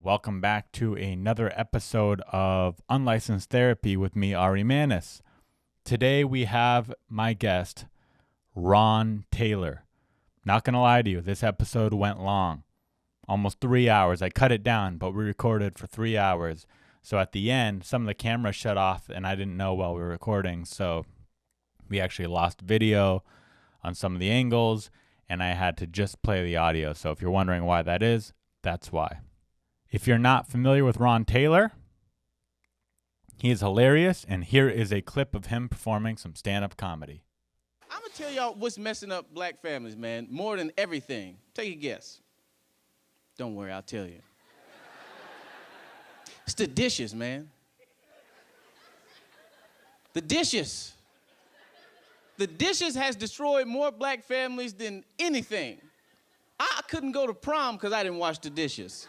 Welcome back to another episode of Unlicensed Therapy with me, Ari Mannis. Today we have my guest, Ron Taylor. Not going to lie to you, this episode went long. Almost 3 hours. I cut it down, but we recorded for 3 hours. So at the end, some of the cameras shut off and I didn't know while we were recording. So we actually lost video on some of the angles and I had to just play the audio. So if you're wondering why that is, that's why. If you're not familiar with Ron Taylor, he is hilarious, and here is a clip of him performing some stand-up comedy. I'm going to tell y'all what's messing up black families, man, more than everything. Take a guess. Don't worry, I'll tell you. It's the dishes, man. The dishes. The dishes has destroyed more black families than anything. I couldn't go to prom because I didn't wash the dishes.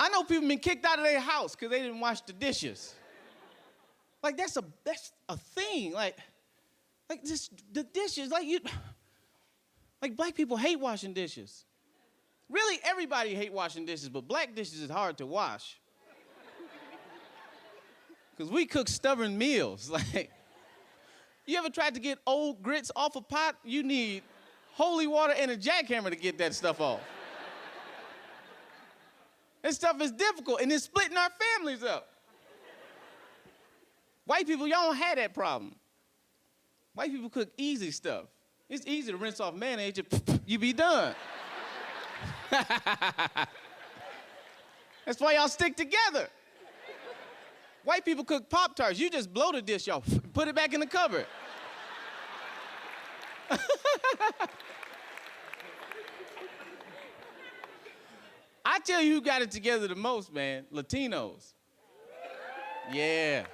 I know people been kicked out of their house because they didn't wash the dishes. Like that's a thing. Like this, the dishes. Like black people hate washing dishes. Really, everybody hate washing dishes, but black dishes is hard to wash. Cause we cook stubborn meals. Like, you ever tried to get old grits off a pot? You need holy water and a jackhammer to get that stuff off. This stuff is difficult, and it's splitting our families up. White people, y'all don't have that problem. White people cook easy stuff. It's easy to rinse off mayonnaise, you be done. That's why y'all stick together. White people cook Pop-Tarts. You just blow the dish, y'all. Put it back in the cupboard. I tell you who got it together the most, man. Latinos. Yeah.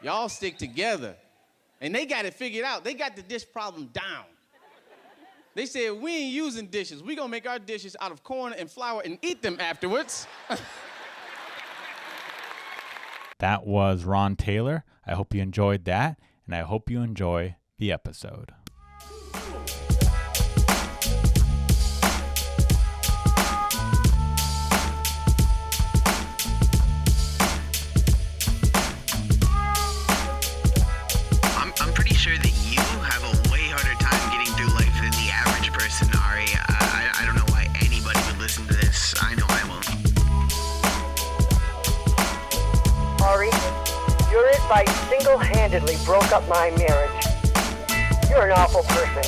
Y'all stick together. And they got it figured out. They got the dish problem down. They said, we ain't using dishes. We gonna make our dishes out of corn and flour and eat them afterwards. That was Ron Taylor. I hope you enjoyed that, and I hope you enjoy the episode. I single-handedly broke up my marriage. You're an awful person.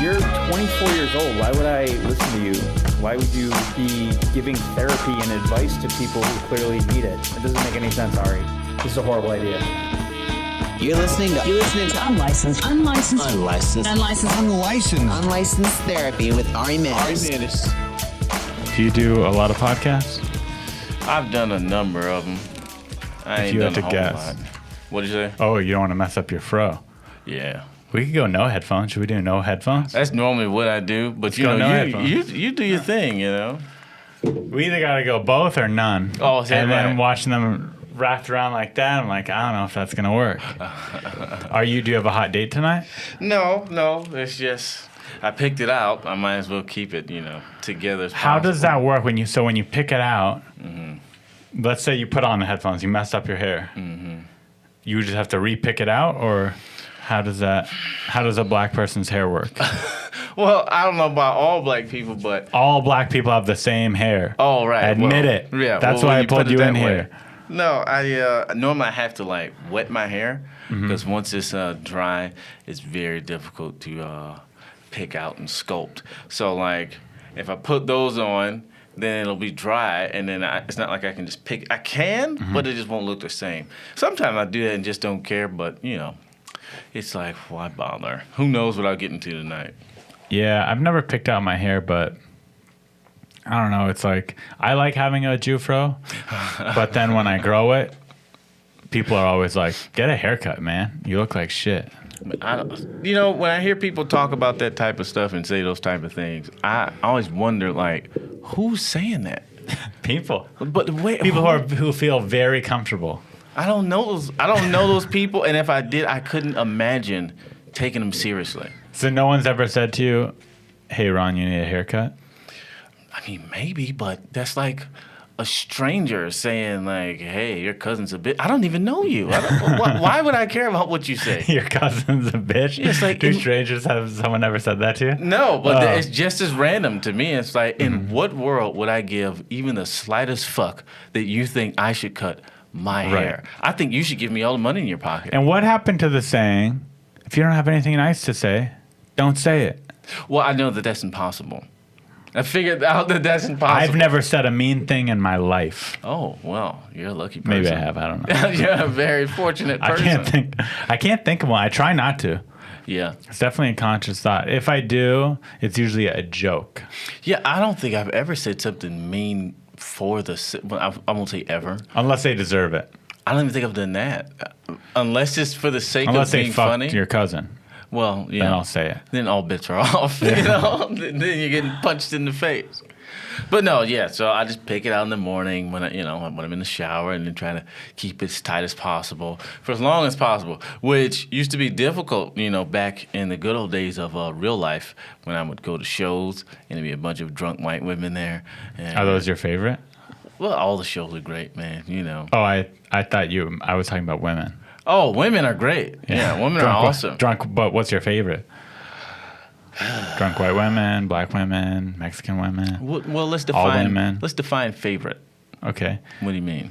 You're 24 years old. Why would I listen to you? Why would you be giving therapy and advice to people who clearly need it? It doesn't make any sense, Ari. This is a horrible idea. You're listening to Unlicensed Therapy with Ari Mannis. Do you do a lot of podcasts? I've done a number of them. If you had to guess. What'd you say? Oh, you don't want to mess up your fro. Yeah. We could go no headphones. Should we do no headphones? That's normally what I do, but you do your thing, you know. We either got to go both or none. Oh, is that and right? then watching them wrapped around like that, I'm like, I don't know if that's gonna work. Do you have a hot date tonight? No. It's just I picked it out. I might as well keep it, together. As How possible. does that work when you pick it out? Mm-hmm. Let's say you put on the headphones, you messed up your hair. Mm-hmm. You just have to re-pick it out, or how does a black person's hair work? Well, I don't know about all black people, but all black people have the same hair. Oh, right. Admit it. Yeah. That's why I pulled you in here. No, I normally I have to wet my hair because once it's dry, it's very difficult to pick out and sculpt. So if I put those on, then it'll be dry, and then it's not like I can just pick. I can, but it just won't look the same. Sometimes I do that and just don't care, but, it's like, why bother? Who knows what I'll get into tonight? Yeah, I've never picked out my hair, but I don't know. It's like, I like having a Jufro, but then when I grow it, people are always like, get a haircut, man. You look like shit. When I hear people talk about that type of stuff and say those type of things, I always wonder, who's saying that? People. But wait, people who feel very comfortable. I don't know those people, and if I did, I couldn't imagine taking them seriously. So no one's ever said to you, "Hey, Ron, you need a haircut"? I mean, maybe, but that's like a stranger saying like, "Hey, your cousin's a bitch." I don't even know you. Why would I care about what you say? Your cousin's a bitch. Yeah, it's like do strangers have someone ever said that to you? No, but it's just as random to me. It's like, in what world would I give even the slightest fuck that you think I should cut my hair? I think you should give me all the money in your pocket. And what happened to the saying, if you don't have anything nice to say, don't say it? Well, I know that that's impossible. I figured out that that's impossible. I've never said a mean thing in my life. Oh, well, you're a lucky person. Maybe I have. I don't know. You're a very fortunate person. I can't think of one. I try not to. Yeah. It's definitely a conscious thought. If I do, it's usually a joke. Yeah, I don't think I've ever said something mean for well, I won't say ever. Unless they deserve it. I don't even think I've done that. Unless it's for the sake of being funny. Unless they fucked your cousin. Well, yeah. Then I'll say it. Then all bets are off. You know? Then you're getting punched in the face. But no, yeah. So I just pick it out in the morning when I'm in the shower, and then try to keep it as tight as possible for as long as possible, which used to be difficult, back in the good old days of real life when I would go to shows and there'd be a bunch of drunk white women there. And, are those your favorite? Well, all the shows are great, man. Oh, I thought I was talking about women. Oh, women are great. Yeah, women are awesome. But what's your favorite? Drunk white women, black women, Mexican women. Well, let's define. All women. Let's define favorite. Okay. What do you mean?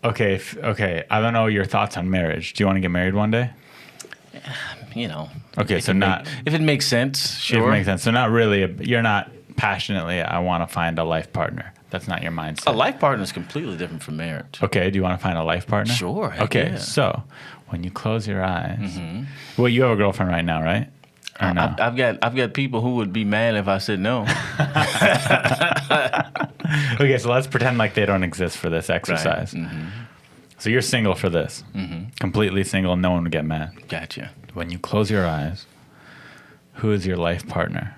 Okay. Okay. I don't know your thoughts on marriage. Do you want to get married one day? Okay, so not if it makes sense. Sure. If it makes sense. So not really. You're not passionately. I want to find a life partner. That's not your mindset. A life partner is completely different from marriage. Okay. Do you want to find a life partner? Sure. Okay. Yeah. So when you close your eyes, well, you have a girlfriend right now, right? Or no? I've got people who would be mad if I said no. Okay, so let's pretend like they don't exist for this exercise. Right. So you're single for this. Completely single. No one would get mad. Gotcha. When you close your eyes, who is your life partner?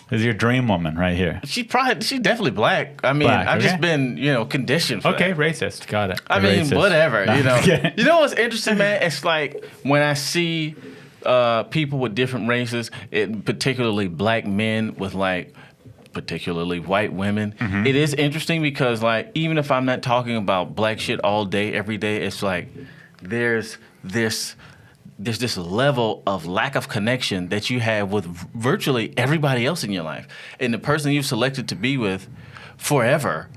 This is your dream woman right here. She's definitely black. I mean, Black, I've okay. just been, conditioned for Okay, that. racist. Got it. I mean, Racist. whatever, No, You know what's interesting, man? It's like when I see people with different races, particularly black men with particularly white women, it is interesting because even if I'm not talking about black shit all day, every day, it's like there's this level of lack of connection that you have with virtually everybody else in your life. And the person you've selected to be with forever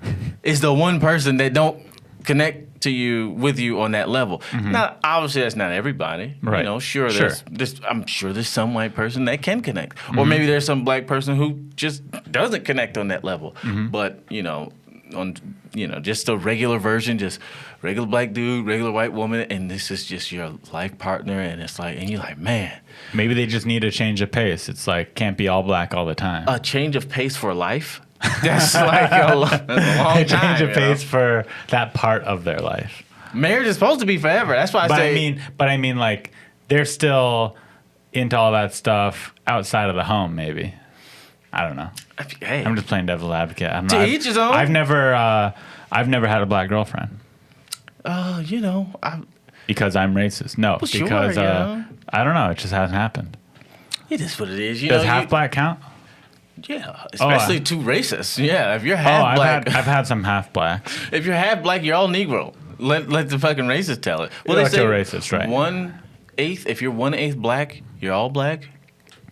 is the one person that don't connect with you on that level. Now, obviously, that's not everybody. Right. Sure. I'm sure there's some white person that can connect. Or maybe there's some black person who just doesn't connect on that level. But, just a regular version, just regular black dude, regular white woman, and this is just your life partner, and and you're like, man. Maybe they just need a change of pace. It's like, can't be all black all the time. A change of pace for life? That's like a long time. A change of pace for that part of their life. Marriage is supposed to be forever. That's why I mean, like, they're still into all that stuff outside of the home, maybe. I don't know. Hey, I'm just playing devil's advocate. to each his own. I've never had a black girlfriend. Because I'm racist. No, well, sure, because I don't know. It just hasn't happened. It is what it is. Does half black count? Yeah, especially two racists. Yeah, if you're half black, I've had some half blacks. If you're half black, you're all Negro. Let the fucking racists tell it. Well, You're they say racist, right? 1/8. If you're 1/8 black, you're all black.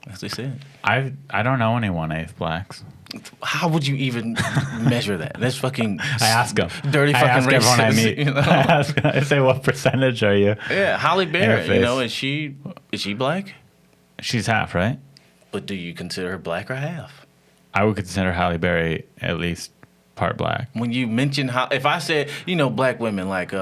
As they said. I don't know any 1/8 blacks. How would you even measure that? That's fucking. I ask them. Dirty fucking I ask everyone I racist. meet. I say, what percentage are you? Yeah, Holly Berry. Interface. Is she black? She's half, right? But do you consider her black or half? I would consider Halle Berry at least part black. When you mention if I said black women like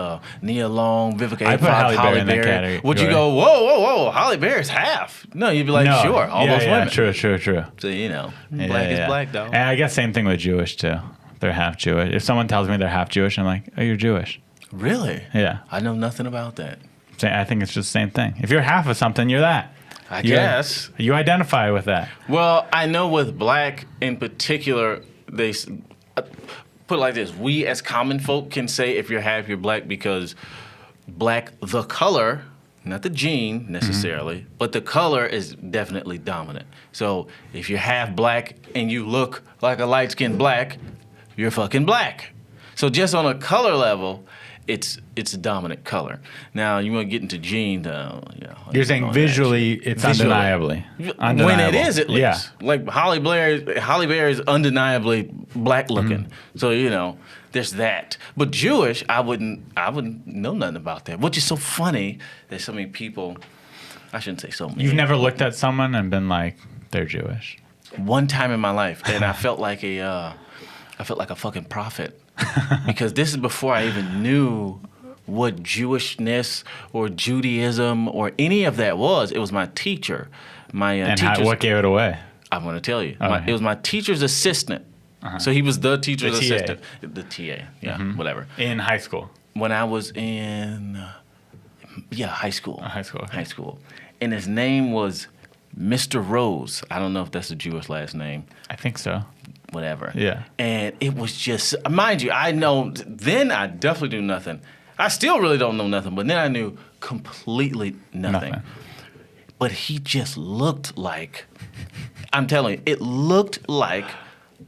Nia Long, Vivica I A. put Fox, Halle Berry in that category. Would you go whoa, Halle Berry's half? No, you'd be like, No. sure, all those women. True. So black is black, though. And I guess same thing with Jewish too. They're half Jewish. If someone tells me they're half Jewish, I'm like, oh, you're Jewish. Really? Yeah. I know nothing about that. I think it's just the same thing. If you're half of something, you're that. I guess. You identify with that. Well, I know with black in particular, they put it like this. We as common folk can say if you're half, you're black because black, the color, not the gene necessarily, but the color is definitely dominant. So if you're half black and you look like a light-skinned black, you're fucking black. So just on a color level, it's a dominant color. Now you want to get into gene, You're saying visually, it's undeniably. When it is, at least. Like Holly Berry is undeniably black looking. So there's that. But Jewish, I wouldn't know nothing about that. Which is so funny that so many people. I shouldn't say so many. You've never looked at someone and been like, they're Jewish. One time in my life, and I felt like a fucking prophet. Because this is before I even knew what Jewishness or Judaism or any of that was. It was my teacher. What gave it away? I'm going to tell you. Okay. It was my teacher's assistant. So he was the teacher's assistant. The TA, whatever. In high school? When I was in, high school. High school. Okay. High school. And his name was Mr. Rose. I don't know if that's a Jewish last name. I think so. Whatever. Yeah. And it was just, mind you, I know, then I definitely knew nothing. I still really don't know nothing, but then I knew completely nothing. But he just looked like, I'm telling you, it looked like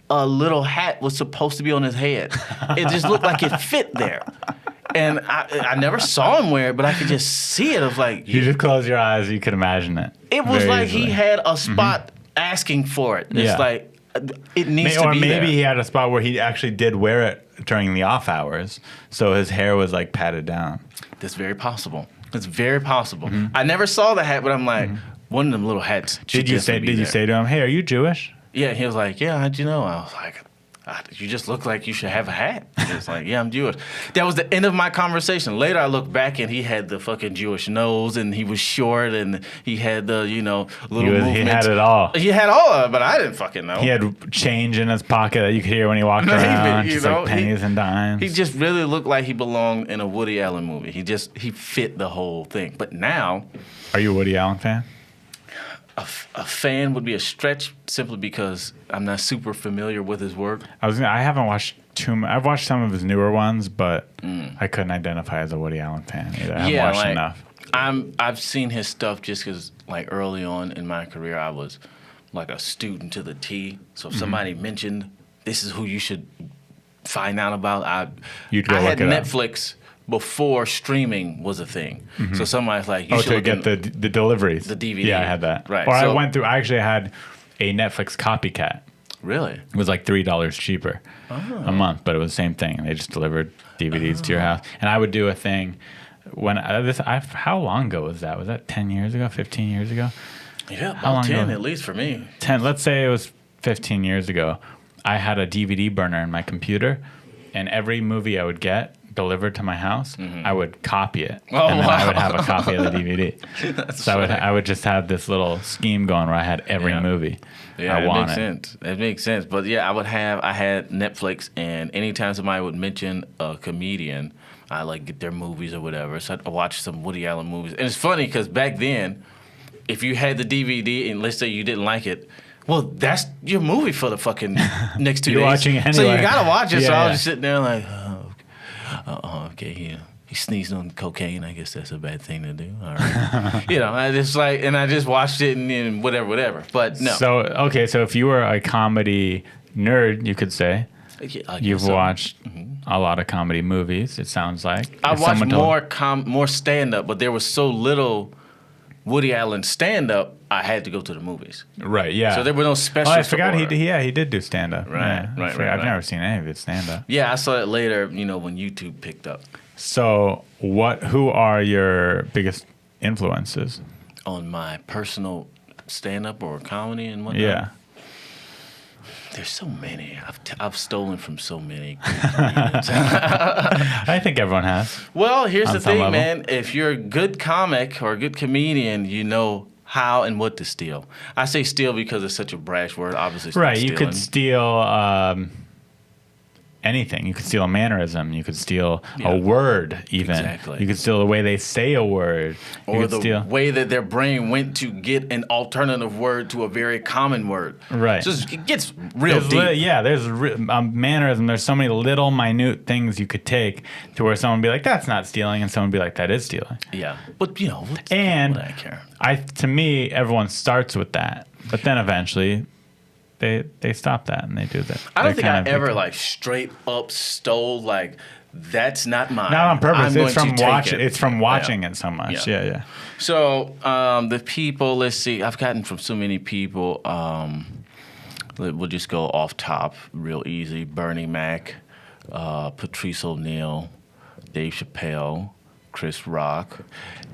a little hat was supposed to be on his head. It just looked like it fit there. And I never saw him wear it, but I could just see it. It was like... You just close your eyes, you could imagine it. It was like easily. He had a spot asking for it. It's like, it needs to be there. Or maybe he had a spot where he actually did wear it during the off hours, so his hair was like patted down. That's very possible. It's very possible. I never saw the hat, but I'm like, one of them little hats. Did you say to him, "Hey, are you Jewish?" Yeah, he was like, "Yeah, how'd you know?" I was like, "You just look like you should have a hat." He was like, "Yeah, I'm Jewish." That was the end of my conversation. Later, I looked back and he had the fucking Jewish nose, and he was short, and he had the little movements. He had it all. He had all of it, but I didn't fucking know. He had change in his pocket that you could hear when he walked around, just like pennies and dimes. He just really looked like he belonged in a Woody Allen movie. He fit the whole thing. But now, are you a Woody Allen fan? A fan would be a stretch simply because I'm not super familiar with his work. I haven't watched too much. I've watched some of his newer ones, but I couldn't identify as a Woody Allen fan either. I haven't watched enough. I've seen his stuff just because, like, early on in my career, I was like a student to the T. So if somebody mentioned this is who you should find out about, I had Netflix before streaming was a thing. So somebody's like, you should get the deliveries. The DVD. Yeah, I had that. Right. Or I actually had a Netflix copycat. Really? It was like $3 cheaper a month, but it was the same thing. They just delivered DVDs to your house. And I would do a thing when how long ago was that? Was that 10 years ago, 15 years ago? Yeah, about 10 at least for me. 10, let's say it was 15 years ago. I had a DVD burner in my computer, and every movie I would get delivered to my house, I would copy it, and then I would have a copy of the DVD. So I would just have this little scheme going where I had every movie I wanted. Makes sense. It makes sense. But yeah, I had Netflix, and anytime somebody would mention a comedian, I like get their movies or whatever. So I watch some Woody Allen movies, and it's funny because back then, if you had the DVD and let's say you didn't like it, well, that's your movie for the fucking next 2 days. You're watching it anyway. So you gotta watch it. So I was just sitting there like, okay, he sneezed on cocaine. I guess that's a bad thing to do. All right. I just watched it and whatever. But no. So if you were a comedy nerd, you could say, you've watched a lot of comedy movies, it sounds like. I watched more stand-up, but there was so little Woody Allen stand-up, I had to go to the movies. Right, yeah. So there were no specials. I forgot he did do stand-up. Right. I've never seen any of his stand-up. Yeah, I saw it later, when YouTube picked up. So who are your biggest influences? On my personal stand-up or comedy and whatnot? Yeah. There's so many. I've stolen from so many. I think everyone has. Well, here's the thing, man. If you're a good comic or a good comedian, you know how and what to steal. I say steal because it's such a brash word. Obviously, right. You could steal anything. You could steal a mannerism. You could steal a word, even. Exactly. You could steal the way they say a word. Or the way that their brain went to get an alternative word to a very common word. Right. So it gets real deep. There's a mannerism. There's so many little minute things you could take to where someone would be like, that's not stealing, and someone would be like, that is stealing. Yeah. But, you know, what I care? To me, everyone starts with that. But then eventually they stop that and they do that. I don't think I ever like straight up stole like that's not mine. Not on purpose. I'm It's from going to take watching. it. It's from watching it so much. Yeah. So the people. Let's see. I've gotten from so many people. We'll just go off top, real easy. Bernie Mac, Patrice O'Neal, Dave Chappelle, Chris Rock,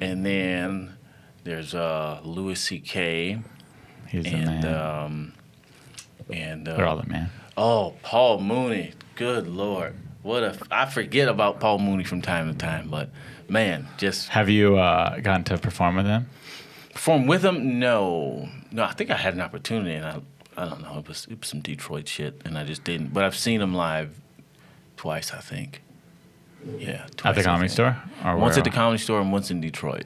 and then there's Louis C.K. He's the man. They're all the man. Oh, Paul Mooney. Good Lord. I forget about Paul Mooney from time to time, but man, just. Have you gotten to perform with him? Perform with him? No. I think I had an opportunity, and I don't know. It was some Detroit shit, and I just didn't. But I've seen him live twice, I think. Yeah, twice. At the Comedy Store? Or once at the Comedy Store and once in Detroit.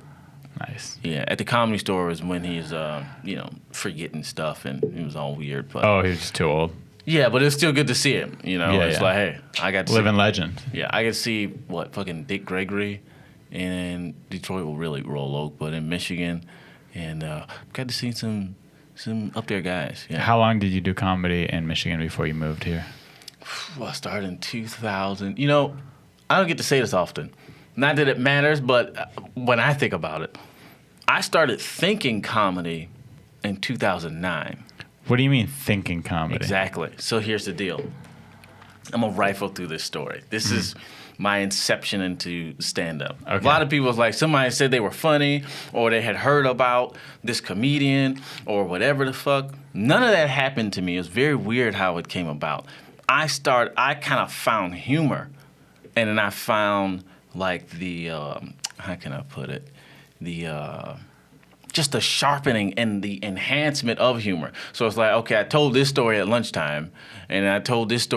Nice. Yeah, at the Comedy Store is when he's, forgetting stuff, and it was all weird. But he was just too old. Yeah, but it's still good to see him. You know, it's like, hey, I got to living legend. Yeah, I got to see fucking Dick Gregory, and Detroit will really roll oak, but in Michigan, and got to see some up there guys. Yeah. How long did you do comedy in Michigan before you moved here? Well, I started in 2000. You know, I don't get to say this often. Not that it matters, but when I think about it, I started thinking comedy in 2009. What do you mean thinking comedy? Exactly. So here's the deal. I'm going to rifle through this story. This is my inception into stand-up. Okay. A lot of people was like, somebody said they were funny or they had heard about this comedian or whatever the fuck. None of that happened to me. It was very weird how it came about. I kind of found humor, and then I found like the, how can I put it? Just the sharpening and the enhancement of humor. So it's like, okay, I told this story at lunchtime, and I told this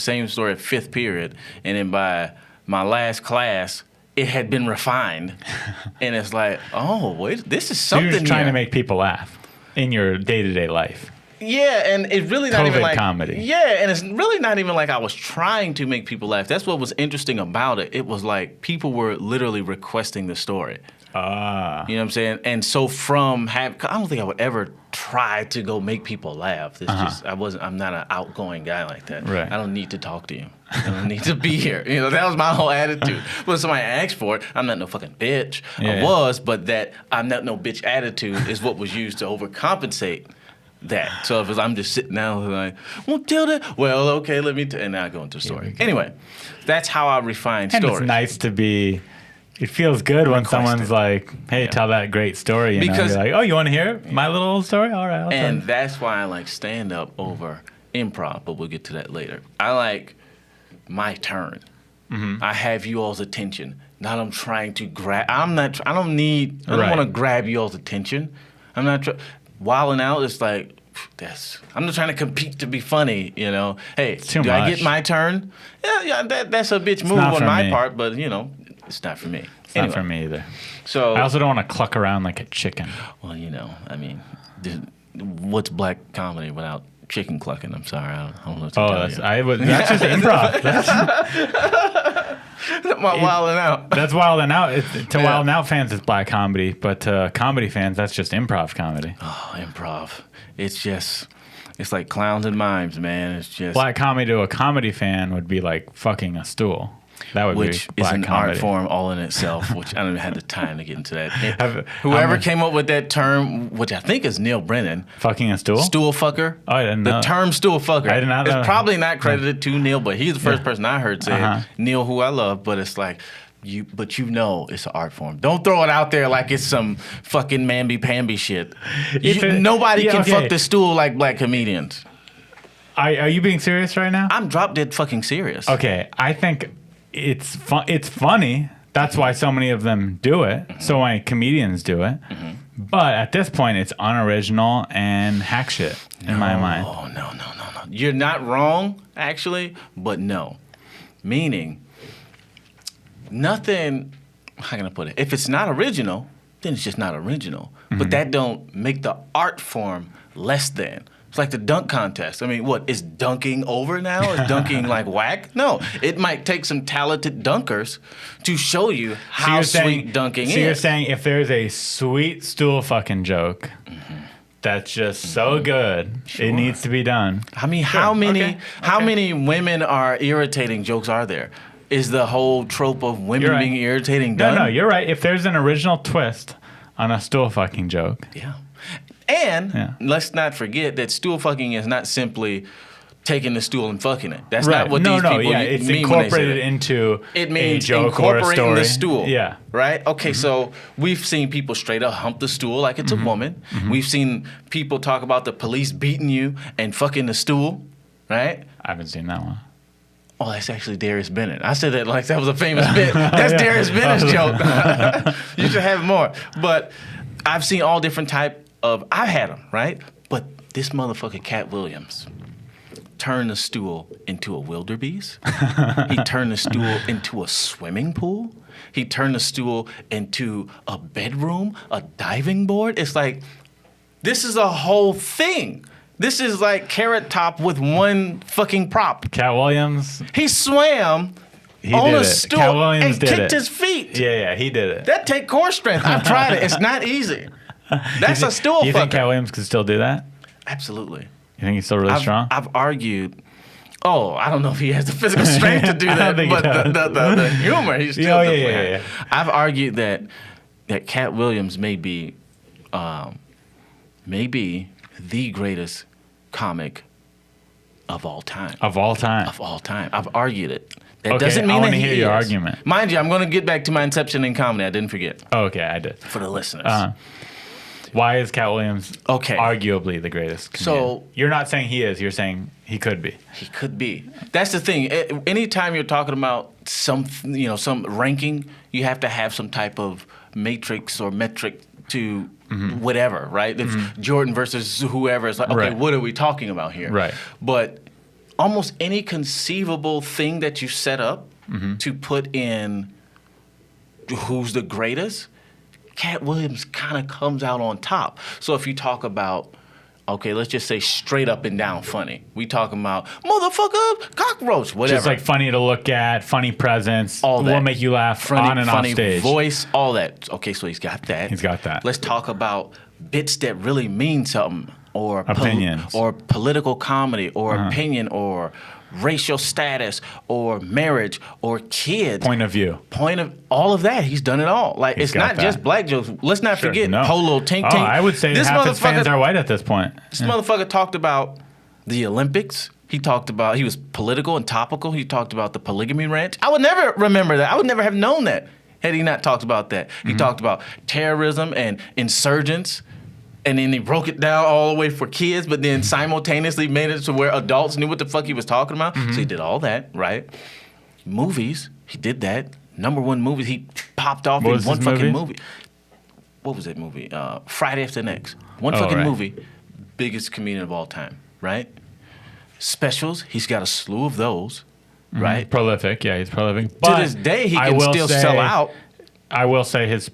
same story at fifth period, and then by my last class, it had been refined. And it's like, oh, wait, this is something. You're just trying to make people laugh in your day-to-day life. Yeah, and it's really not even like comedy. Yeah, and it's really not even like I was trying to make people laugh. That's what was interesting about it. It was like people were literally requesting the story. You know what I'm saying? And so I don't think I would ever try to go make people laugh. It's just I'm not an outgoing guy like that. Right. I don't need to talk to you. I don't need to be here. You know, that was my whole attitude. When somebody asked for it, I'm not no fucking bitch. Yeah. I was, but that I'm not no bitch attitude is what was used to overcompensate that. So if I'm just sitting down like, well, tell that. Well, okay, and now I go into the story. Anyway, that's how I refine stories. And it's nice to be. It feels good when someone's like, "Hey, tell that great story." You know? You're like, "Oh, you want to hear my little old story? All right." And that's why I like stand up over improv. But we'll get to that later. I like my turn. Mm-hmm. I have you all's attention. Not I'm trying to grab. I don't want to grab you all's attention. I'm not wilding out. It's like I'm not trying to compete to be funny. You know. Hey, do much. I get my turn? Yeah. That's a bitch move on my part. But you know. It's not for me. It's not for me either. So I also don't want to cluck around like a chicken. Well, you know, I mean, what's black comedy without chicken clucking? I'm sorry, I don't know what to tell you. That's just improv. That's wilding out. That's wilding out. Wilding out fans, it's black comedy, but to comedy fans, that's just improv comedy. Oh, improv. It's like clowns and mimes, man. It's just black comedy to a comedy fan would be like fucking a stool. That would which be black is an comedy. art form all in itself, which I don't even have the time to get into that. Whoever came up with that term, which I think is Neil Brennan. Fucking a stool? Stool fucker. Oh, I didn't know. The term stool fucker. I did not know. It's probably not credited to Neil, but he's the first person I heard say it. Neil, who I love, but it's like, it's an art form. Don't throw it out there like it's some fucking mamby-pamby shit. Nobody can fuck the stool like black comedians. Are you being serious right now? I'm drop dead fucking serious. Okay, I think it's funny. That's why so many of them do it. Mm-hmm. So many comedians do it. Mm-hmm. But at this point, it's unoriginal and hack shit in my mind. Oh, no. You're not wrong, actually, but no. Meaning, nothing, how can I put it? If it's not original, then it's just not original. But that don't make the art form less than. It's like the dunk contest. I mean, what, is dunking over now? Is dunking like whack? No. It might take some talented dunkers to show you how sweet dunking is. So you're saying if there's a sweet stool fucking joke that's just so good, it needs to be done. I mean, how many women are irritating jokes are there? Is the whole trope of women being irritating done? No, you're right. If there's an original twist on a stool fucking joke. Yeah. And let's not forget that stool fucking is not simply taking the stool and fucking it. That's not what these people mean it's when they say incorporated that. into It means a joke or a incorporating story. the stool. Yeah. Right? Okay, so we've seen people straight up hump the stool like it's a woman. We've seen people talk about the police beating you and fucking the stool. Right? I haven't seen that one. Oh, that's actually Darius Bennett. I said that like that was a famous bit. That's Darius Bennett's joke. You should have more. But I've seen all different type of, I've had them, right? But this motherfucker, Cat Williams, turned the stool into a wildebeest. He turned the stool into a swimming pool. He turned the stool into a bedroom, a diving board. It's like, this is a whole thing. This is like Carrot Top with one fucking prop. Cat Williams. He swam on a stool and kicked his feet. Yeah, he did it. That take core strength. I've tried it. It's not easy. That's a stool fucker. You think Cat Williams could still do that? Absolutely. You think he's still really strong? I've argued. Oh, I don't know if he has the physical strength to do that, but the humor, he's still yeah. I've argued that Cat Williams may be the greatest comic of all time. Of all time. Of all time. I've argued it. That okay, doesn't mean I want that to he hear your argument. Mind you, I'm going to get back to my inception in comedy. I didn't forget. Oh, okay, I did. For the listeners. Why is Cat Williams arguably the greatest comedian? So you're not saying he is. You're saying he could be. He could be. That's the thing. Anytime you're talking about some ranking, you have to have some type of matrix or metric to whatever, right? If Jordan versus whoever, it's like, okay, what are we talking about here? Right. But almost any conceivable thing that you set up to put in who's the greatest, Cat Williams kind of comes out on top. So if you talk about, okay, let's just say straight up and down funny. We talking about motherfucker, cockroach, whatever. Just like funny to look at, funny presence, all that. Will make you laugh on and off stage. Funny voice, all that. Okay, so he's got that. He's got that. Let's talk about bits that really mean something, or opinions, or political comedy, or opinion, or racial status, or marriage, or kids. Point of view. All of that. He's done it all. Like, it's not just black jokes. Let's not forget Polo Tink Tink. I would say half his fans are white at this point. This motherfucker talked about the Olympics. He was political and topical. He talked about the polygamy ranch. I would never remember that. I would never have known that had he not talked about that. He talked about terrorism and insurgents. And then he broke it down all the way for kids, but then simultaneously made it to where adults knew what the fuck he was talking about. So he did all that, right? Movies, he did that. #1 movies, he popped off in one fucking movie. What was that movie? Friday After Next. One fucking movie. Biggest comedian of all time, right? Specials, he's got a slew of those, right? Prolific, yeah, he's prolific. But to this day, he can still sell out. I will say his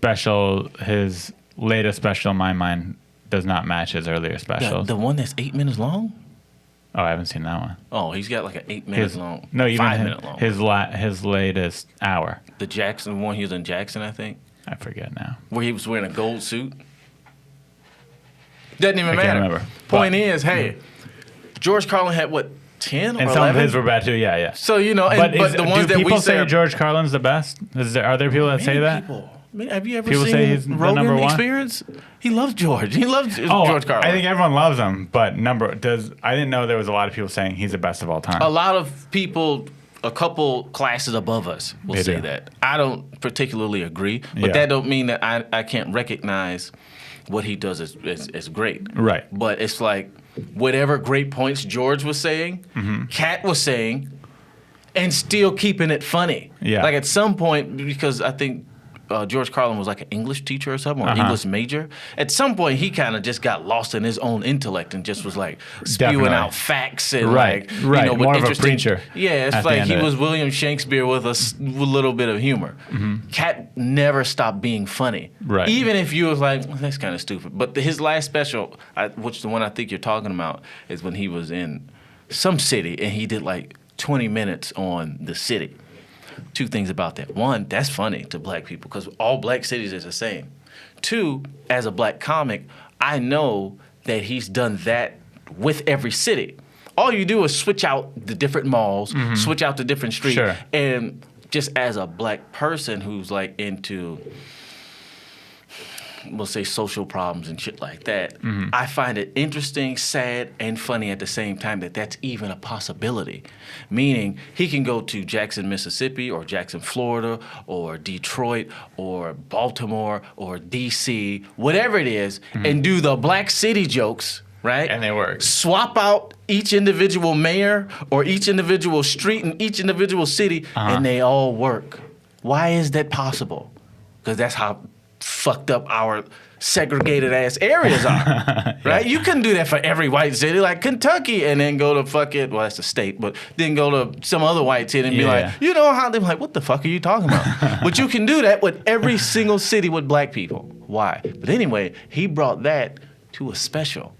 latest special, in my mind, does not match his earlier specials. The one that's 8 minutes long? Oh, I haven't seen that one. Oh, he's got like an 8 minute long. No, even 5 minute long. His latest hour. The Jackson one, he was in Jackson, I think. I forget now. Where he was wearing a gold suit. Doesn't even matter. Can't remember. Point is, hey, George Carlin had what, 10 or 11? And some of his were bad too. Yeah. So the ones that we people say George Carlin's the best? Are there people that say that? Have you ever people seen say he's Rogan the number one? Experience? He loves George. He loves George Carlin. I think everyone loves him, but I didn't know there was a lot of people saying he's the best of all time. A lot of people, a couple classes above us will say that. I don't particularly agree, but that don't mean that I can't recognize what he does as great. Right. But it's like whatever great points George was saying, Cat was saying, and still keeping it funny. Yeah. Like at some point, because I think George Carlin was like an English teacher or something, or English major. At some point, he kind of just got lost in his own intellect and just was like spewing out facts and right. you know, with more of a interesting. preacher. Yeah, it's like he was William Shakespeare with a little bit of humor. Cat never stopped being funny. Right. Even if you was like, well, that's kind of stupid. But his last special, which the one I think you're talking about, is when he was in some city and he did like 20 minutes on the city. Two things about that. One, that's funny to black people because all black cities is the same. Two, as a black comic, I know that he's done that with every city. All you do is switch out the different malls, switch out the different streets, Sure. and just as a black person who's like into, we'll say, social problems and shit like that, I find it interesting, sad, and funny at the same time that that's even a possibility. Meaning, he can go to Jackson, Mississippi, or Jackson, Florida, or Detroit, or Baltimore, or D.C., whatever it is, and do the black city jokes, right? And they work. Swap out each individual mayor or each individual street in each individual city, and they all work. Why is that possible? Because that's how fucked up our segregated ass areas are, right? You couldn't do that for every white city, like Kentucky, and then go to fuck it. Well, that's a state, but then go to some other white city and be like, you know how they're like, what the fuck are you talking about? But you can do that with every single city with black people. Why? But anyway, he brought that to a special.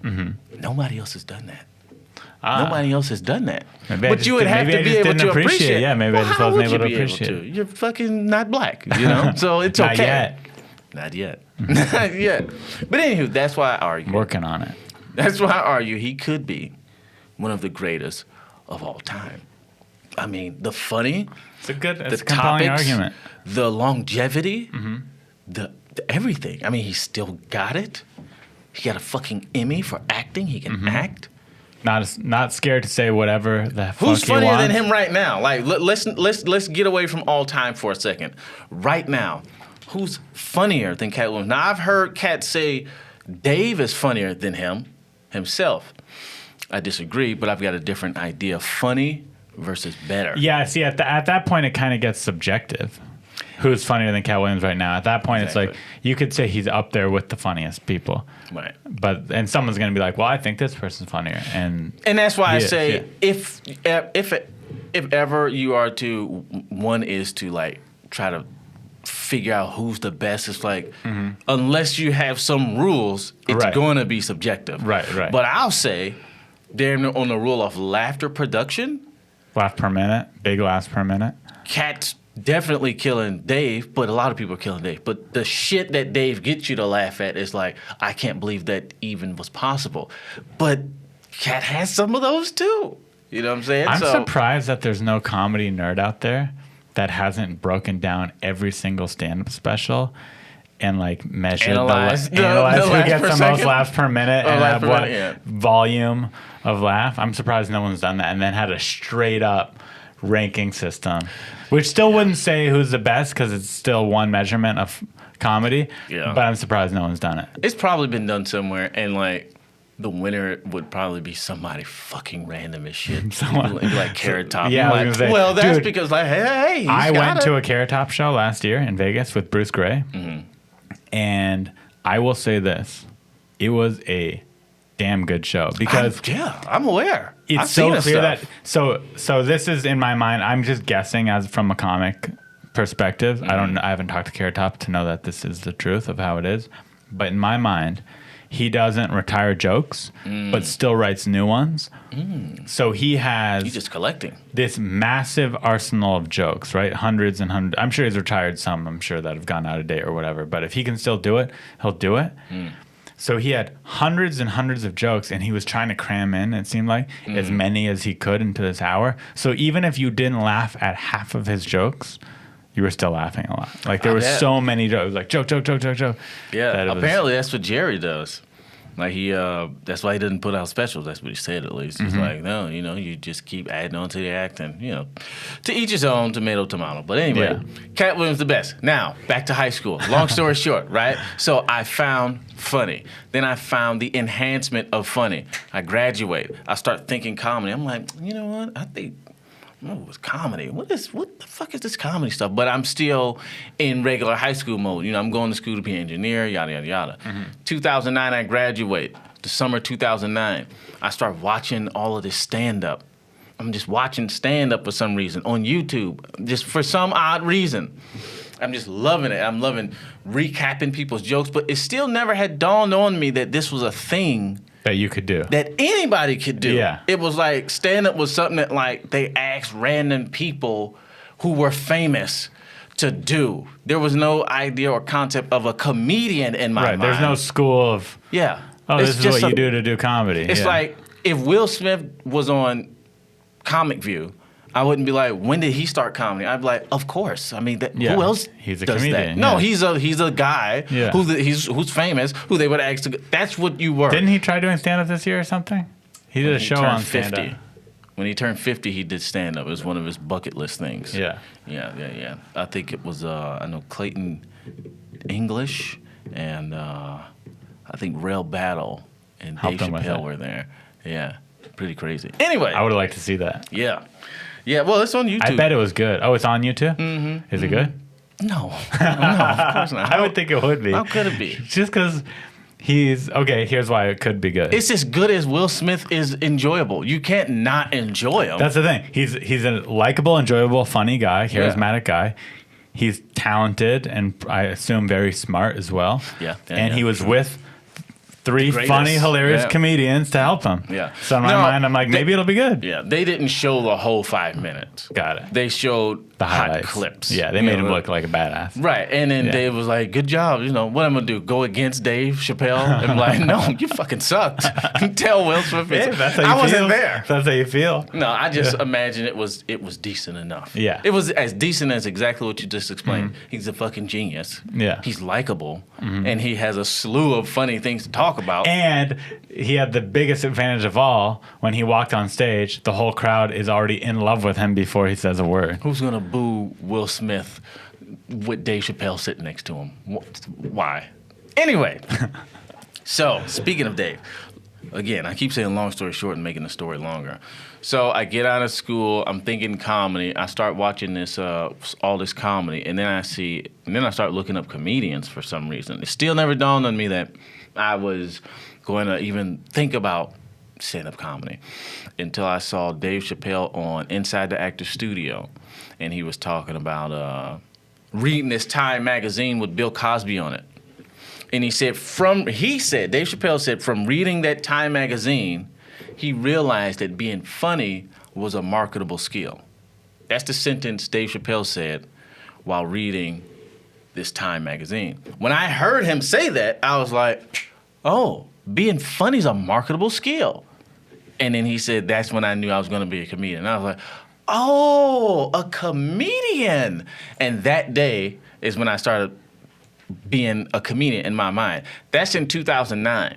Nobody else has done that. Nobody else has done that. But you would have to be able to appreciate. Yeah, maybe I just wasn't able to appreciate it. You're fucking not black, you know? So it's okay. Not yet. Not yet. Not yet. But anywho, that's why I argue. Working on it. That's why I argue he could be one of the greatest of all time. I mean, the funny, It's a compelling topics, argument. the longevity, the everything. I mean, he still got it. He got a fucking Emmy for acting. He can act. Not scared to say whatever the fuck Who's he funnier wants. than him right now? Like, let's get away from all time for a second. Right now, who's funnier than Cat Williams? Now, I've heard Cat say Dave is funnier than himself. I disagree, but I've got a different idea. Funny versus better. Yeah, see, at that point, it kind of gets subjective. Who's funnier than Cat Williams right now? At that point, Exactly. It's like you could say he's up there with the funniest people. Right. And someone's gonna be like, "Well, I think this person's funnier," and that's why I Yeah, say yeah. if ever you are to, one is to like try to figure out who's the best. It's like unless you have some rules, it's Right. going to be subjective. Right. But I'll say, damn, on the rule of laughter production, laugh per minute, big laughs per minute. Cat's definitely killing Dave, but a lot of people are killing Dave. But the shit that Dave gets you to laugh at is like, I can't believe that even was possible. But Cat has some of those too. You know what I'm saying? I'm surprised that there's no comedy nerd out there that hasn't broken down every single stand-up special and like measured Analyze who laughs gets per the most second? laughs per minute Oh, and laugh have per what minute, yeah. volume of laugh. I'm surprised no one's done that and then had a straight up ranking system, which still wouldn't say who's the best because it's still one measurement of comedy. Yeah. But I'm surprised no one's done it. It's probably been done somewhere, and like the winner would probably be somebody fucking random as shit. like Carrot Top. Yeah, I was like, gonna say, well, that's dude, because like, hey, he's I got went it. to a Carrot Top show last year in Vegas with Bruce Gray, and I will say this: it was a damn good show because I'm aware. it's I've so seen clear that stuff. so this is in my mind. I'm just guessing as from a comic perspective. I haven't talked to Carrot Top to know that this is the truth of how it is, but in my mind, he doesn't retire jokes, but still writes new ones. So he has He's just collecting. this massive arsenal of jokes, right? Hundreds and hundreds. I'm sure he's retired some, I'm sure, that have gone out of date or whatever. But if he can still do it, he'll do it. So he had hundreds and hundreds of jokes, and he was trying to cram in, it seemed like, as many as he could into this hour. So even if you didn't laugh at half of his jokes, you were still laughing a lot. Like there were so many jokes, like joke. Yeah, apparently that's what Jerry does. Like that's why he didn't put out specials. That's what he said, at least. He's like, no, you just keep adding on to the act, and to each his own, tomato. But anyway, Cat Williams the best. Now back to high school. Long story short, right? So I found funny. Then I found the enhancement of funny. I graduate. I start thinking comedy. I'm like, you know what? I think oh, it's comedy. What the fuck is this comedy stuff? But I'm still in regular high school mode. You know, I'm going to school to be an engineer, yada, yada, yada. 2009, I graduate. The summer 2009, I start watching all of this stand-up. I'm just watching stand-up for some reason on YouTube, just for some odd reason. I'm just loving it. I'm loving recapping people's jokes, but it still never had dawned on me that this was a thing that you could do. That anybody could do. Yeah. It was like stand-up was something that like they asked random people who were famous to do. There was no idea or concept of a comedian in my mind. There's no school of Oh, this is what you do to do comedy. It's like if Will Smith was on Comic View, I wouldn't be like, when did he start comedy? I'd be like, of course. I mean, who else he's a does comedian, that? No, he's a guy who's famous, who they would ask to. That's what you were. Didn't he try doing stand-up this year or something? He did a show on stand-up. When he turned 50, he did stand-up. It was one of his bucket list things. Yeah. I think it was, I know Clayton English and I think Rail Battle and Dave Chappelle were there. Yeah, pretty crazy. Anyway. I would have liked to see that. Yeah. Yeah, well, it's on YouTube. I bet it was good. Oh, it's on YouTube? Mm-hmm. Is it good? No, of course not. I would think it would be. How could it be? Just because he's... Okay, here's why it could be good. It's as good as Will Smith is enjoyable. You can't not enjoy him. That's the thing. He's a likable, enjoyable, funny guy, charismatic guy. He's talented and I assume very smart as well. And he was with three funny, hilarious comedians to help him. Yeah. So in my mind, I'm like, maybe it'll be good. Yeah. They didn't show the whole 5 minutes. Got it. They showed the hot highlights. clips. Yeah, they made him look like a badass. Right. And then Dave was like, good job. You know, what I'm going to do? Go against Dave Chappelle? And I'm like, no, you fucking sucked. Tell Will Smith. That's how you I feel. wasn't there. That's how you feel. No, I just imagine it was decent enough. Yeah. It was as decent as exactly what you just explained. He's a fucking genius. Yeah. He's likable. And he has a slew of funny things to talk about. And he had the biggest advantage of all. When he walked on stage, the whole crowd is already in love with him before he says a word. Who's going to boo Will Smith with Dave Chappelle sitting next to him? Why? Anyway, so speaking of Dave, again, I keep saying long story short and making the story longer. So I get out of school, I'm thinking comedy. I start watching this all this comedy, and then I start looking up comedians for some reason. It still never dawned on me that I was going to even think about stand-up comedy until I saw Dave Chappelle on Inside the Actor's Studio, and he was talking about reading this Time magazine with Bill Cosby on it. And Dave Chappelle said, from reading that Time magazine, he realized that being funny was a marketable skill. That's the sentence Dave Chappelle said while reading this Time magazine. When I heard him say that, I was like, oh, being funny is a marketable skill. And then he said, that's when I knew I was going to be a comedian. And I was like, oh, a comedian. And that day is when I started being a comedian in my mind. That's in 2009.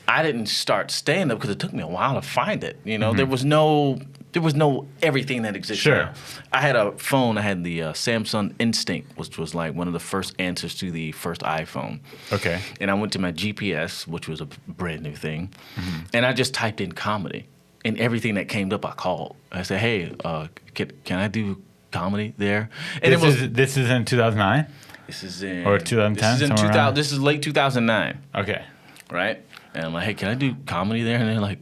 I didn't start stand-up because it took me a while to find it. You know, there was no everything that exists now. I had a phone. I had the Samsung Instinct, which was like one of the first answers to the first iPhone. Okay. And I went to my GPS, which was a brand new thing, and I just typed in comedy. And everything that came up, I called. I said, hey, can I do comedy there? And this is in 2009? This is in... Or 2010? This is in 2000. This is late 2009. Okay. Right? And I'm like, hey, can I do comedy there? And they're like,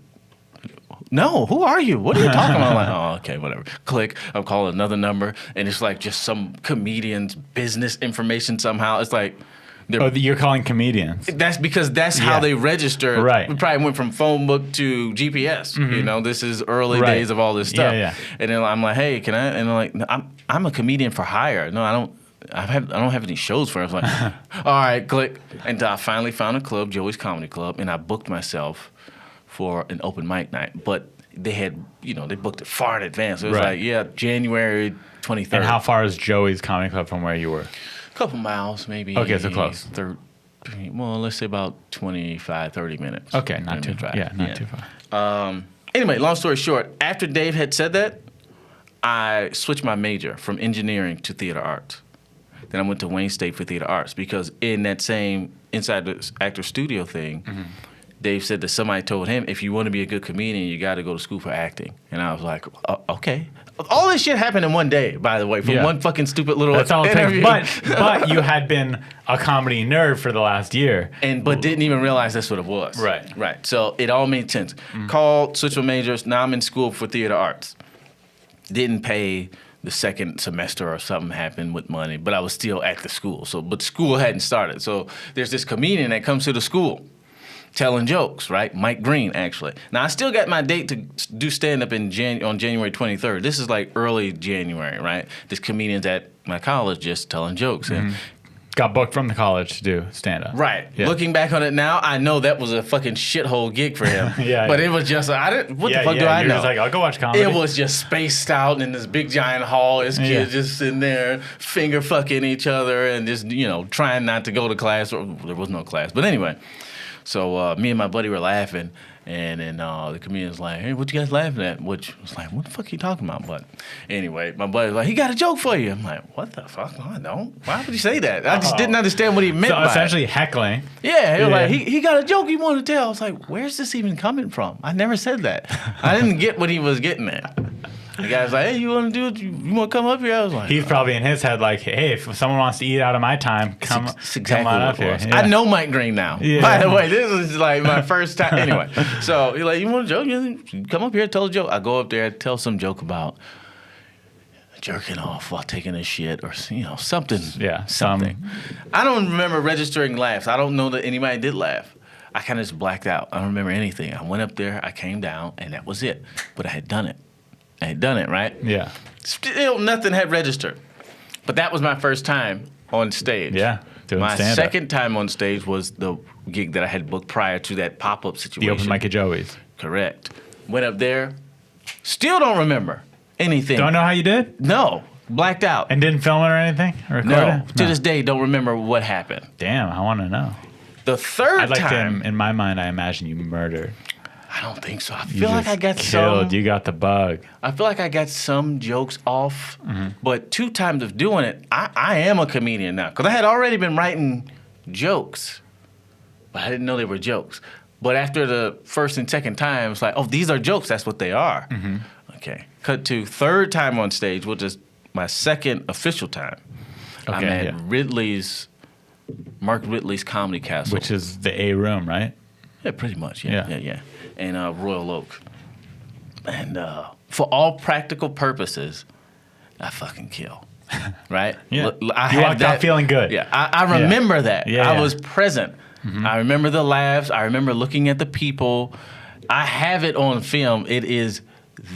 no, who are you? What are you talking about? I'm like, oh, okay, whatever. Click. I'm calling another number, and it's like just some comedian's business information somehow. It's like... you're calling comedians. That's because that's how they register. Right. We probably went from phone book to GPS. You know, this is early days of all this stuff. Yeah. And then I'm like, hey, can I? And they're like, no, I'm a comedian for hire. No, I don't have any shows for it. I was like, all right, click. And I finally found a club, Joey's Comedy Club, and I booked myself for an open mic night. But they had, they booked it far in advance. It was like, January 23rd. And how far is Joey's Comedy Club from where you were? Couple miles, maybe. Okay, so close. Let's say about 25, 30 minutes. Okay, not too far. Yeah, not too far. Anyway, long story short, after Dave had said that, I switched my major from engineering to theater arts. Then I went to Wayne State for theater arts because in that same Inside the Actor Studio thing, Dave said that somebody told him, if you want to be a good comedian, you got to go to school for acting. And I was like, okay. All this shit happened in one day, by the way, from one fucking stupid little That's all it interview. takes. But you had been a comedy nerd for the last year. But didn't even realize that's what it was. Right. So it all made sense. Called, switched my majors. Now I'm in school for theater arts. Didn't pay the second semester or something happened with money, but I was still at the school. But school hadn't started. So there's this comedian that comes to the school telling jokes, right? Mike Green, actually. Now, I still got my date to do stand-up on January 23rd. This is like early January, right? This comedian's at my college just telling jokes. And Got booked from the college to do stand-up. right. Yeah. Looking back on it now, I know that was a fucking shithole gig for him. But it was just, what the fuck do I You're know? just like, I'll go watch comedy. It was just spaced out in this big giant hall. His kids just sitting there finger fucking each other and just, trying not to go to class. Or there was no class. But anyway, so me and my buddy were laughing. And then the comedian's like, hey, what you guys laughing at? Which was like, what the fuck are you talking about? But anyway, my buddy's like, he got a joke for you. I'm like, what the fuck? No, I don't. Why would you say that? I just didn't understand what he meant by essentially it. heckling. Yeah, he was like, he got a joke he wanted to tell. I was like, where's this even coming from? I never said that. I didn't get what he was getting at. The guy's like, hey, you want to do it? You want to come up here? I was like, He's probably in his head like, hey, if someone wants to eat out of my time, come on up here. Yeah. I know Mike Green now. Yeah. By the way, this is like my first time. Anyway, so he's like, you want a joke? You come up here, tell a joke. I go up there, tell some joke about jerking off while taking a shit or, something. Yeah, something. I don't remember registering laughs. I don't know that anybody did laugh. I kind of just blacked out. I don't remember anything. I went up there, I came down, and that was it. But I had done it. Right? Yeah. Still, nothing had registered. But that was my first time on stage. Yeah. Doing My stand-up. second time on stage was the gig that I had booked prior to that pop-up situation. The open mic at Joey's. Correct. Went up there. Still don't remember anything. Don't know how you did? No. Blacked out. And didn't film it or anything? Or record No. it? To this day, don't remember what happened. Damn, I want to know. The third I'd like time. to, in my mind, I imagine you murdered. I don't think so. I You feel like just I got killed. some. You got the bug. I feel like I got some jokes off, Mm-hmm. but 2 times of doing it, I am a comedian now. Because I had already been writing jokes, but I didn't know they were jokes. But after the first and second time, it's like, oh, these are jokes. That's what they are. Mm-hmm. Okay. Cut to third time on stage, which is my second official time. I'm Okay, at Mark Ridley's Comedy Castle. Which is the A room, right? Yeah, pretty much. Yeah. Yeah. And Royal Oak. And for all practical purposes, I fucking kill. Right? Yeah. I You have walked out feeling good. Yeah, I remember that. Yeah, I yeah. was present. I remember the laughs. I remember looking at the people. I have it on film. It is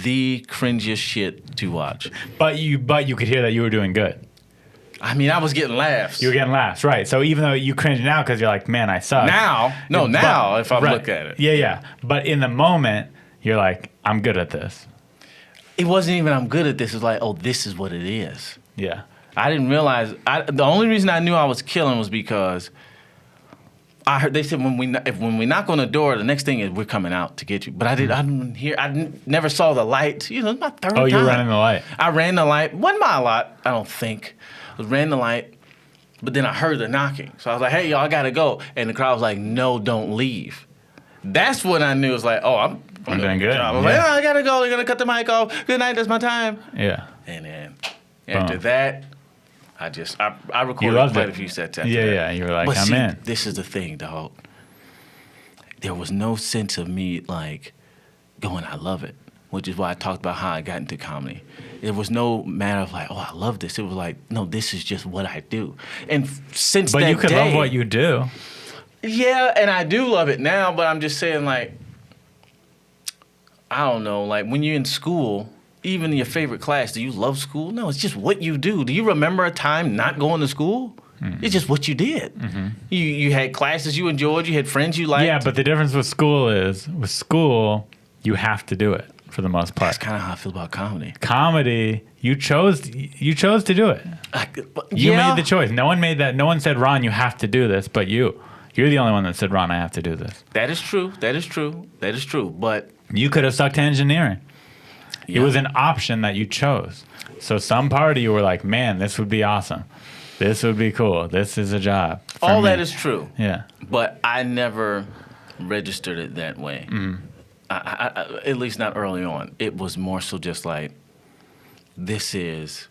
the cringiest shit to watch. But you could hear that you were doing good. I mean, I was getting laughs. You were getting laughs, right? So even though you cringe now because you're like, man, I suck. Now if I look at it. Yeah. But in the moment, you're like, I'm good at this. It wasn't even I'm good at this. It's like, oh, this is what it is. Yeah. I didn't realize. The only reason I knew I was killing was because I heard they said when we knock on the door, the next thing is we're coming out to get you. But I didn't hear. Never saw the light. It's my third time. Oh, you were running the light. I ran the light. Wasn't my lot. I don't think. I ran the light, but then I heard the knocking. So I was like, hey, y'all, I gotta go. And the crowd was like, no, don't leave. That's when I knew. It was like, oh, I'm doing good. I was like, oh, I gotta go. They're gonna cut the mic off. Good night. That's my time. Yeah. And then after that, I You recorded loved quite it. a few sets after Yeah, that. yeah. You were like, But I'm see, in. this is the thing, dog. There was no sense of me like going, I love it, which is why I talked about how I got into comedy. There was no matter of like, oh, I love this. It was like, no, this is just what I do. And since But that you could day, love what you do. yeah, and I do love it now, but I'm just saying, like, I don't know, like when you're in school, even in your favorite class, do you love school? No, it's just what you do. Do you remember a time not going to school? It's just what you did. You had classes you enjoyed, you had friends you liked. Yeah, but the difference with school is, with school, you have to do it for the most part. That's kind of how I feel about comedy. Comedy, you chose to do it. You made the choice. No one made that. No one said, Ron, you have to do this, but you're the only one that said, Ron, I have to do this. That is true. But You could have stuck to engineering. It was an option that you chose. So some part of you were like, man, this would be awesome. This would be cool. This is a job. for all me. that is true. Yeah. But I never registered it that way. I, at least not early on. It was more so just like, this is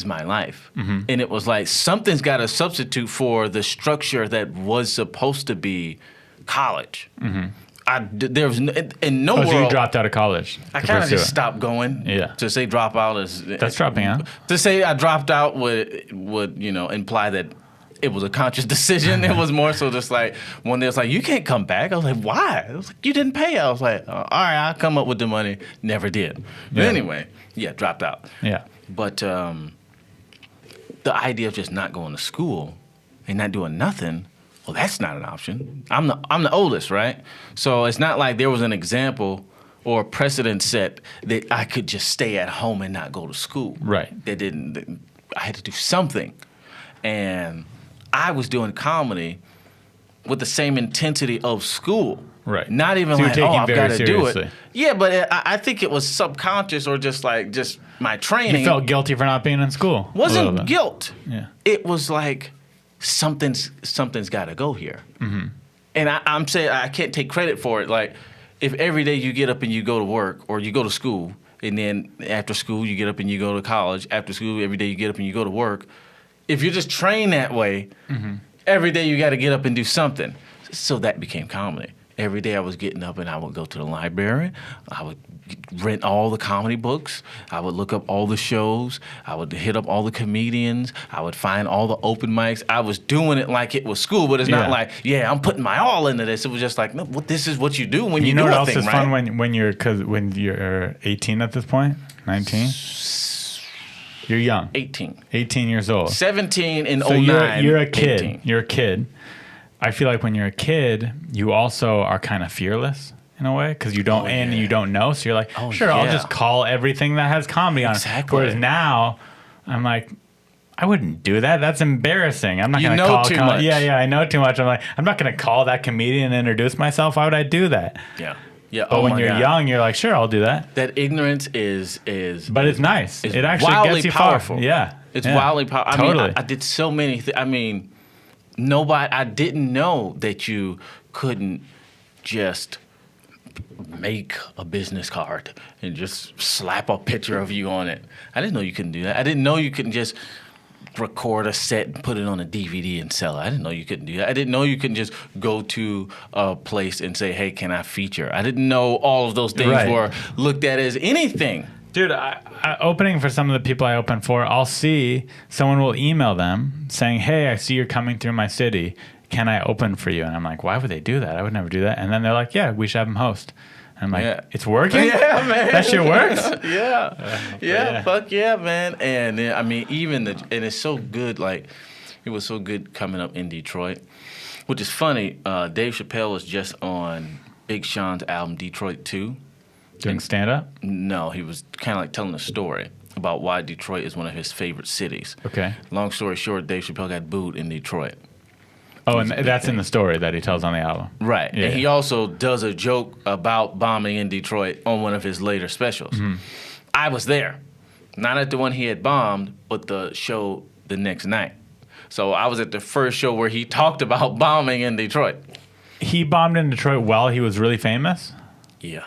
my life. And it was like, something's got to substitute for the structure that was supposed to be college. There was in no world. So you dropped out of college. I kind of just stopped going. Yeah. To say drop out is. That's dropping out. To say I dropped out would imply that it was a conscious decision. It was more so just like, one day it's like, you can't come back. I was like, why? It was like, you didn't pay. I was like, all right, I'll come up with the money. Never did. But anyway, dropped out. Yeah. But the idea of just not going to school and not doing nothing, well, that's not an option. I'm the oldest, right? So it's not like there was an example or a precedent set that I could just stay at home and not go to school. Right. I had to do something. And I was doing comedy with the same intensity of school. Right. Not even So you're like, taking I've got to do seriously. it. Yeah, but I think it was subconscious or just my training. You felt guilty for not being in school. Wasn't guilt. Yeah. It was like, something's got to go here. And I'm saying I can't take credit for it. Like, if every day you get up and you go to work or you go to school, and then after school you get up and you go to college, after school every day you get up and you go to work, if you're just trained that way, every day you got to get up and do something. So that became comedy. Every day I was getting up and I would go to the library. I would rent all the comedy books. I would look up all the shows. I would hit up all the comedians. I would find all the open mics. I was doing it like it was school, but it's not like, I'm putting my all into this. It was just like, no, this is what you do when you do a thing, right? You know what else is fun when you're 18 at this point? 19? You're young. 18. 18 years old. 17 in So 09. you're a kid. 18. You're a kid. I feel like when you're a kid, you also are kind of fearless in a way because you don't you don't know. So you're like, sure, I'll just call everything that has comedy on it. Whereas now, I'm like, I wouldn't do that. That's embarrassing. I'm not going to call too much. Yeah, I know too much. I'm like, I'm not going to call that comedian and introduce myself. Why would I do that? Yeah. Yeah. But when you're young, you're like, sure, I'll do that. That ignorance is But it's nice. It's it actually wildly gets you powerful. far. Yeah. It's wildly powerful. Totally. I mean, I did so many things. I mean, I didn't know that you couldn't just make a business card and just slap a picture of you on it. I didn't know you couldn't do that. I didn't know you couldn't just record a set and put it on a DVD and sell it. I didn't know you couldn't do that. I didn't know you couldn't just go to a place and say, hey, can I feature? I didn't know all of those things were looked at as anything. Dude, I opening for some of the people I open for, I'll see someone will email them saying, hey, I see you're coming through my city. Can I open for you? And I'm like, why would they do that? I would never do that. And then they're like, yeah, we should have him host. And I'm like, it's working? Yeah, man. That shit works? Yeah, fuck yeah, man. And I mean, and it's so good, like, it was so good coming up in Detroit, which is funny. Dave Chappelle was just on Big Sean's album, Detroit 2. Doing stand-up? No, he was kind of like telling a story about why Detroit is one of his favorite cities. Okay. Long story short, Dave Chappelle got booed in Detroit. Oh, and that's in the story that he tells on the album. Right. Yeah. And he also does a joke about bombing in Detroit on one of his later specials. I was there. Not at the one he had bombed, but the show the next night. So I was at the first show where he talked about bombing in Detroit. He bombed in Detroit while he was really famous? Yeah.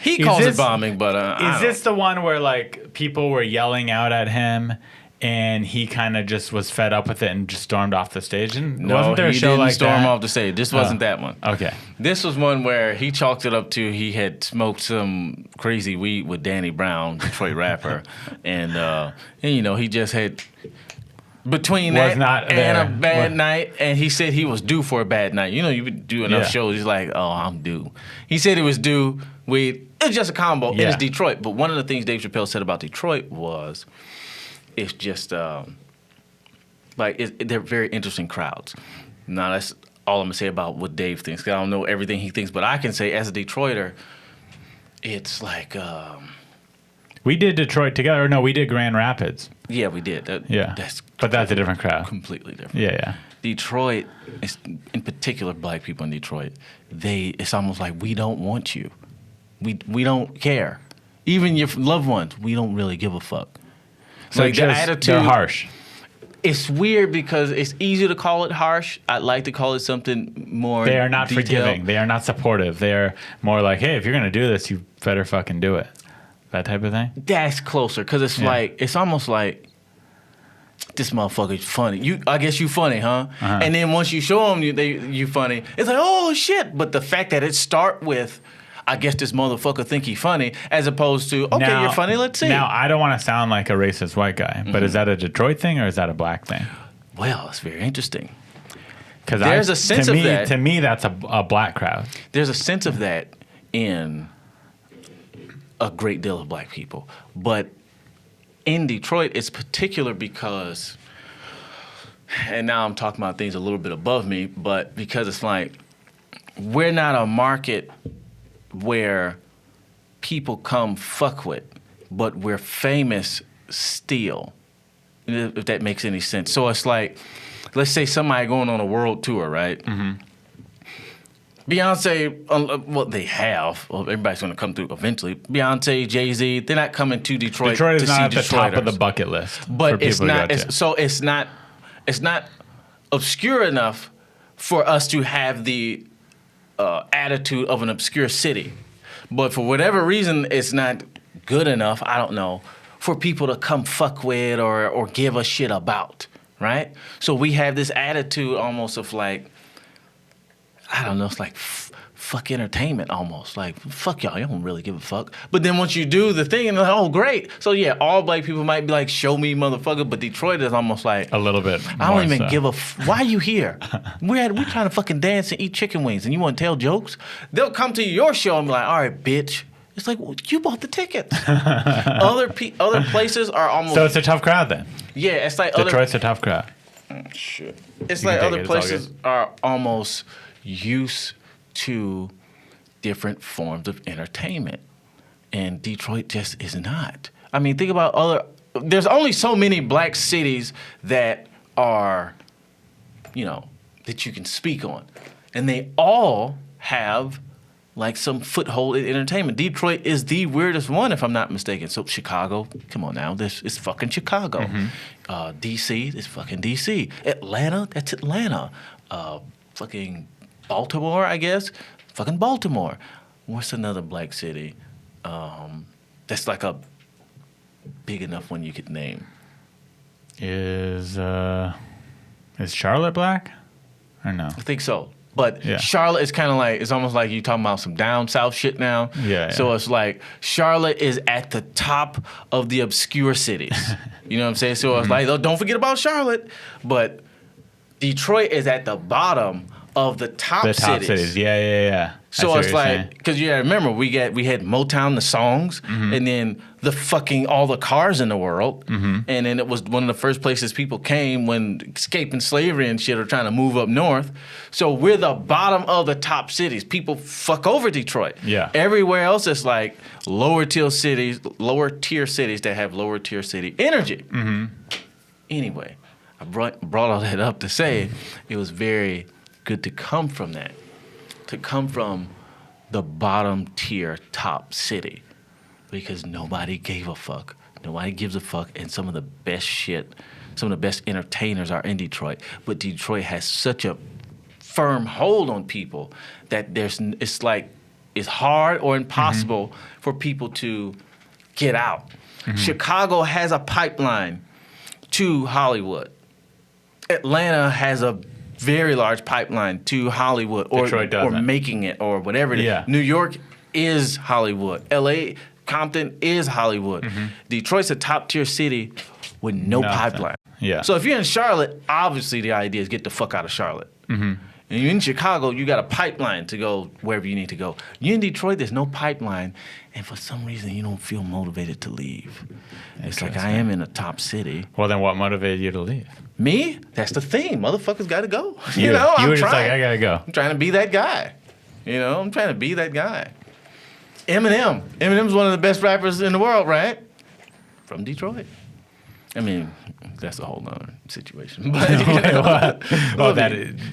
He calls it bombing, but is this the one where like people were yelling out at him and he kind of just was fed up with it and just stormed off the stage? And no, wasn't there a he show didn't like storm that? off the stage. This wasn't that one. Okay. This was one where he chalked it up to he had smoked some crazy weed with Danny Brown, Detroit rapper, and you know he just had. Between that and a bad night, and he said he was due for a bad night. You know, you would do enough shows, he's like, oh, I'm due. He said he was due with, it's just a combo, and it's Detroit. But one of the things Dave Chappelle said about Detroit was, it's just, they're very interesting crowds. Now, that's all I'm going to say about what Dave thinks, because I don't know everything he thinks, but I can say, as a Detroiter, it's like... we did Detroit together. Or no, we did Grand Rapids. Yeah, we did. But that's a different crowd. Completely different. Yeah. Detroit, in particular, black people in Detroit, it's almost like we don't want you. We don't care. Even your loved ones, we don't really give a fuck. So like the attitude, they're harsh. it's weird because it's easy to call it harsh. I'd like to call it something more. They are not detailed. forgiving. They are not supportive. They are more like, hey, if you're gonna do this, you better fucking do it. That type of thing. That's closer because it's like it's almost like this motherfucker's funny. I guess you funny, huh? Uh-huh. And then once you show them you funny, it's like, oh shit. But the fact that it start with, I guess this motherfucker think he funny, as opposed to, okay, Now- you're funny, let's see. Now, I don't want to sound like a racist white guy, but is that a Detroit thing or is that a black thing? Well, it's very interesting. Because There's a sense of that. To me, that's a black crowd. There's a sense of that in a great deal of black people. But in Detroit, it's particular because, and now I'm talking about things a little bit above me, but because it's like, we're not a market where people come fuck with, but we're famous still, if that makes any sense. So it's like, let's say somebody going on a world tour, right? Mm-hmm. Beyonce, well, they have. Well, everybody's going to come through eventually. Beyonce, Jay-Z, they're not coming to Detroit. Detroit is to not see at the top of Detroiters. the bucket list. But for it's people to not. go to. So it's not obscure enough for us to have the attitude of an obscure city. But for whatever reason, it's not good enough. I don't know, for people to come fuck with or give a shit about, right? So we have this attitude almost of like, I don't know, it's like fuck entertainment almost. Like, fuck y'all don't really give a fuck. But then once you do the thing, and like, oh, great. So yeah, all black people might be like, show me, motherfucker. But Detroit is almost like, a little bit. I don't even so. give a why are you here? We're trying to fucking dance and eat chicken wings, and you want to tell jokes? They'll come to your show and be like, all right, bitch. It's like, well, you bought the tickets. Other places are almost. So it's a tough crowd then. Yeah, it's like Detroit's a tough crowd. Shit. It's You like can take other it, it's all places are almost used to different forms of entertainment, and Detroit just is not. I mean, think about there's only so many black cities that are, that you can speak on, and they all have like some foothold in entertainment. Detroit is the weirdest one, if I'm not mistaken. So Chicago, come on now, this is fucking Chicago. Mm-hmm. DC is fucking DC. Atlanta, that's Atlanta. Fucking Baltimore, I guess. Fucking Baltimore. What's another black city that's like a big enough one you could name? Is Charlotte black or no? I think so. But Yeah. Charlotte is kind of like, it's almost like you talking about some down south shit now. Yeah, So yeah. it's like Charlotte is at the top of the obscure cities. You know what I'm saying? So it's like, oh, don't forget about Charlotte. But Detroit is at the bottom of the top The top cities. cities. Yeah. I see So what it's you're saying. like, because you gotta remember, we had Motown, the songs, and then the fucking all the cars in the world, and then it was one of the first places people came when escaping slavery and shit, or trying to move up north. So we're the bottom of the top cities. People fuck over Detroit. Yeah. Everywhere else it's like lower tier cities that have lower tier city energy. Anyway, I brought all that up to say it was very good to come from that. To come from the bottom tier top city, because nobody gave a fuck. Nobody gives a fuck, and some of the best entertainers are in Detroit. But Detroit has such a firm hold on people that it's hard or impossible for people to get out. Chicago has a pipeline to Hollywood. Atlanta has a very large pipeline to Hollywood, or Detroit doesn't. making it, or whatever it is. Yeah. New York is Hollywood. L.A., Compton is Hollywood. Detroit's a top tier city with no Nothing. pipeline. Yeah. So if you're in Charlotte, obviously the idea is get the fuck out of Charlotte. And you're in Chicago, you got a pipeline to go wherever you need to go. You're in Detroit, there's no pipeline, and for some reason you don't feel motivated to leave. It's like, I am in a top city. Well, then what motivated you to leave? Me? That's the thing. Motherfuckers got to go. You I'm were just trying. like, I gotta go. I'm trying to be that guy. I'm trying to be that guy. Eminem's one of the best rappers in the world, right? From Detroit. I mean, that's a whole nother situation. But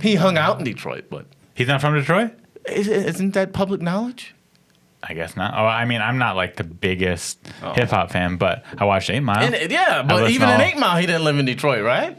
he hung out in Detroit, but He's not from Detroit? isn't that public knowledge? I guess not. Oh, I mean, I'm not like the biggest hip hop fan, but I watched 8 Mile. But listen even in to 8 Mile, he didn't live in Detroit, right?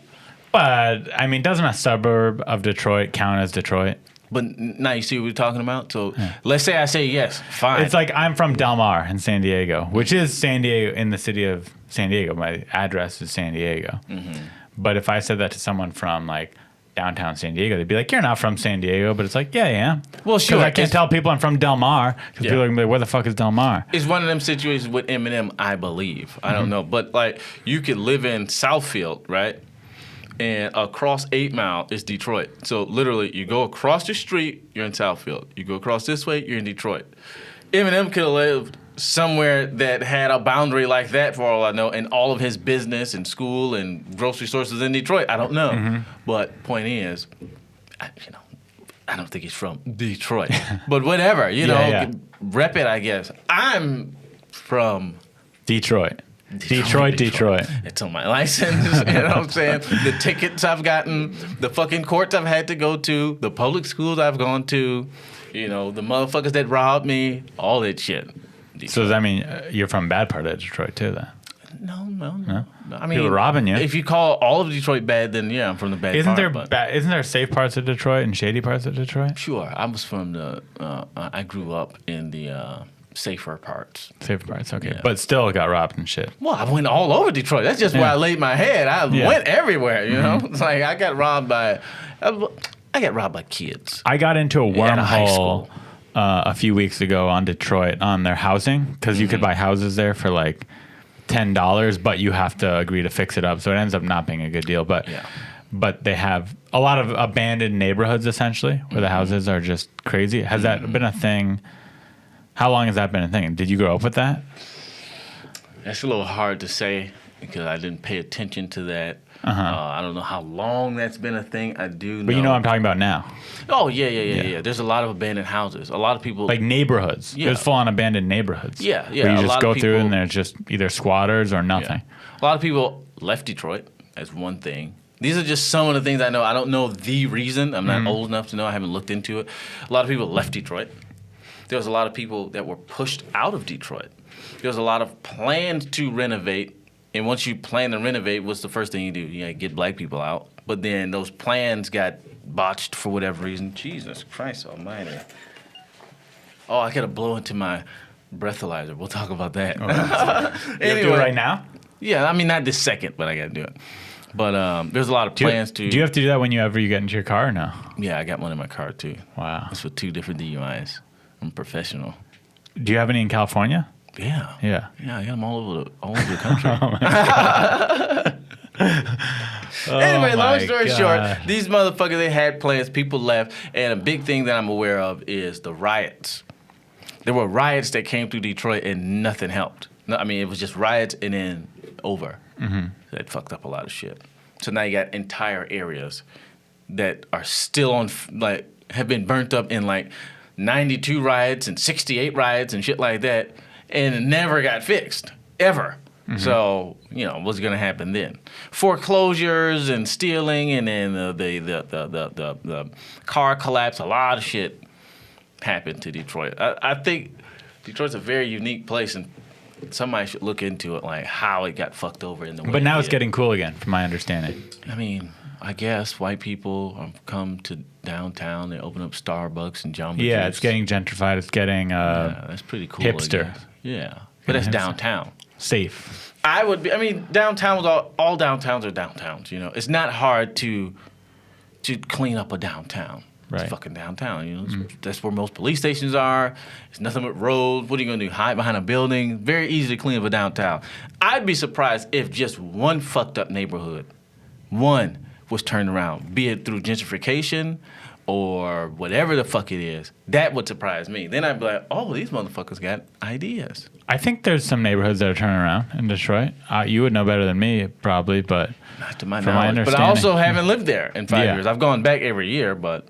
But, I mean, doesn't a suburb of Detroit count as Detroit? But now you see what we're talking about? So let's say I say yes, fine. It's like I'm from Del Mar in San Diego, which is San Diego, in the city of San Diego. My address is San Diego. Mm-hmm. But if I said that to someone from, like, downtown San Diego, they'd be like, you're not from San Diego. But it's like, yeah, I am. Well, sure. Because I can't tell people I'm from Del Mar. Because people are going to be like, where the fuck is Del Mar? It's one of them situations with Eminem, I believe. I don't know. But, like, you could live in Southfield, right? And across 8 Mile is Detroit. So literally, you go across the street, you're in Southfield. You go across this way, you're in Detroit. Eminem could have lived somewhere that had a boundary like that, for all I know, and all of his business and school and grocery stores is in Detroit. I don't know. But point is, I don't think he's from Detroit. But whatever, rep it, I guess. I'm from Detroit. Detroit. It's on my license, you know what I'm saying? The tickets I've gotten, the fucking courts I've had to go to, the public schools I've gone to, the motherfuckers that robbed me, all that shit. Detroit. So does that mean you're from bad part of Detroit too, then? No. I mean, people robbing you. If you call all of Detroit bad, then yeah, I'm from the bad Isn't part. Isn't there safe parts of Detroit and shady parts of Detroit? Sure. I was from I grew up in the safer parts. Safer parts, okay. Yeah. But still got robbed and shit. Well, I went all over Detroit. That's just where I laid my head. I went everywhere, you know? It's like I got robbed by kids. I got into a At a high wormhole school. a few weeks ago on Detroit on their housing, because you could buy houses there for like $10, but you have to agree to fix it up. So it ends up not being a good deal. But they have a lot of abandoned neighborhoods, essentially, where the houses are just crazy. Has that been a thing? How long has that been a thing? Did you grow up with that? That's a little hard to say because I didn't pay attention to that. I don't know how long that's been a thing. I do know. But you know what I'm talking about now. Oh, yeah. There's a lot of abandoned houses. A lot of people... Like neighborhoods. Yeah. There's full-on abandoned neighborhoods. Yeah. Where you a just lot go of through people, and there's just either squatters or nothing. Yeah. A lot of people left Detroit as one thing. These are just some of the things I know. I don't know the reason. I'm not old enough to know. I haven't looked into it. A lot of people left Detroit. There was a lot of people that were pushed out of Detroit. There was a lot of plans to renovate. And once you plan to renovate, what's the first thing you do? You get black people out. But then those plans got botched for whatever reason. Jesus Christ almighty. Oh, I got to blow into my breathalyzer. We'll talk about that. You have to do it right now? Yeah, I mean, not this second, but I got to do it. But there's a lot of plans to... Do you have to do that whenever you get into your car or no? Yeah, I got one in my car, too. Wow. It's for 2 different DUIs. I'm professional. Do you have any in California? Yeah. Yeah. Yeah, I got them all over the country. Oh Anyway, long story God. short, these motherfuckers, they had plans, people left, and a big thing that I'm aware of is the riots. There were riots that came through Detroit and nothing helped. No, I mean, it was just riots and then over. That fucked up a lot of shit. So now you got entire areas that are still on, like, have been burnt up in, like, 92 riots and 68 riots and shit like that, and it never got fixed, ever. So, what's going to happen then? Foreclosures and stealing, and then the car collapse, a lot of shit happened to Detroit. I think Detroit's a very unique place, and somebody should look into it, like how it got fucked over in the way. But now it's getting cool again, from my understanding. I mean, I guess white people have come to downtown. They open up Starbucks and Jamba Yeah, Juice. it's getting gentrified. It's getting that's pretty cool. hipster. I guess. Yeah, but that's hipster. downtown. Safe. Downtown was all downtowns are downtowns. It's not hard to clean up a downtown. Right. It's fucking downtown. That's where most police stations are. It's nothing but roads. What are you gonna do? Hide behind a building? Very easy to clean up a downtown. I'd be surprised if just one fucked up neighborhood, one, was turned around, be it through gentrification or whatever the fuck it is. That would surprise me. Then I'd be like, oh, these motherfuckers got ideas. I think there's some neighborhoods that are turning around in Detroit. You would know better than me, probably, but Not to my from my knowledge. But I understanding. also haven't lived there in 5 Yeah. years. I've gone back every year, but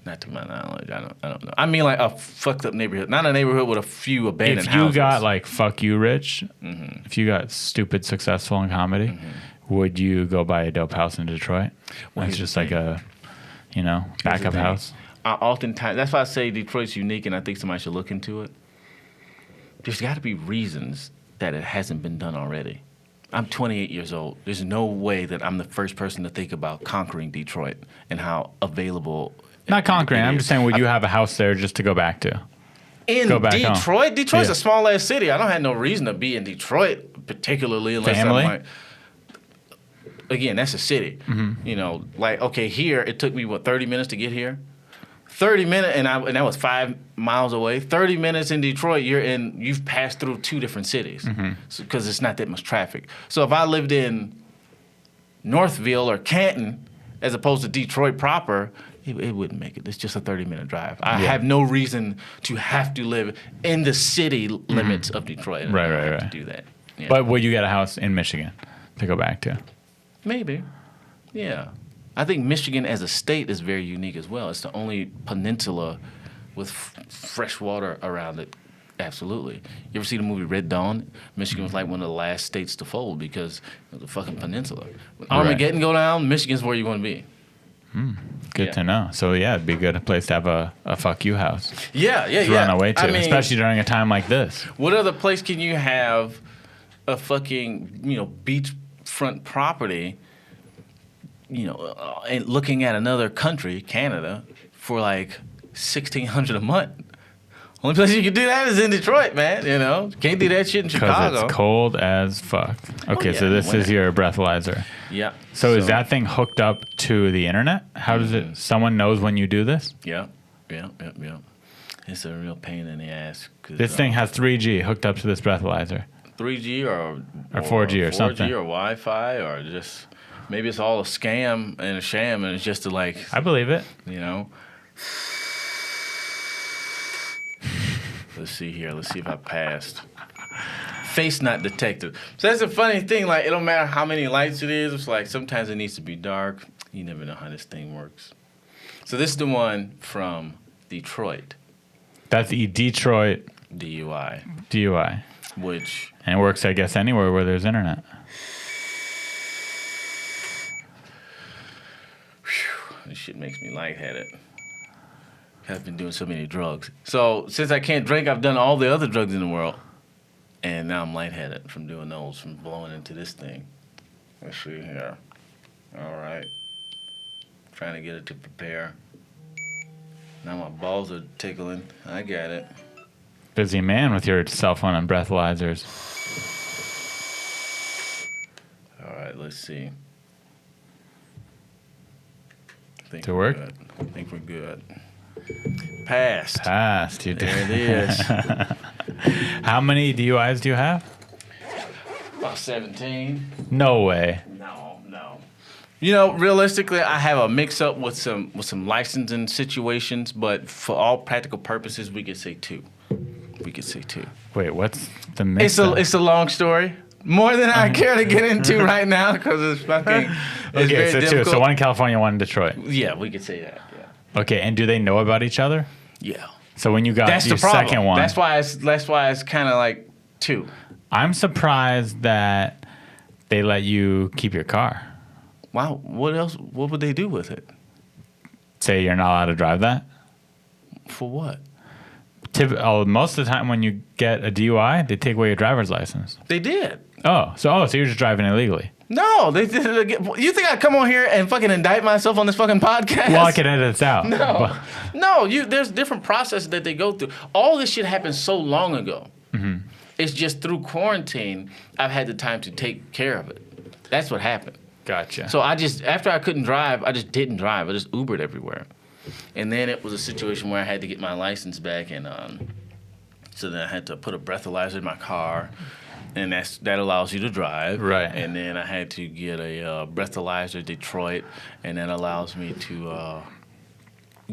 not to my knowledge. I don't know. I mean, like a fucked up neighborhood, not a neighborhood with a few abandoned if you houses. got like fuck you rich, if you got stupid successful in comedy, would you go buy a dope house in Detroit? Well, It's here's just the like thing. a, Here's the backup thing. house. Oftentimes, that's why I say Detroit's unique, and I think somebody should look into it. There's got to be reasons that it hasn't been done already. I'm 28 years old. There's no way that I'm the first person to think about conquering Detroit and how available. Not conquering. I'm just saying, would you have a house there just to go back to? Go back home. Detroit? Detroit's a small ass city. I don't have no reason to be in Detroit, particularly unless Family? I'm like. Again, that's a city. You know, like, okay, here, it took me, 30 minutes to get here? 30 minutes, and that was 5 miles away. 30 minutes in Detroit, you've passed through 2 different cities because it's not that much traffic. So if I lived in Northville or Canton, as opposed to Detroit proper, it wouldn't make it. It's just a 30-minute drive. I have no reason to have to live in the city limits of Detroit. Right. To do that. Yeah. But would you get a house in Michigan to go back to? Maybe. Yeah. I think Michigan as a state is very unique as well. It's the only peninsula with fresh water around it. Absolutely. You ever see the movie Red Dawn? Michigan was like one of the last states to fold because of the fucking peninsula. When Armageddon go down, Michigan's where you want to be. Good to know. So yeah, it'd be a good place to have a fuck you house. Yeah. To run away to, especially during a time like this. What other place can you have a fucking, beachfront property, and looking at another country, Canada, for like $1,600 a month? Only place you can do that is in Detroit, man. Can't do that shit in Chicago. Because it's cold as fuck. Okay, so this is your breathalyzer. Yeah. So is that thing hooked up to the internet? How does it? Someone knows when you do this? Yeah. It's a real pain in the ass. This thing has 3G hooked up to this breathalyzer. 3G or 4G or something. 4G or Wi-Fi or just maybe it's all a scam and a sham and it's just to I believe it. Let's see here. Let's see if I passed. Face not detected. So that's a funny thing. Like, it don't matter how many lights it is. It's like sometimes it needs to be dark. You never know how this thing works. So this is the one from Detroit. That's the Detroit DUI. Which... And it works, I guess, anywhere where there's internet. This shit makes me lightheaded. I've been doing so many drugs. So since I can't drink, I've done all the other drugs in the world. And now I'm lightheaded from doing those, from blowing into this thing. Let's see here. All right. Trying to get it to prepare. Now my balls are tickling. I got it. Busy man with your cell phone and breathalyzers. All right, let's see. To work? Good. I think we're good. Passed. You did. There it is. How many DUIs do you have? About 17. No way. No. Realistically, I have a mix-up with some licensing situations, but for all practical purposes, we could say 2. Wait, what's the mix? It's a long story. More than I care to get into right now because it's fucking. It's very so difficult. 2. So one in California, one in Detroit. Yeah, we could say that. Yeah. Okay, and do they know about each other? Yeah. So when you got That's your the problem. second one, that's why it's kind of like 2. I'm surprised that they let you keep your car. Wow. What else? What would they do with it? Say you're not allowed to drive that? For what? Most of the time when you get a DUI, they take away your driver's license. They did. So you're just driving illegally. No, they did. You think I'd come on here and fucking indict myself on this fucking podcast? Well, I can edit this out. No. There's different processes that they go through. All this shit happened so long ago. Mm-hmm. It's just through quarantine, I've had the time to take care of it. That's what happened. Gotcha. So after I couldn't drive, I just didn't drive. I just Ubered everywhere. And then it was a situation where I had to get my license back, and so then I had to put a breathalyzer in my car, and that allows you to drive. Right. And then I had to get a breathalyzer Detroit, and that allows me to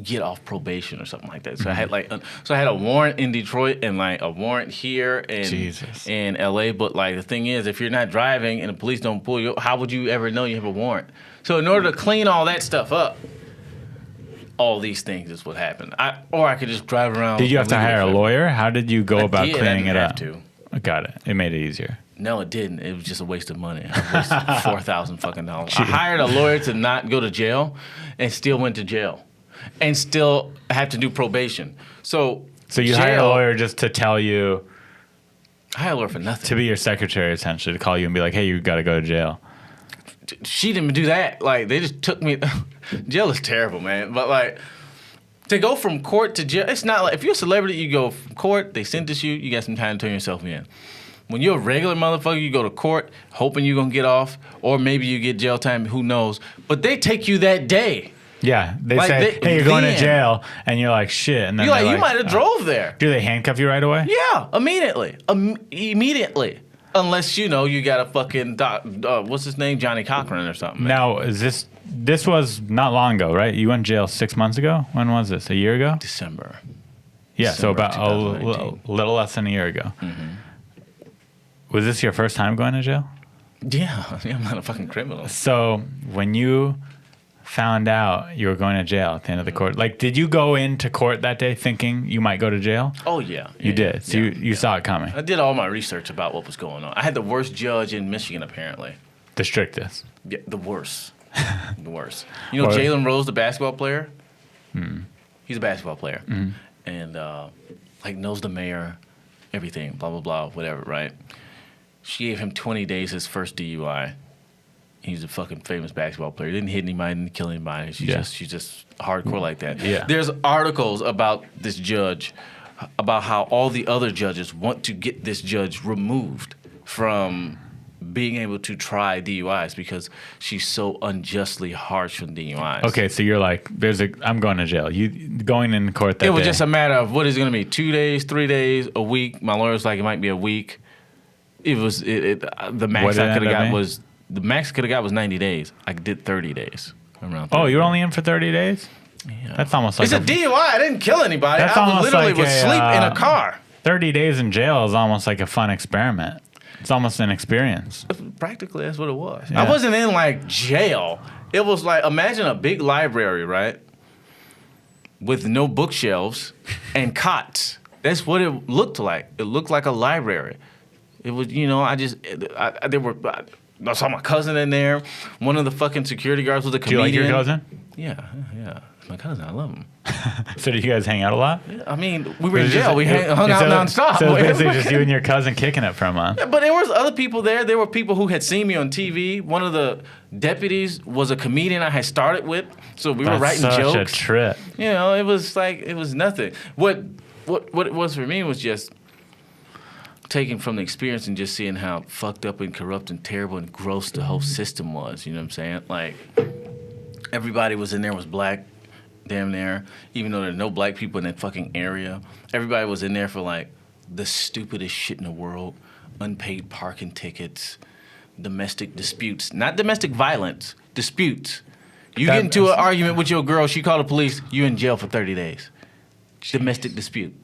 get off probation or something like that. So I had I had a warrant in Detroit and like a warrant here in LA. But like the thing is, if you're not driving and the police don't pull you, how would you ever know you have a warrant? So in order to clean all that stuff up, all these things is what happened. I could just drive around. Did you have to hire a lawyer? How did you go about cleaning it up? I didn't have to. Got it. It made it easier. No, it didn't. It was just a waste of money. I wasted $4,000 fucking dollars. I hired a lawyer to not go to jail, and still went to jail, and still have to do probation. So you hired a lawyer just to tell you. I hired her for nothing. To be your secretary, essentially, to call you and be like, hey, you got to go to jail. She didn't do that. Like, they just took me. Jail is terrible, man. But, like, to go from court to jail, it's not like, if you're a celebrity, you go from court, they sentence you, you got some time to turn yourself in. When you're a regular motherfucker, you go to court hoping you're going to get off, or maybe you get jail time, who knows. But they take you that day. Yeah, they Like, say, hey, you're going to jail, and you're like, shit. And then You're they're like, you might have drove there. Do they handcuff you right away? Yeah, immediately. Immediately. Unless, you know, you got a fucking, what's his name? Johnny Cochran or something. Man. Now, this was not long ago, right? You went to jail 6 months ago? When was this? A year ago? December. Yeah, so December about a little less than a year ago. Mm-hmm. Was this your first time going to jail? Yeah, I'm not a fucking criminal. So when you found out you were going to jail at the end of the court, like, did you go into court that day thinking you might go to jail? Oh, yeah. You did. So you saw it coming. I did all my research about what was going on. I had the worst judge in Michigan, apparently. The strictest. Yeah, the worst. The worst. You know Jalen Rose, the basketball player? He's a basketball player. And, like, knows the mayor, everything, blah, blah, blah, whatever, right? She gave him 20 days his first DUI. He's a fucking famous basketball player. Didn't hit anybody, didn't kill anybody. She's just hardcore like that. Yeah. There's articles about this judge, about how all the other judges want to get this judge removed from being able to try DUIs because she's so unjustly harsh on DUIs. Okay, so you're like, I'm going to jail. You going in court that day. It was just a matter of what is it going to be, 2 days, 3 days, a week. My lawyer's like, it might be a week. It was the max I could have got was 90 days. I did 30 days. Around 30 oh, you were only in for 30 days? Yeah. That's almost like it's a DUI. I didn't kill anybody. That's I almost literally like was asleep in a car. 30 days in jail is almost like a fun experiment. It's almost an experience. Practically, that's what it was. Yeah. I wasn't in like jail. It was like, imagine a big library, right? With no bookshelves and cots. That's what it looked like. It looked like a library. It was, you know, I saw my cousin in there. One of the fucking security guards was a comedian. Do you like your cousin? Yeah. My cousin, I love him. So did you guys hang out a lot? I mean, we were in jail. We hung out nonstop. So it's basically just you and your cousin kicking it for a month. Yeah, but there was other people there. There were people who had seen me on TV. One of the deputies was a comedian I had started with, so we were writing jokes. That's such a trip. You know, it was nothing. What it was for me was just taking from the experience and just seeing how fucked up and corrupt and terrible and gross the whole system was. You know what I'm saying? Like, everybody was in there was black, damn near, even though there are no black people in that fucking area. Everybody was in there for, like, the stupidest shit in the world. Unpaid parking tickets, domestic disputes. Not domestic violence, disputes. You get into an argument with your girl, she called the police, you in jail for 30 days. Jeez. Domestic dispute.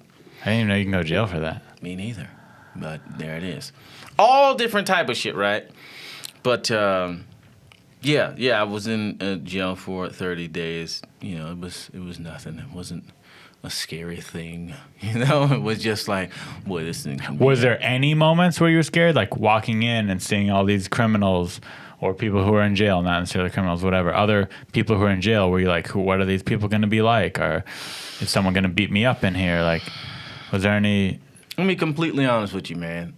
I didn't even know you can go to jail for that. Me neither. But there it is. All different type of shit, right? But, yeah, I was in jail for 30 days. You know, it was nothing. It wasn't a scary thing. You know, it was just like, boy, this thing. Was there any moments where you were scared? Like walking in and seeing all these criminals or people who are in jail, not necessarily criminals, whatever, other people who are in jail, where you're like, what are these people going to be like? Or is someone going to beat me up in here? Like, was there any... Let me be completely honest with you, man.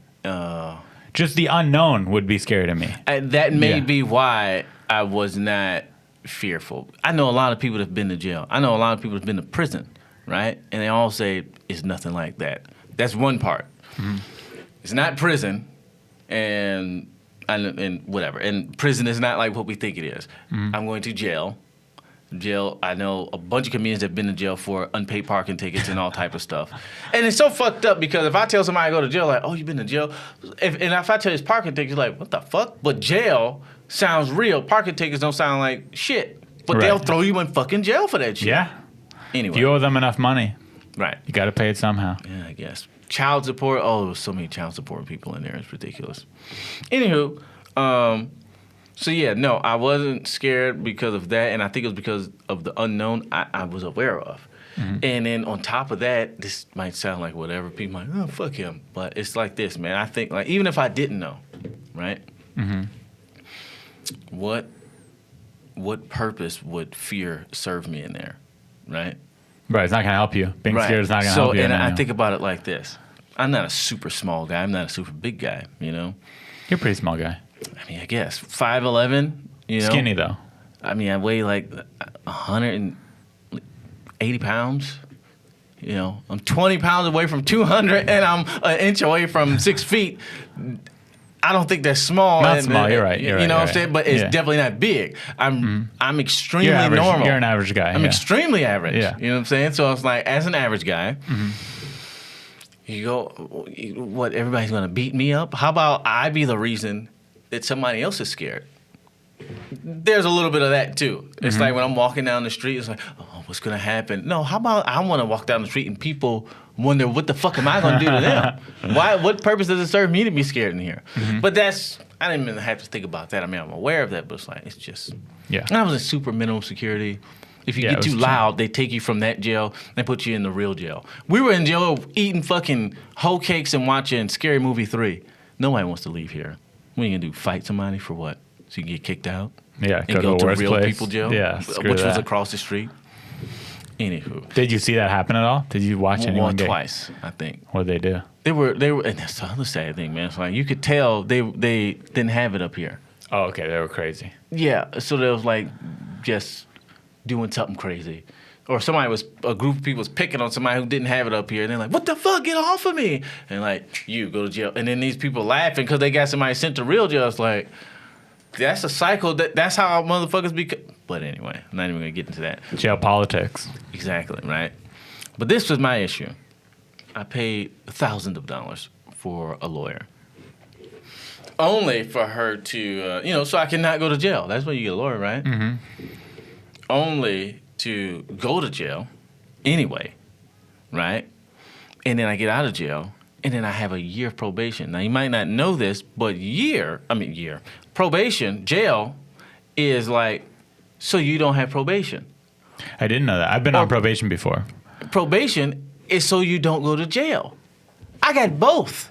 Just the unknown would be scary to me. That may be why I was not fearful. I know a lot of people that have been to jail. I know a lot of people that have been to prison, right? And they all say it's nothing like that. That's one part. Mm-hmm. It's not prison, and whatever. And prison is not like what we think it is. Mm-hmm. I'm going to jail. I know a bunch of comedians that have been in jail for unpaid parking tickets and all type of stuff. And it's so fucked up because if I tell somebody I go to jail, like, oh, you've been in jail. And if I tell you it's parking tickets, like, what the fuck? But jail sounds real. Parking tickets don't sound like shit. But they'll throw you in fucking jail for that shit. Yeah. Anyway. If you owe them enough money. Right. You got to pay it somehow. Yeah, I guess. Child support. Oh, there's so many child support people in there. It's ridiculous. Anywho, so yeah, no, I wasn't scared because of that, and I think it was because of the unknown I was aware of. Mm-hmm. And then on top of that, this might sound like whatever, people might, oh, fuck him. But it's like this, man. I think, like, even if I didn't know, right? Mm-hmm. What purpose would fear serve me in there, right? Right, it's not going to help you. Being scared is not going to help you. And I think about it like this. I'm not a super small guy. I'm not a super big guy, you know? You're a pretty small guy. I mean, I guess. 5'11", you know? Skinny, though. I mean, I weigh like 180 pounds. You know, I'm 20 pounds away from 200, and I'm an inch away from 6 feet. I don't think that's small. Not small. You're right. You're you know right, what I'm saying? But it's definitely not big. I'm extremely normal. You're an average guy. I'm extremely average. Yeah. You know what I'm saying? So it's like, as an average guy, you go, what? Everybody's gonna beat me up? How about I be the reason that somebody else is scared? There's a little bit of that too. It's like when I'm walking down the street, it's like, oh, what's gonna happen? No, how about I want to walk down the street and people wonder what the fuck am I gonna do to them? Why? What purpose does it serve me to be scared in here? But I didn't even have to think about that. I mean, I'm aware of that, but it's like, it's just. Yeah. And I was in super minimum security. If you get too loud, they take you from that jail and put you in the real jail. We were in jail eating fucking whole cakes and watching Scary Movie 3. Nobody wants to leave here. What are you gonna do? Fight somebody for what? So you can get kicked out? Yeah, and go to real place. people jail? Yeah, which was across the street. Anywho. Did you see that happen at all? Did you watch anyone get... Twice, I think. What did they do? They were, and that's the other sad thing, man. It's like, you could tell they didn't have it up here. Oh, okay, they were crazy. Yeah, so they was like just doing something crazy. Or a group of people was picking on somebody who didn't have it up here, and they're like, what the fuck, get off of me. And like, you go to jail. And then these people laughing because they got somebody sent to real jail. It's like, that's a cycle. That's how motherfuckers be. But anyway, I'm not even going to get into that. Jail politics. Exactly, right? But this was my issue. I paid thousands of dollars for a lawyer. Only for her to, so I cannot go to jail. That's why you get a lawyer, right? Mm-hmm. Only to go to jail anyway, right? And then I get out of jail, and then I have a year of probation. Now, you might not know this, but probation, jail, is like, so you don't have probation. I didn't know that. I've been on probation before. Probation is so you don't go to jail. I got both.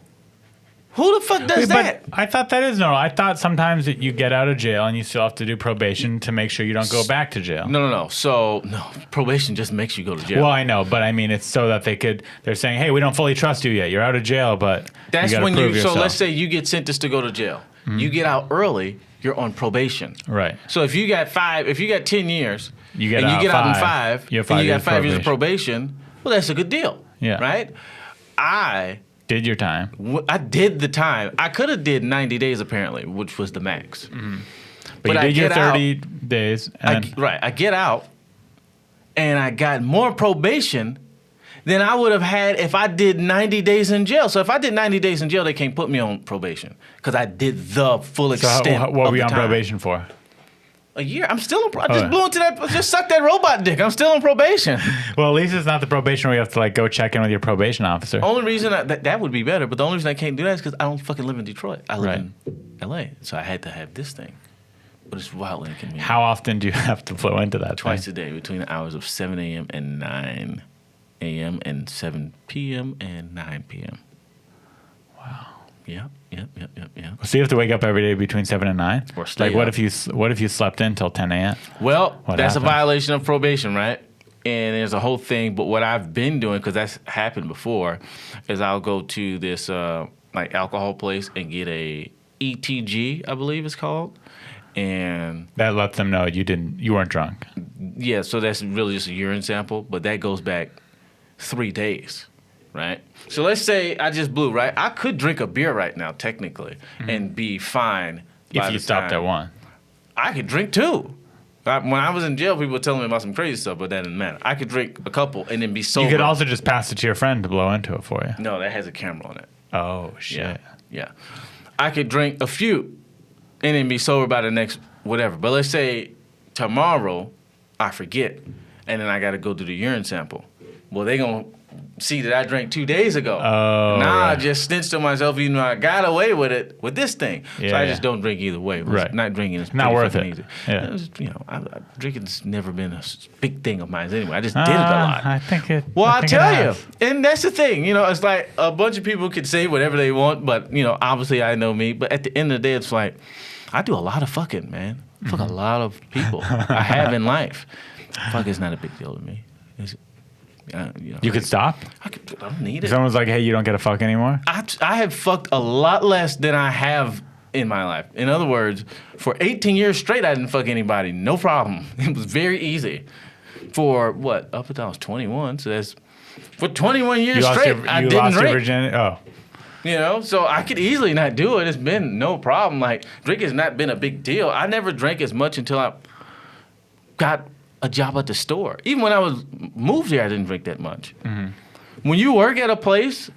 Who the fuck does that? I thought that is normal. I thought sometimes that you get out of jail and you still have to do probation to make sure you don't go back to jail. No. So, probation just makes you go to jail. Well, I know, but I mean, it's so that they're saying, hey, we don't fully trust you yet. You're out of jail, but that's you gotta when prove yourself. So let's say you get sentenced to go to jail. Mm-hmm. You get out early, you're on probation. Right. So if you got 10 years, you get out in 5, you got 5 years of probation, well, that's a good deal. Yeah. Right? I did your time. I did the time. I could have did 90 days apparently, which was the max. Mm-hmm. But you did your 30 days. I get out, and I got more probation than I would have had if I did 90 days in jail. So if I did 90 days in jail, they can't put me on probation because I did the full extent of the time. What were you on probation for? A year. I'm still on just suck that robot dick. I'm still on probation. Well, at least it's not the probation where you have to go check in with your probation officer. Only reason that would be better, but the only reason I can't do that is because I don't fucking live in Detroit. I live in L.A., so I had to have this thing. But it's wildly inconvenient. How often do you have to flow into that? Twice a day, between the hours of 7 a.m. and 9 a.m. and 7 p.m. and 9 p.m. Wow. Yep. So you have to wake up every day between 7 and 9? Or stay up. What if you slept in until 10 a.m.? Well, that's a violation of probation, right? And there's a whole thing. But what I've been doing, because that's happened before, is I'll go to this alcohol place and get a ETG, I believe it's called. And that lets them know you weren't drunk. Yeah, so that's really just a urine sample, but that goes back 3 days. Right? So let's say I just blew, right? I could drink a beer right now, technically, and be fine. If you stopped at 1. I could drink 2. When I was in jail, people were telling me about some crazy stuff, but that didn't matter. I could drink a couple and then be sober. You could also just pass it to your friend to blow into it for you. No, that has a camera on it. Oh, shit. Yeah. I could drink a few and then be sober by the next whatever. But let's say tomorrow I forget, and then I got to go do the urine sample. Well, they going to see that I drank 2 days ago. Oh, I just snitched on myself, even though I got away with it with this thing. So I just don't drink either way. Right. Not drinking is not worth it. Easy. Yeah. Drinking's never been a big thing of mine anyway. I just did it a lot. I think it. Well, I'll tell you, and that's the thing. It's like a bunch of people can say whatever they want, but obviously I know me. But at the end of the day, it's like I do a lot of fucking, man. Fuck a lot of people I have in life. Fuck is not a big deal to me. You could stop? I don't need it. Someone's like, hey, you don't get to fuck anymore? I have fucked a lot less than I have in my life. In other words, for 18 years straight, I didn't fuck anybody. No problem. It was very easy. For what? Up until I was 21. So that's for 21 years straight, I didn't drink. Your virginity? Oh. You know, so I could easily not do it. It's been no problem. Like, drinking has not been a big deal. I never drank as much until I got a job at the store. Even when I was moved here, I didn't drink that much. Mm-hmm. When you work at a place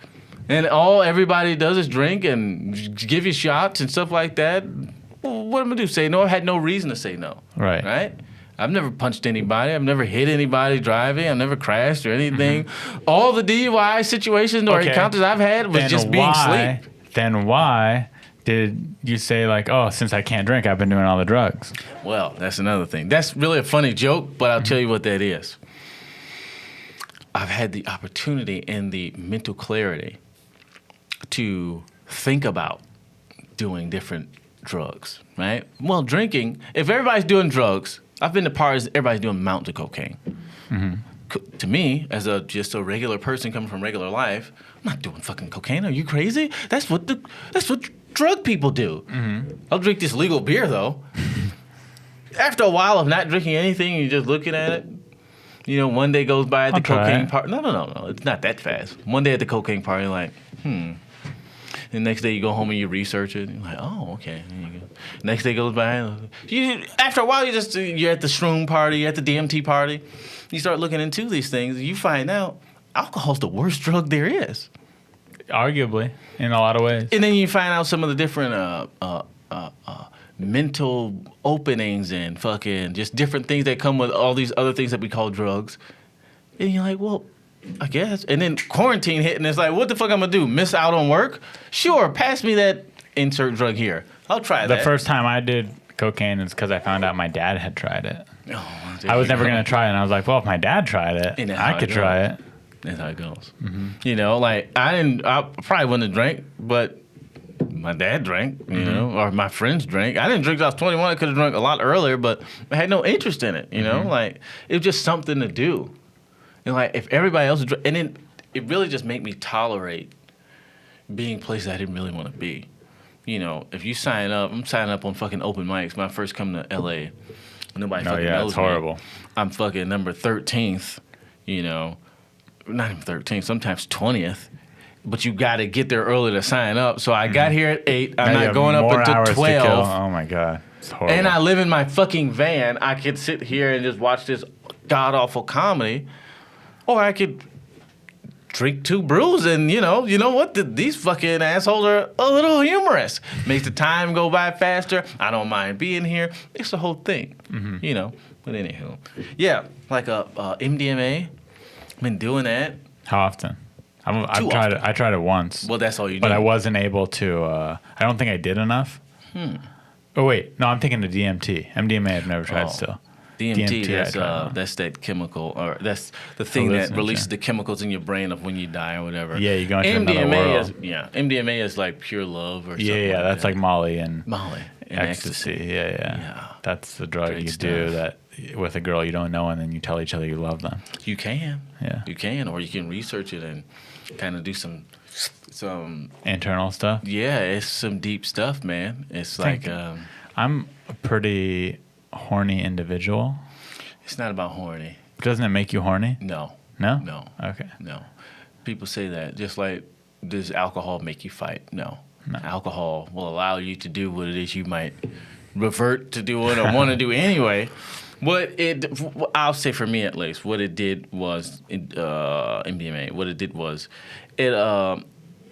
and all everybody does is drink and give you shots and stuff like that, well, what am I gonna do? Say no? I had no reason to say no. Right? I've never punched anybody. I've never hit anybody driving. I've never crashed or anything. Mm-hmm. All the DUI situations or encounters I've had was just being asleep. Then why did you say, like, oh, since I can't drink, I've been doing all the drugs? Well, that's another thing. That's really a funny joke, but I'll tell you what that is. I've had the opportunity and the mental clarity to think about doing different drugs, right? Well, drinking, if everybody's doing drugs, I've been to parties, everybody's doing mountains of cocaine. Mm-hmm. To me, as just a regular person coming from regular life, I'm not doing fucking cocaine. Are you crazy? That's what drug people do. Mm-hmm. I'll drink this legal beer, though. After a while of not drinking anything, you're just looking at it. You know, one day goes by at the cocaine party. No. It's not that fast. One day at the cocaine party, like, The next day you go home and you research it. You're like, oh, okay. There you go. Next day goes by. After a while, you're at the shroom party, you're at the DMT party. You start looking into these things. You find out alcohol's the worst drug there is. Arguably, in a lot of ways. And then you find out some of the different mental openings and fucking just different things that come with all these other things that we call drugs. And you're like, well, I guess. And then quarantine hit, and it's like, what the fuck I'm gonna do? Miss out on work? Sure, pass me that insert drug here. I'll try that. The first time I did cocaine is because I found out my dad had tried it. Oh, I was never gonna try it, and I was like, well, if my dad tried it, I could try it. That's how it goes. Mm-hmm. You know, like I probably wouldn't have drank, but my dad drank, you know, or my friends drank. I didn't drink till I was 21. I could have drank a lot earlier, but I had no interest in it, you know? Like, it was just something to do. And like, if everybody else, and then it really just made me tolerate being places I didn't really want to be. You know, if you sign up, I'm signing up on fucking open mics. When I first come to LA, nobody fucking knows it's horrible. Me. I'm fucking number 13th, you know, not even 13th, sometimes 20th. But you got to get there early to sign up. So I got here at 8. I'm not going up until 12. Oh my God. It's horrible. And I live in my fucking van. I could sit here and just watch this god-awful comedy. Or I could drink 2 brews and, you know what? These fucking assholes are a little humorous. Makes the time go by faster. I don't mind being here. It's the whole thing, you know. But anywho. Yeah, like MDMA. I've been doing that. How often? I tried it once. Well, that's all you need. But I wasn't able to. I don't think I did enough. Oh, wait. No, I'm thinking of DMT. MDMA I've never tried still. DMT, that's that chemical, or that's the thing that releases the chemicals in your brain of when you die or whatever. Yeah, you go into another world. MDMA is like pure love or something. Yeah, that's like Molly and ecstasy. Yeah. That's the drug you do that with a girl you don't know, and then you tell each other you love them. You can. Yeah. You can, or you can research it and kind of do some internal stuff. Yeah, it's some deep stuff, man. It's like I'm a pretty horny individual. It's not about horny. Doesn't it make you horny? No. No? No. Okay. No. People say that. Just like, does alcohol make you fight? No. Alcohol will allow you to do what it is you might revert to doing or want to do anyway. I'll say for me at least, what it did was, MDMA, what it did was, I'll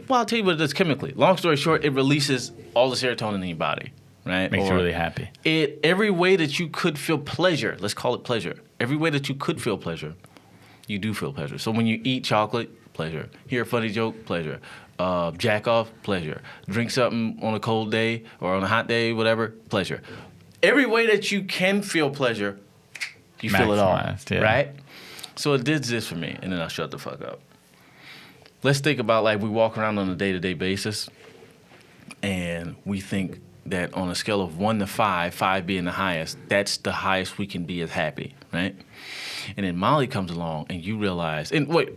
tell you what it does chemically. Long story short, it releases all the serotonin in your body, right? Makes you really happy. Every way that you could feel pleasure, let's call it pleasure. Every way that you could feel pleasure, you do feel pleasure. So when you eat chocolate, pleasure. Hear a funny joke, pleasure. Jack off, pleasure. Drink something on a cold day or on a hot day, whatever, pleasure. Every way that you can feel pleasure, you feel it all, right? So it did this for me, and then I'll shut the fuck up. Let's think about, like, we walk around on a day-to-day basis, and we think that on a scale of 1 to 5, 5 being the highest, that's the highest we can be as happy, right? And then Molly comes along and you realize, and wait,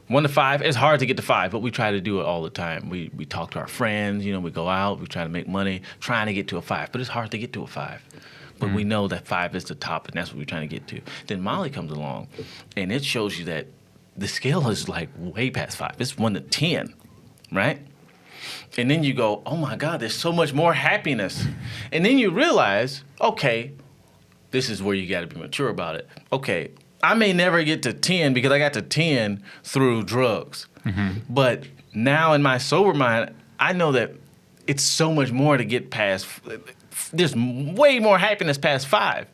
1 to 5, it's hard to get to 5, but we try to do it all the time. We talk to our friends, you know, we go out, we try to make money, trying to get to a 5, but it's hard to get to a 5. But we know that 5 is the top, and that's what we're trying to get to. Then Molly comes along, and it shows you that the scale is like way past 5. It's 1 to 10, right? And then you go, oh my God, there's so much more happiness. And then you realize, okay, this is where you got to be mature about it. Okay, I may never get to 10 because I got to 10 through drugs. But now in my sober mind, I know that it's so much more to get past. There's way more happiness past 5.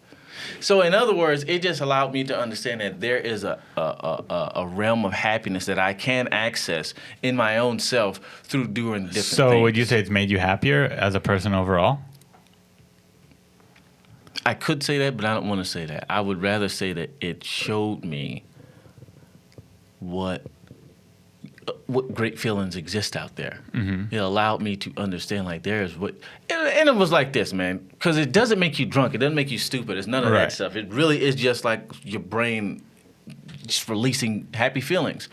So in other words, it just allowed me to understand that there is a realm of happiness that I can access in my own self through doing different things. So would you say it's made you happier as a person overall? I could say that, but I don't want to say that. I would rather say that it showed me what great feelings exist out there. It allowed me to understand, like, there's what, and it was like this, man, because it doesn't make you drunk. It doesn't make you stupid. It's none of that stuff. It really is just like your brain just releasing happy feelings.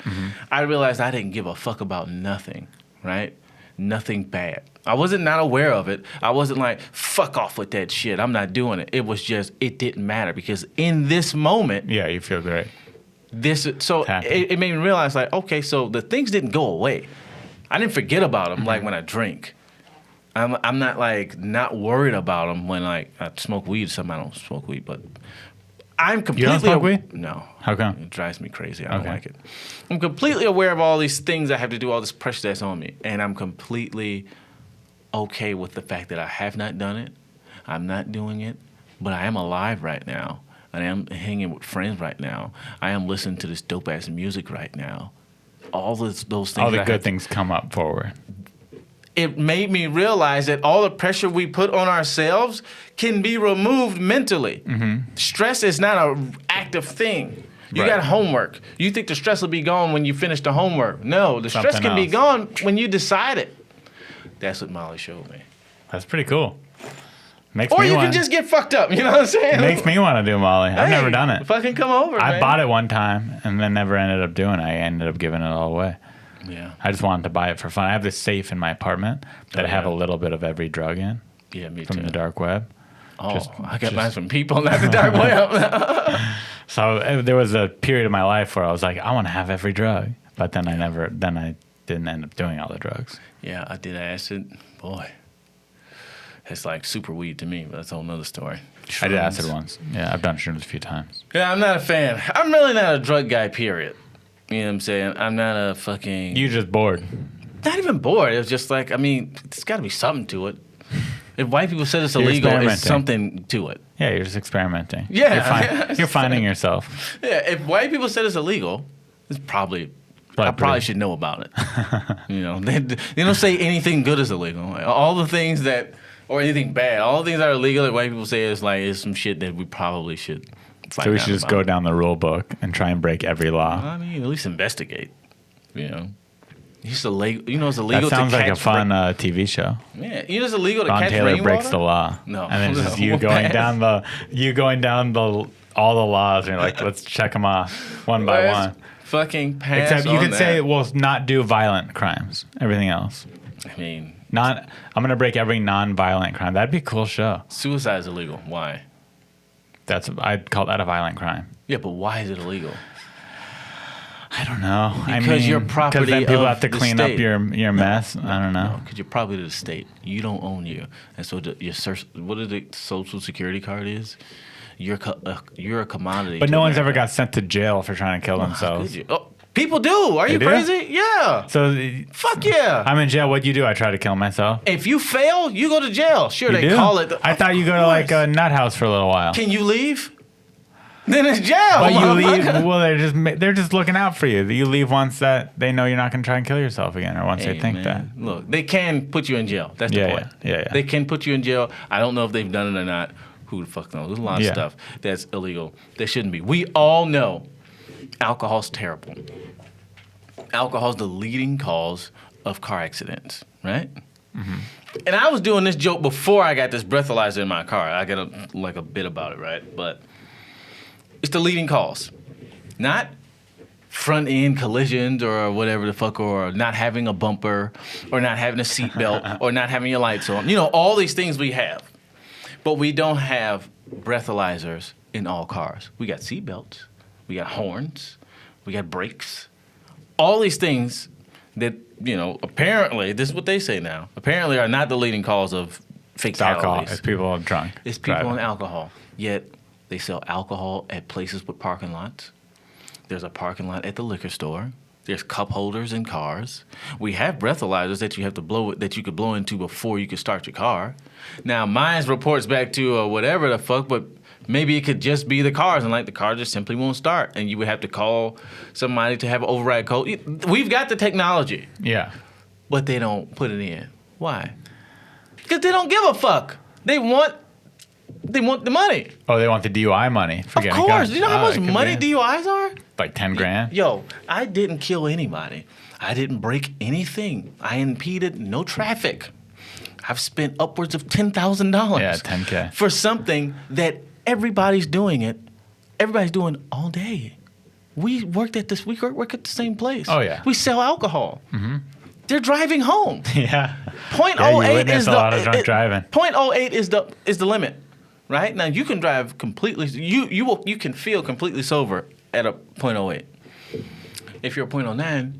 I realized I didn't give a fuck about nothing, right? Nothing bad. I wasn't not aware of it. I wasn't like, fuck off with that shit. I'm not doing it. It was just, it didn't matter because in this moment. Yeah, you feel great. It made me realize, like, okay, so the things didn't go away. I didn't forget about them like when I drink. I'm not like not worried about them when like I smoke weed or something. I don't smoke weed, but I'm completely. You don't smoke weed? No. How come? It drives me crazy. I don't like it. I'm completely aware of all these things I have to do, all this pressure that's on me, and I'm completely okay with the fact that I have not done it. I'm not doing it, but I am alive right now. I am hanging with friends right now. I am listening to this dope ass music right now. All those things. All the good things come up forward. It made me realize that all the pressure we put on ourselves can be removed mentally. Stress is not an active thing. You got homework. You think the stress will be gone when you finish the homework. No, the stress can be gone when you decide it. That's what Molly showed me. That's pretty cool. Or you can just get fucked up, you know what I'm saying? Makes me want to do Molly. I've never done it. Fucking come over, man. I bought it one time and then never ended up doing it. I ended up giving it all away. Yeah. I just wanted to buy it for fun. I have this safe in my apartment that I have a little bit of every drug in. Yeah, me from too. the dark web. Oh, I got mine from people, not the dark web. So there was a period of my life where I was like, I want to have every drug. But then I didn't end up doing all the drugs. Yeah, I did acid. Boy. It's like super weed to me, but that's a whole nother story. Shrooms. I did acid once. Yeah, I've done shrooms a few times. Yeah, I'm not a fan. I'm really not a drug guy, period. You know what I'm saying? I'm not a fucking... You just bored. Not even bored. It was just like, I mean, there's got to be something to it. If white people said it's illegal, there's something to it. Yeah, you're just experimenting. Yeah. You're finding yourself. Yeah, if white people said it's illegal, it's probably... I probably should know about it. You know, they don't say anything good is illegal. Like, all the things that... Or anything bad. All the things that are illegal that white people say is some shit that we probably should find out. So we should just go down the rule book and try and break every law. I mean, at least investigate. You know, it's illegal. You know, it's illegal to catch. That sounds like a fun TV show. Yeah, you know, it's illegal to Ron catch Taylor rainwater. breaks the law. No, and then just you going down all the laws, and you're like, let's check them off one by one. Fucking pass. Except you could say, well, not do violent crimes. Everything else. I mean. I'm gonna break every non-violent crime. That'd be a cool show. Suicide is illegal. Why? I'd call that a violent crime. Yeah, but why is it illegal? I don't know. Because your property. Because then people have to the clean state. up your mess. I don't know. Because you're property of the state. You don't own you, and so what the Social Security card is? You're a commodity. But no one's ever got sent to jail for trying to kill themselves. People do. Are you crazy? Yeah. So fuck yeah. I'm in jail. What'd you do? I try to kill myself. If you fail, you go to jail. Sure, they call it. I thought you go to like a nut house for a little while. Can you leave? Then it's jail. But you leave. Well, they're just looking out for you. You leave once that they know you're not going to try and kill yourself again, or once they think that. Look, they can put you in jail. That's the point. Yeah. They can put you in jail. I don't know if they've done it or not. Who the fuck knows? There's a lot of stuff that's illegal. That shouldn't be. We all know alcohol's terrible. Alcohol's the leading cause of car accidents, right? And I was doing this joke before I got this breathalyzer in my car. I got a bit about it, right? But it's the leading cause. Not front end collisions or whatever the fuck, or not having a bumper, or not having a seatbelt, or not having your lights on. You know, all these things we have. But we don't have breathalyzers in all cars. We got seatbelts, we got horns, we got brakes. All these things that, you know, apparently, this is what they say now, apparently are not the leading cause of fatalities. Alcohol. It's people drunk. It's people driving. on alcohol. Yet they sell alcohol at places with parking lots. There's a parking lot at the liquor store. There's cup holders in cars. We have breathalyzers that you have to blow, that you could blow into before you could start your car. Now, mine reports back to whatever the fuck, but maybe it could just be the cars, and like the car just simply won't start, and you would have to call somebody to have an override code. We've got the technology. Yeah. But they don't put it in. Why? Because they don't give a fuck. They want the money. Oh, they want the DUI money for Of getting course. guns. Do you know how much it could money be DUIs are? like 10 grand? Yo, I didn't kill anybody. I didn't break anything. I impeded no traffic. I've spent upwards of $10,000. Yeah, 10K. For something that everybody's doing all day. We work at the same place. Oh, yeah. We sell alcohol. Mm-hmm. They're driving home. Yeah. 0.08 Yeah, you is witness a lot of drunk driving. 0.08 is the limit, right? Now you can drive completely. You can feel completely sober at a 0.08. If you're a 0.09,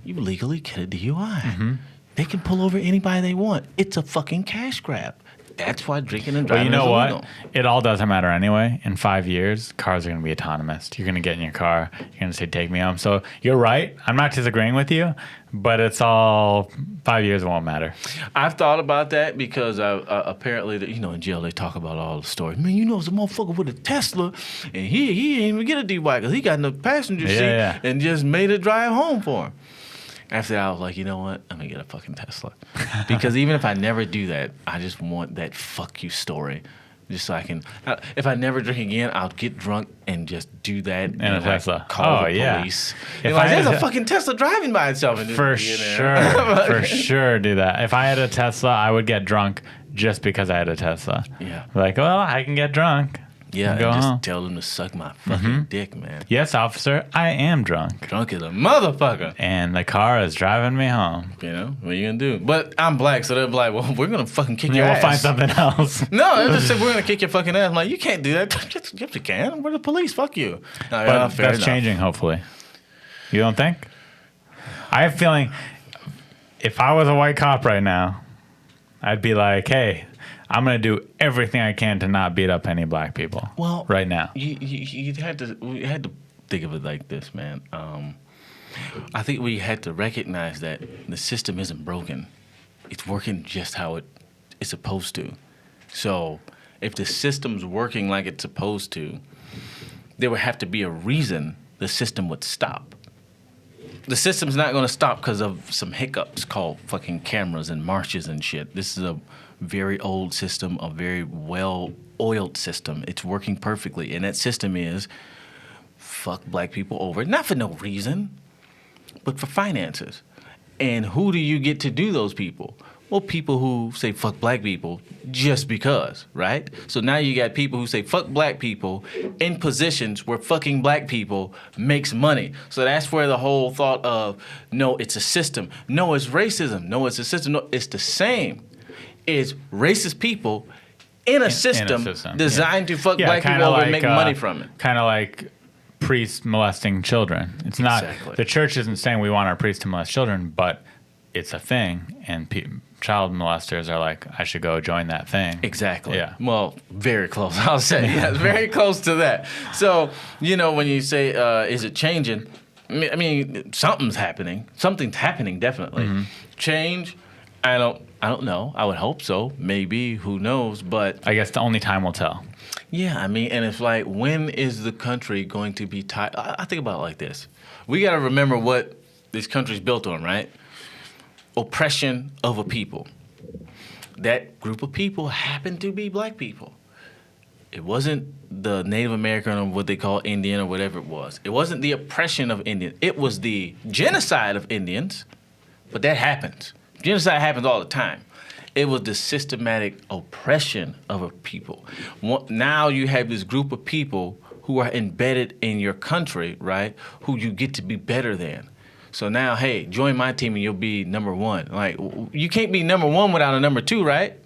you legally get a DUI. Mm-hmm. They can pull over anybody they want. It's a fucking cash grab. That's why drinking and driving But you know is illegal. what? It all doesn't matter anyway. In 5 years, cars are going to be autonomous. You're going to get in your car. You're going to say, take me home. So you're right. I'm not disagreeing with you, but it's all 5 years. It won't matter. I've thought about that because apparently, you know, in jail they talk about all the stories. Man, you know, it's a motherfucker with a Tesla, and he didn't even get a DUI because he got in the passenger seat and just made a drive home for him. After that, I was like, you know what? I'm going to get a fucking Tesla. Because even if I never do that, I just want that fuck you story. Just so I can, if I never drink again, I'll get drunk and just do that. And a Tesla. Call the police. If like, there's a fucking Tesla driving by itself. And for sure do that. If I had a Tesla, I would get drunk just because I had a Tesla. Yeah. Like, well, I can get drunk. Yeah, and go just home. tell them to suck my fucking dick, man. Yes, officer, I am drunk. Drunk as a motherfucker. And the car is driving me home. You know, what are you going to do? But I'm black, so they're like, well, we're going to fucking kick your ass. We'll find something else. No, they just said, we're going to kick your fucking ass. I'm like, you can't do that. Yes, you can. We're the police. Fuck you. But that's changing, hopefully. You don't think? I have a feeling if I was a white cop right now, I'd be like, hey, I'm going to do everything I can to not beat up any black people. Well, right now. We had to think of it like this, man. I think we had to recognize that the system isn't broken. It's working just how it's supposed to. So if the system's working like it's supposed to, there would have to be a reason the system would stop. The system's not going to stop because of some hiccups called fucking cameras and marches and shit. This is a very old system, a very well-oiled system. It's working perfectly. And that system is fuck black people over. Not for no reason, but for finances. And who do you get to do those people? Well, people who say fuck black people just because, right? So now you got people who say fuck black people in positions where fucking black people makes money. So that's where the whole thought of, no, it's a system. No, it's racism. No, it's a system. No, it's the same. It's racist people in a system designed to fuck black people over and make money from it. Kind of like priests molesting children. It's not, the church isn't saying we want our priests to molest children, but it's a thing, and child molesters are like, I should go join that thing. Exactly. Yeah. Well, very close, I'll say. Yeah, very close to that. So, you know, when you say, is it changing? I mean, something's happening. Something's happening, definitely. Mm-hmm. Change, I don't know. I would hope so. Maybe. Who knows? But I guess the only time will tell. Yeah, I mean, and it's like, when is the country going to be tied? I think about it like this. We got to remember what this country's built on, right? Oppression of a people. That group of people happened to be black people. It wasn't the Native American or what they call Indian or whatever it was. It wasn't the oppression of Indians. It was the genocide of Indians, but that happens. Genocide happens all the time. It was the systematic oppression of a people. Now you have this group of people who are embedded in your country, right? Who you get to be better than. So now, hey, join my team and you'll be number one. Like, you can't be number one without a number two, right?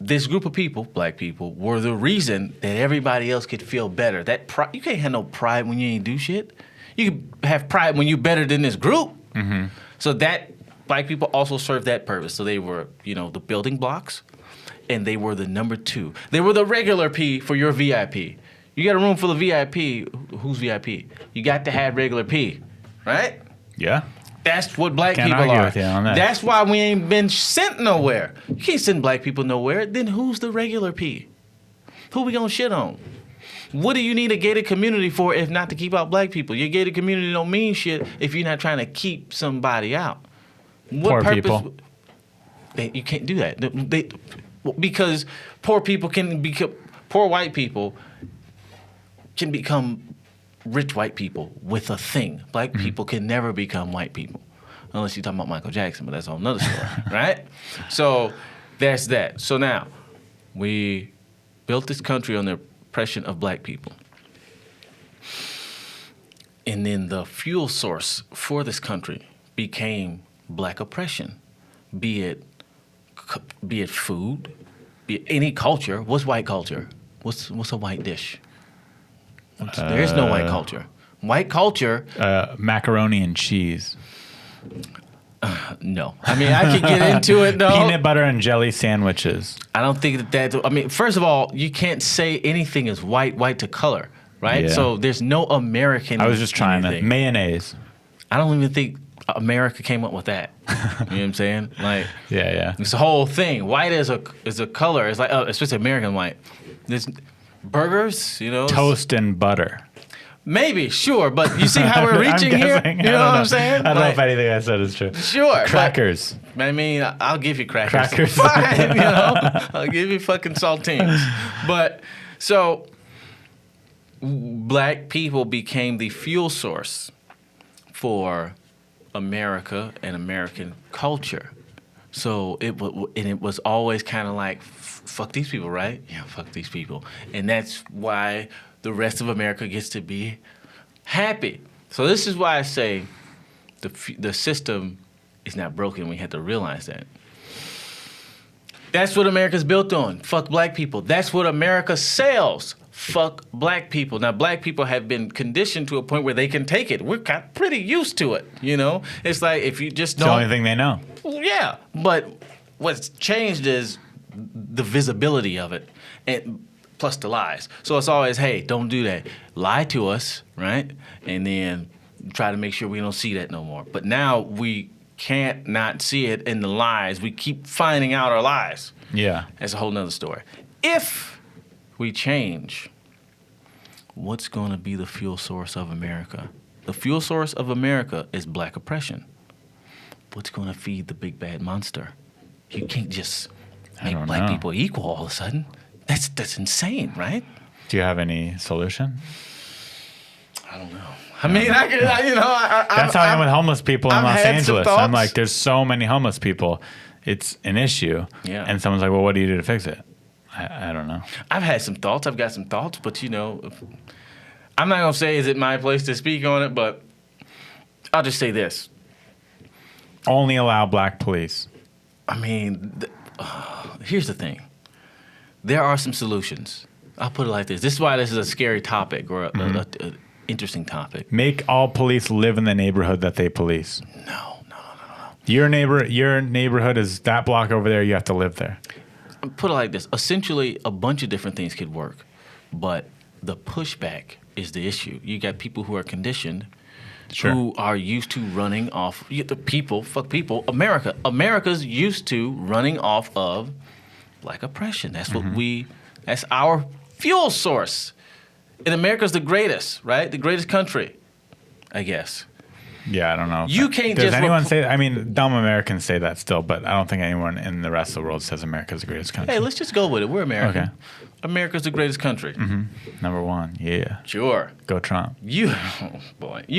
This group of people, black people, were the reason that everybody else could feel better. That you can't have no pride when you ain't do shit. You can have pride when you're better than this group. Mm-hmm. So that black people also served that purpose. So they were, the building blocks, and they were the number two. They were the regular P for your VIP. You got a room full of VIP. Who's VIP? You got to have regular P, right? Yeah. That's what black Can't people argue are. with you on that. That's why we ain't been sent nowhere. You can't send black people nowhere. Then who's the regular P? Who we gonna shit on? What do you need a gated community for if not to keep out black people? Your gated community don't mean shit if you're not trying to keep somebody out. What Poor people. You can't do that. Because poor people can become, poor white people can become rich white people with a thing. Black people can never become white people. Unless you're talking about Michael Jackson, but that's a whole nother story, right? So that's that. So now, we built this country on the oppression of black people. And then the fuel source for this country became black oppression, be it food, be it any culture. What's white culture? What's a white dish? There is no white culture. White culture. Macaroni and cheese. No. I mean, I could get into it, though. Peanut butter and jelly sandwiches. I don't think that. I mean, first of all, you can't say anything is white to color, right? Yeah. So there's no American. I was just trying anything. to. Mayonnaise. I don't even think America came up with that. You know what I'm saying? Like, Yeah. it's the whole thing. White is a color. It's like, especially American white. There's burgers, Toast and butter. Maybe, sure, but you see how we're reaching here? You know what I'm saying? I don't know if anything I said is true. Sure. Crackers. I mean, I'll give you crackers. Crackers. Fine, I'll give you fucking saltines. But, so, black people became the fuel source for America and American culture. So it was always kind of like, fuck these people, right? Yeah, fuck these people. And that's why the rest of America gets to be happy. So this is why I say the system is not broken. We have to realize that. That's what America's built on. Fuck black people. That's what America sells. Fuck black people. Now, black people have been conditioned to a point where they can take it. We're pretty used to it, It's like if you just It's the only thing they know. Yeah, but what's changed is the visibility of it, and plus the lies. So it's always, hey, don't do that. Lie to us, right? And then try to make sure we don't see that no more. But now we can't not see it in the lies. We keep finding out our lies. Yeah. That's a whole nother story. If we change, what's going to be the fuel source of America? The fuel source of America is black oppression. What's going to feed the big bad monster? You can't just make black people equal all of a sudden. That's insane, right? Do you have any solution? I don't know. I mean, That's how I am with homeless people in Los Angeles. I'm like, there's so many homeless people. It's an issue. Yeah. And someone's like, well, what do you do to fix it? I don't know. I've had some thoughts. I've got some thoughts, but I'm not going to say is it my place to speak on it, but I'll just say this. Only allow black police. I mean, here's the thing. There are some solutions. I'll put it like this. This is why this is a scary topic or an interesting topic. Make all police live in the neighborhood that they police. No. Your neighborhood is that block over there. You have to live there. Put it like this. Essentially, a bunch of different things could work, but the pushback is the issue. You got people who are conditioned, who are used to running off. Fuck people. America's used to running off of black oppression. That's what that's our fuel source. And America's the greatest, right? The greatest country, I guess. Yeah, I don't know. You can't Does just... anyone say that? I mean, dumb Americans say that still, but I don't think anyone in the rest of the world says America's the greatest country. Hey, let's just go with it. We're American. Okay. America's the greatest country. Number one, yeah. Sure. Go Trump. You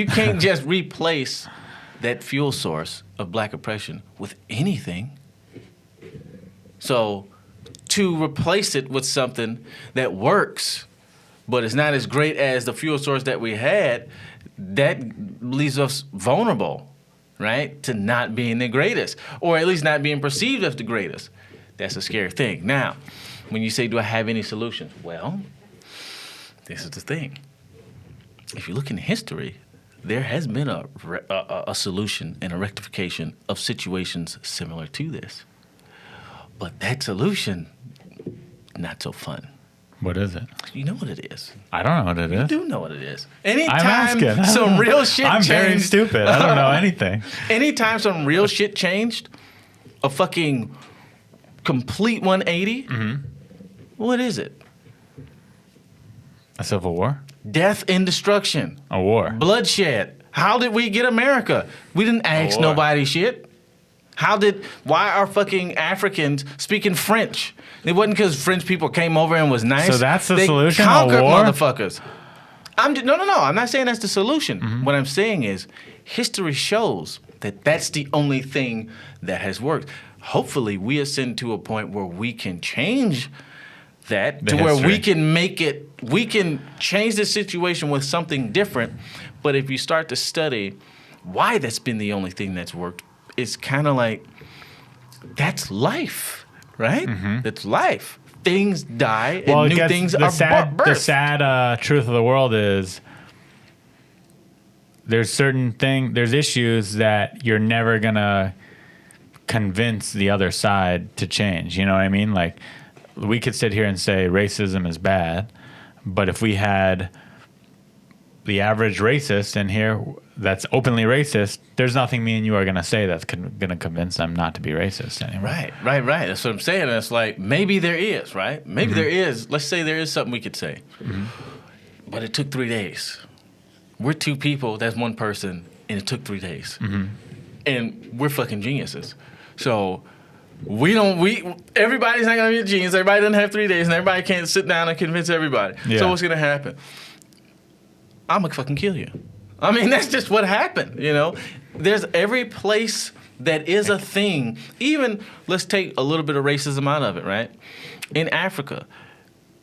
can't just replace that fuel source of black oppression with anything. So to replace it with something that works, but it's not as great as the fuel source that we had, that leaves us vulnerable, right, to not being the greatest, or at least not being perceived as the greatest. That's a scary thing. Now, when you say, do I have any solutions? Well, this is the thing. If you look in history, there has been a solution and a rectification of situations similar to this. But that solution, not so fun. What is it? You know what it is. I don't know what it is. You do know what it is. I'm Anytime asking. some real shit I'm changed. very stupid. I don't know anything. Anytime some real shit changed, a fucking complete 180, what is it? A civil war? Death and destruction. A war. Bloodshed. How did we get America? We didn't ask war. nobody shit. Why are fucking Africans speaking French? It wasn't because French people came over and was nice. So that's the they solution? Conquered A war? motherfuckers. No. I'm not saying that's the solution. What I'm saying is history shows that that's the only thing that has worked. Hopefully, we ascend to a point where we can change that to where we can make it, we can change the situation with something different. But if you start to study why that's been the only thing that's worked, it's kind of like, that's life, right? That's life. Things die and new things are birthed. The sad truth of the world is there's issues that you're never going to convince the other side to change. You know what I mean? Like, we could sit here and say racism is bad, but if we had the average racist in here that's openly racist, there's nothing me and you are going to say that's going to convince them not to be racist anymore. Right. That's what I'm saying. It's like, maybe there is, right? Maybe there is. Let's say there is something we could say. But it took 3 days. We're two people, that's one person, and it took 3 days. And we're fucking geniuses. So everybody's not going to be a genius. Everybody doesn't have 3 days, and everybody can't sit down and convince everybody. Yeah. So what's going to happen? I'm going to fucking kill you. I mean, that's just what happened, you know? There's every place that is a thing. Even, let's take a little bit of racism out of it, right? In Africa,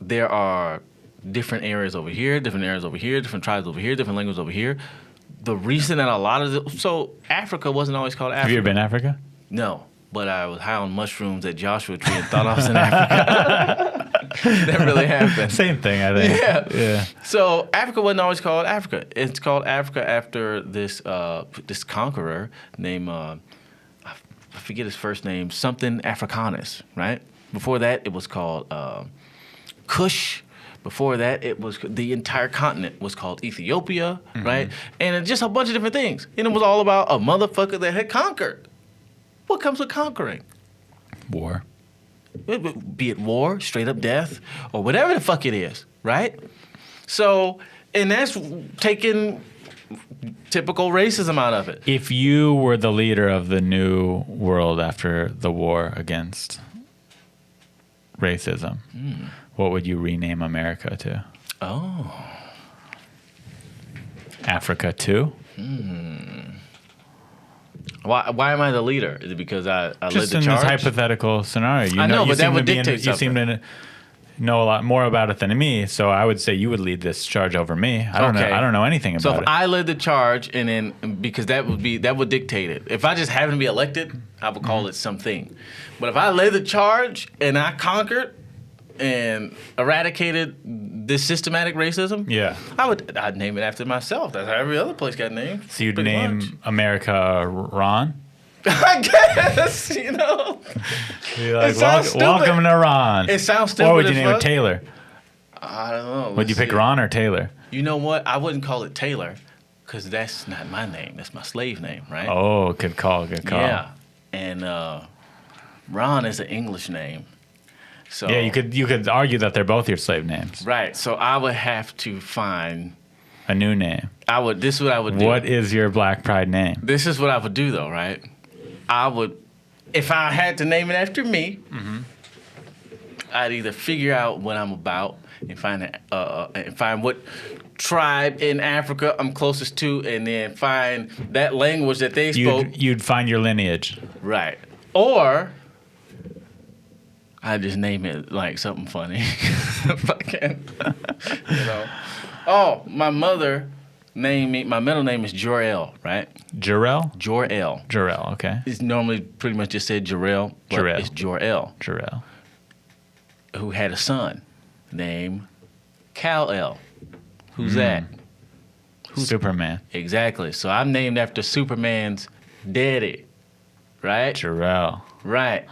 there are different areas over here, different areas over here, different tribes over here, different languages over here. The reason that a lot of so Africa wasn't always called Africa. Have you ever been to Africa? No, but I was high on mushrooms at Joshua Tree and thought I was in Africa. That really happened. Same thing, I think. Yeah. So Africa wasn't always called Africa. It's called Africa after this this conqueror named I forget his first name, something Africanus, right? Before that, it was called Kush. Before that, it was the entire continent was called Ethiopia, right? And just a bunch of different things. And it was all about a motherfucker that had conquered. What comes with conquering? War. Be it war, straight up death, or whatever the fuck it is, right? So, and that's taking typical racism out of it. If you were the leader of the new world after the war against racism, what would you rename America to? Oh. Africa 2? Why am I the leader? Is it because I led the charge? Just in this hypothetical scenario. I know, but that would you dictate something. seem to know a lot more about it than me, so I would say you would lead this charge over me. I don't know anything about So if it. I led the charge, and then because that would dictate it. If I just happened to be elected, I would call it something. But if I led the charge and I conquered and eradicated this systematic racism, Yeah. I'd name it after myself. That's how every other place got named. So you'd pretty name much. America Ron? I guess, you know. Be like, It sounds stupid. welcome to Ron. It sounds stupid. Or would you as name it fuck. Taylor? I don't know. Would you Let's pick see. Ron or Taylor? You know what? I wouldn't call it Taylor because that's not my name. That's my slave name, right? Oh, good call. Yeah. And Ron is an English name. So Yeah, you could argue that they're both your slave names. Right. So I would have to find A new name. this is what I would do. What is your Black Pride name? This is what I would do though, right? I would, if I had to name it after me, I'd either figure out what I'm about and find what tribe in Africa I'm closest to, and then find that language that they spoke. You'd find your lineage. Right. Or I just name it like something funny. If I can. Oh, my mother named me, my middle name is Jor-El, right? Jarrell? Jor-El. Jarrell, okay. It's normally pretty much just said Jarrell, but Jarrell. it's Jor-El, Jarrell. who had a son named Kal-El. Who's that? Superman. Exactly. So I'm named after Superman's daddy, right? Jarrell. Right.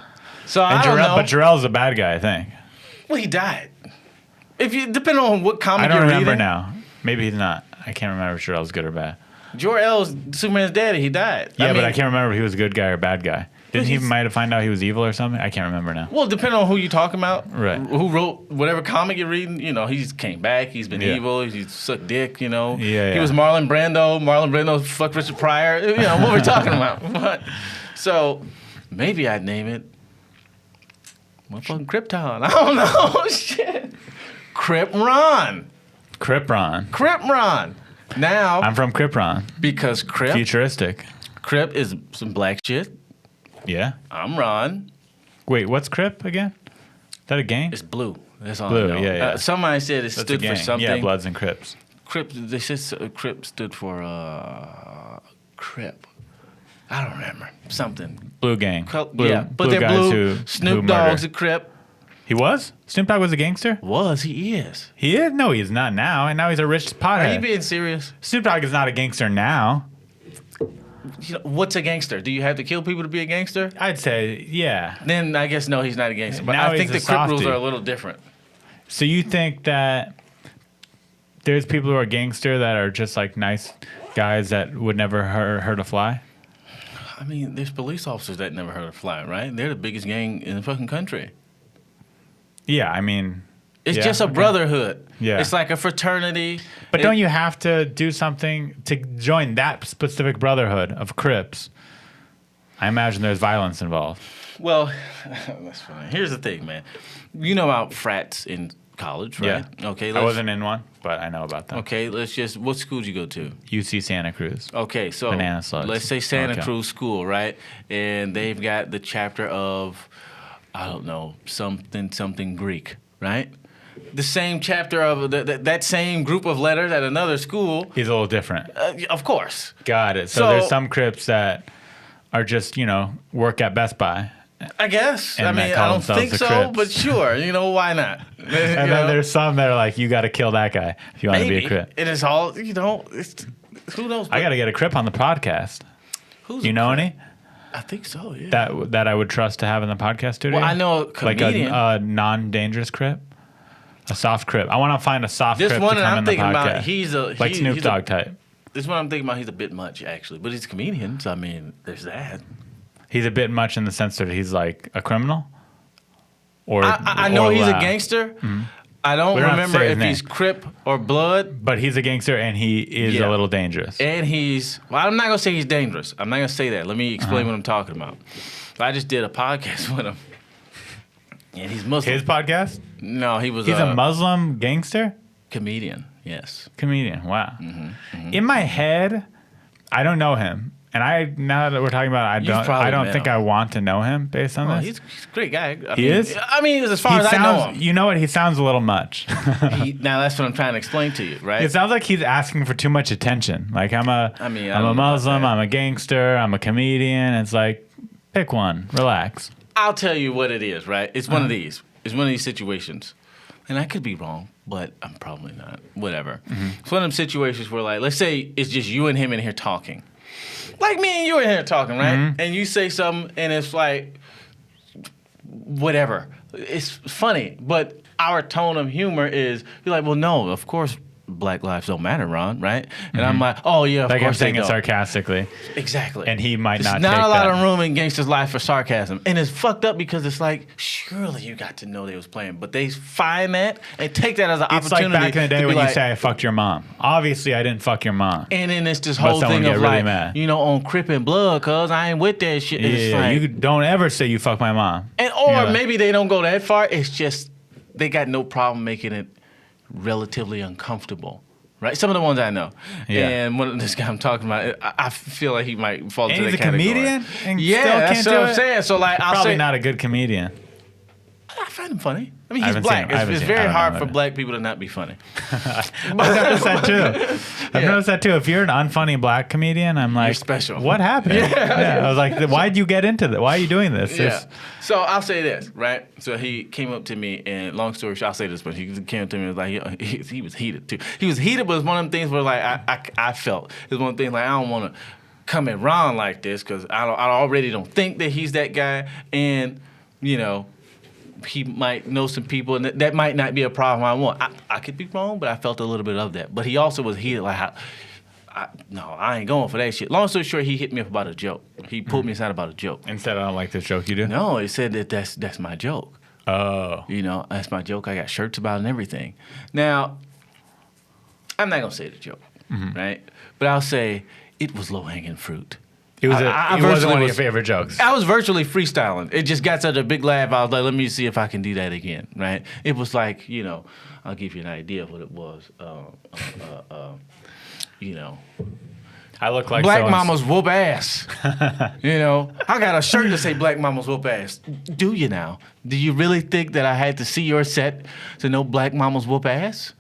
So And I don't know. But Jarrell's a bad guy, I think. Well, he died. If you depending on what comic I don't you're remember reading, now. Maybe he's not. I can't remember if Jarrell's good or bad. Jor-El's Superman's daddy. He died. Yeah, but I can't remember if he was a good guy or bad guy. Didn't he he's- might have found out he was evil or something? I can't remember now. Well, depending on who you're talking about, Right. Who wrote whatever comic you're reading, he's came back. He's been Yeah. evil. He's sucked dick. He Yeah. was Marlon Brando. Marlon Brando fucked Richard Pryor. What we're talking about. But, so maybe I'd name it motherfucking Krypton. I don't know. Shit. Crip Ron. Krypron. Crip Ron. Now, I'm from Krypron. because Crip is some black shit. Yeah. I'm Ron. Wait, what's Crip again? Is that a gang? It's blue. That's all Blue, I know. yeah. Somebody said it That's a stood gang. for something. Yeah, Bloods and Crips. Crip. They said Crip stood for Crip. I don't remember something. Blue gang. But they're guys blue. who Snoop murder. Dogg's a Crip. He was? Snoop Dogg was a gangster? He is. He is? No, he's not now. And now he's a rich Are you pothead. being serious? Snoop Dogg is not a gangster now. What's a gangster? Do you have to kill people to be a gangster? I'd say, yeah. Then I guess no, he's not a gangster. But Now I think the he's a Crip rules softie. are a little different. So you think that there's people who are gangster that are just like nice guys that would never hurt a fly? I mean, there's police officers that never heard a fly, right? They're the biggest gang in the fucking country. Yeah, I mean... It's yeah, just a okay. brotherhood. Yeah. It's like a fraternity. But don't you have to do something to join that specific brotherhood of Crips? I imagine there's violence involved. Well, that's fine. Here's the thing, man. You know about frats in college, right? Yeah. Okay. I wasn't in one, but I know about them. Okay, what school did you go to? UC Santa Cruz. Okay, so Banana slugs. let's say Santa Okay. Cruz School, right? And they've got the chapter of, I don't know, something Greek, right? The same chapter of that same group of letters at another school. He's a little different. Of course. Got it. So So- there's some Crips that are just, work at Best Buy. I guess. And I that mean, call I don't themselves think the so, Crips. but sure. Why not? And then there's some that are like, you got to kill that guy if you want to be a Crip. It is all, it's, who knows? I got to get a Crip on the podcast. Who's You a know Crip? any I think so, yeah. that I would trust to have in the podcast studio? Well, I know a like comedian. a non-dangerous Crip, a soft Crip. I want to find a soft This Crip one to that come I'm in the thinking podcast. about, he's a... like Snoop Dogg type. This one I'm thinking about, he's a bit much, actually. But he's a comedian, so I mean, there's that. He's a bit much in the sense that he's like a criminal. Or I know or he's a la- gangster. I don't We don't have to remember say his if name. he's Crip or Blood. but he's a gangster and he is Yeah. a little dangerous. And he's... Well, I'm not going to say he's dangerous. I'm not going to say that. Let me explain Uh-huh. what I'm talking about. I just did a podcast with him. And he's Muslim. His podcast? No, he was He's a Muslim gangster? comedian, yes. Comedian. Wow. Mm-hmm. In my head, I don't know him. And now that we're talking about it, probably I don't met think him. I want to know him based on Oh, this. he's a great guy. He is? I mean, as far as I know him. You know what? He sounds a little much. Now, that's what I'm trying to explain to you, right? It sounds like he's asking for too much attention. Like I'm I a mean, I don't know about Muslim, that. I'm a gangster, I'm a comedian. It's like, pick one, relax. I'll tell you what it is, right? It's one of these. It's one of these situations. And I could be wrong, but I'm probably not. Whatever. It's one of them situations where, like, let's say it's just you and him in here talking. Like me and you in here talking, right? And you say something, and it's like, whatever. It's funny, but our tone of humor is, you're like, well, no, of course Black lives don't matter, Ron, right? And I'm like, oh, yeah, of Like I'm course they saying it don't. sarcastically. Exactly. And he might There's not not take a lot that. of room in Gangster's life for sarcasm. And it's fucked up because it's like, surely you got to know they was playing. But they find that and take that as an It's like opportunity. back in the day to when be you like, say I fucked your mom. Obviously, I didn't fuck your mom. and then it's this But whole someone thing get of really like, mad. on Crip and Blood, cuz I ain't with that shit. It's Yeah, like, you don't ever say you fuck my mom. or Yeah. maybe they don't go that far. It's just they got no problem making it relatively uncomfortable. Right, some of the ones I know, Yeah. and one of this guy I'm talking about, I feel like he might fall And into he's that a category. comedian and Yeah, still that's can't what do I'm it? saying. So like, I'll Probably say, not a good comedian. I find him funny. I mean, I he's haven't black. seen him. It's I very don't hard know for that. black people to not be funny. I've noticed that too. I've noticed that too. If you're an unfunny black comedian, I'm like, special. What happened? Yeah. I was like, why'd you get into that? Why are you doing this? Yeah. So I'll say this, right? So he came up to me, and long story short, I'll say this, but he came up to me and was like, he was heated too. He was heated, but it's one of them things where like I felt it's one of the things like I don't want to come at Ron like this because I already don't think that he's that guy, and you know. He might know some people, and that might not be a problem I want. I could be wrong, but I felt a little bit of that. But he also was heated, like, I ain't going for that shit. Long story short, he hit me up about a joke. He pulled me aside about a joke. Instead, I don't like this joke you do. No, he said that's my joke. Oh. You know, that's my joke. I got shirts about it and everything. Now, I'm not gonna say the joke, right? But I'll say it was low-hanging fruit. It was. I It wasn't one of your was- favorite jokes. I was virtually freestyling. It just got such a big laugh. I was like, let me see if I can do that again, right? It was like, you know, I'll give you an idea of what it was. You know, I look like black so-and-so. mamas whoop ass. You know, I got a shirt that say black mamas whoop ass. Do you now? Do you really think that I had to see your set to know black mamas whoop ass?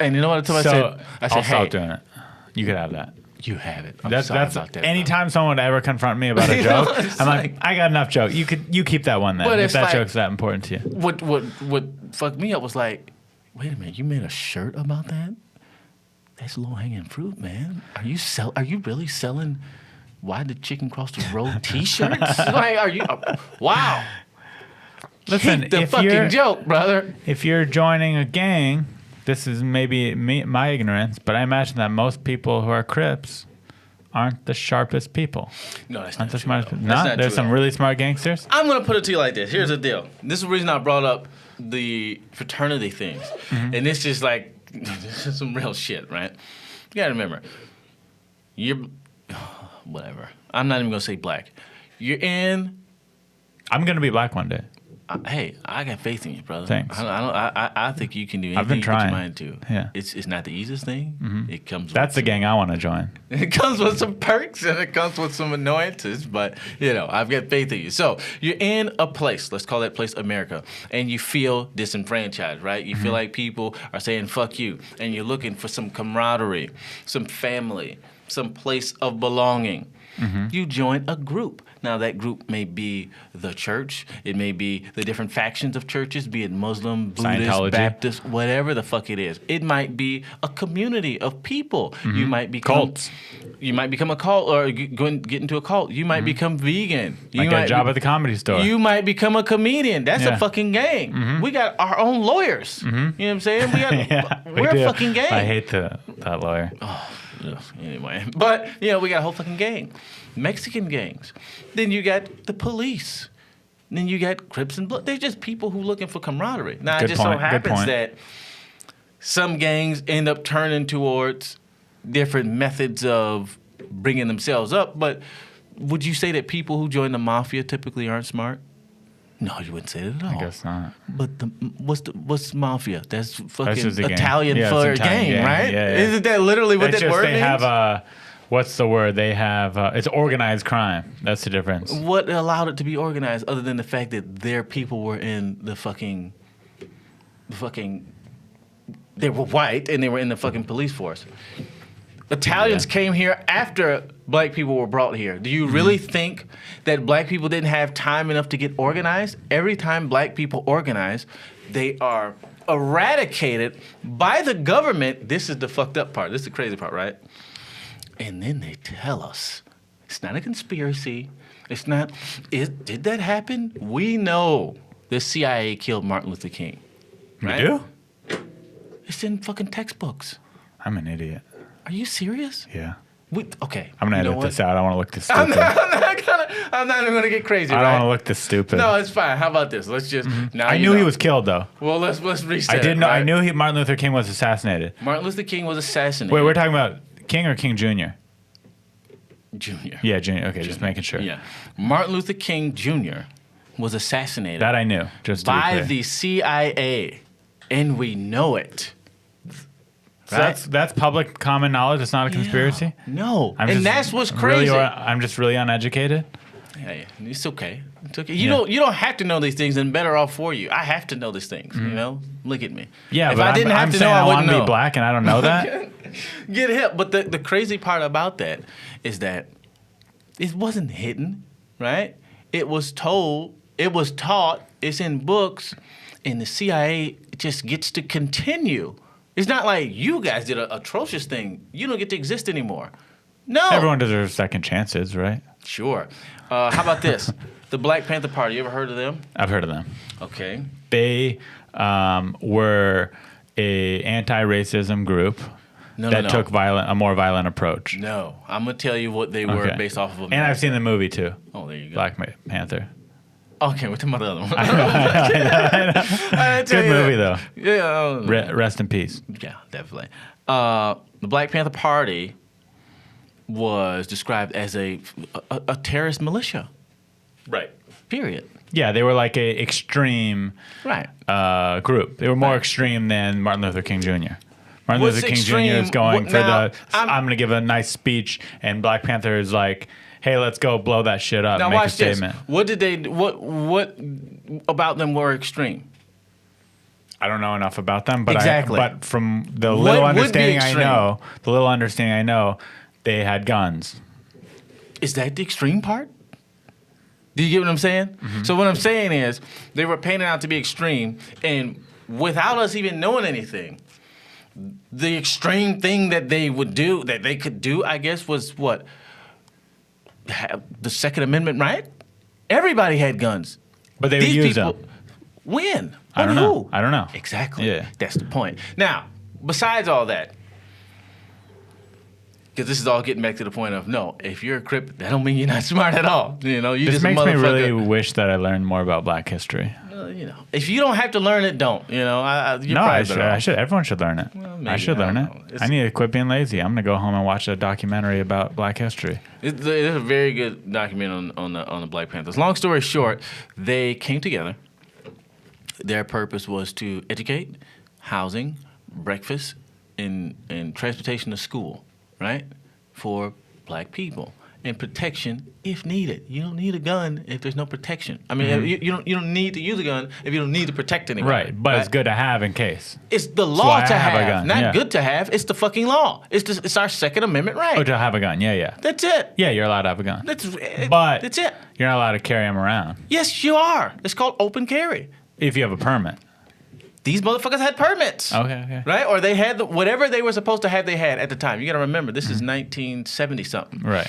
And you know what I So said? I said, I'll stop hey, doing it. You could have that. you have it. I'm That's sorry about that. anytime someone would ever confront me about a You know, joke, it's I'm like, I got enough joke. You keep that one then. But If it's that like- joke's that important to you. What fucked me up was like, wait a minute, you made a shirt about that? That's low hanging fruit, man. Are you really selling Why Did Chicken Cross the Road T-shirts? Like, are you? Wow. Listen, Keep the if you're fucking joke, brother. if you're joining a gang, this is maybe my ignorance, but I imagine that most people who are Crips aren't the sharpest people. No, that's Aren't not the true. smartest though. people? That's No, not there's true some at all. really smart gangsters. I'm gonna put it to you like this. Here's the deal. This is the reason I brought up the fraternity things, and this is like this is some real shit, right? You gotta remember, you're whatever. I'm not even gonna say black. You're in. I'm gonna be black one day. Hey, I got faith in you, brother. Thanks. I think you can do anything I've been you put your trying. mind to. Yeah. It's not the easiest thing. It comes. That's the gang I want to join. It comes with some perks and it comes with some annoyances, but you know, I've got faith in you. So you're in a place, let's call that place America, and you feel disenfranchised, right? You feel like people are saying fuck you, and you're looking for some camaraderie, some family, some place of belonging. You join a group. Now that group may be the church, it may be the different factions of churches, be it Muslim, Buddhist, Scientology. Baptist, whatever the fuck it is. It might be a community of people. You might become Cults. You might become a cult or get into a cult. You might become vegan. You Might get a job at the comedy store. You might become a comedian. That's Yeah. a fucking gang. We got our own lawyers. You know what I'm saying? We got, Yeah, we we're do. a fucking gang. I hate that lawyer. Ugh, anyway, but you know we got a whole fucking gang, Mexican gangs. Then you got the police. Then you got Crips and Blood. They're just people who looking for camaraderie. Now Good it just point, so good happens point. that some gangs end up turning towards different methods of bringing themselves up. But would you say that people who join the mafia typically aren't smart? No, you wouldn't say that at all. I guess not. But what's mafia? That's fucking just a gang. Italian Yeah, for it's a Italian gang, gang. right? Yeah, yeah. Isn't that literally what It's that just word they means? have what's the word? They have it's organized crime. That's the difference. What allowed it to be organized other than the fact that their people were in the fucking they were white and they were in the fucking police force. Italians came here after black people were brought here. Do you really think that black people didn't have time enough to get organized? Every time black people organize, they are eradicated by the government. This is the fucked up part. This is the crazy part, right? And then they tell us it's not a conspiracy. It's not. Did that happen? We know the CIA killed Martin Luther King. Right? You do? It's in fucking textbooks. I'm an idiot. Are you serious? Yeah. Okay. I'm gonna you know edit what? this out. I want to look this I'm stupid. not even gonna get crazy. I don't right? want to look this stupid. No, it's fine. How about this? Let's just. Now I you knew know. he was killed though. Well, let's reset. I didn't know. Right? I knew Martin Luther King was assassinated. Martin Luther King was assassinated. Wait, we're talking about King or King Jr. Junior. Yeah, Jr. Okay, just making sure. Yeah. Martin Luther King Jr. was assassinated That I knew. Just to be by clear. the CIA, and we know it. So that's public common knowledge. It's not a conspiracy. No, I'm and just that's what's really- crazy. I'm just really uneducated. Hey, it's okay. It's okay. You don't have to know these things, and better off for you. I have to know these things. You know, look at me. Yeah, if but I didn't have I'm to saying know, I I want wouldn't to know. be black, and I don't know that. Get hip. But the crazy part about that is that it wasn't hidden, right? It was told. It was taught. It's in books, and the CIA just gets to continue. It's not like you guys did an atrocious thing. You don't get to exist anymore. No. Everyone deserves second chances, right? Sure. How about this? The Black Panther Party. You ever heard of them? I've heard of them. Okay. They were a anti-racism group that took a more violent approach. No. I'm going to tell you what they were based off of America. And I've seen the movie, too. Oh, there you go. Black Panther. Okay, we're talking about the other one. I know. Good movie, though. Yeah. Rest in peace. Yeah, definitely. The Black Panther Party was described as a terrorist militia. Right. Period. Yeah, they were like a extreme Right. group. They were more extreme than Martin Luther King Jr. Martin What's Luther King extreme? Jr. is going What- for now, I'm going to give a nice speech, and Black Panther is like, hey, let's go blow that shit up, Now make a watch this. statement. What did they? What about them were extreme? I don't know enough about them, but Exactly. but from the What little would be understanding I extreme? know, they had guns. Is that the extreme part? Do you get what I'm saying? Mm-hmm. So what I'm saying is they were painted out to be extreme, and without us even knowing anything, the extreme thing that they would do, that they could do, I guess, was what? Have the Second Amendment right? Everybody had guns. But they would use them. When? I don't On know. who? I don't know. Exactly. Yeah. That's the point. Now, besides all that, because this is all getting back to the point of, no, if you're a Crip, that don't mean you're not smart at all. You know, you This just makes a me motherfucker. really wish that I learned more about Black history. You know, if you don't have to learn it, don't. You know, you're No, probably I should. better off. I should. Everyone should learn it. Well, I maybe, should I learn don't it. know. It's- I need to quit being lazy. I'm gonna go home and watch a documentary about Black history. It's a very good document on the Black Panthers. Long story short, they came together. Their purpose was to educate, housing, breakfast, and transportation to school, right, for Black people, and protection if needed. You don't need a gun if there's no protection. I mean, you don't need to use a gun if you don't need to protect anybody. Right, but it's good to have in case. It's the why law I to have a have, gun, not yeah. good to have. It's the fucking law. It's our Second Amendment right. Oh, to have a gun. Yeah. That's it. Yeah, you're allowed to have a gun. That's But it. you're not allowed to carry them around Yes, you are. It's called open carry. if you have a permit. These motherfuckers had permits. Okay. Right? Or they had whatever they were supposed to have, they had at the time. You got to remember, this is 1970 something. Right.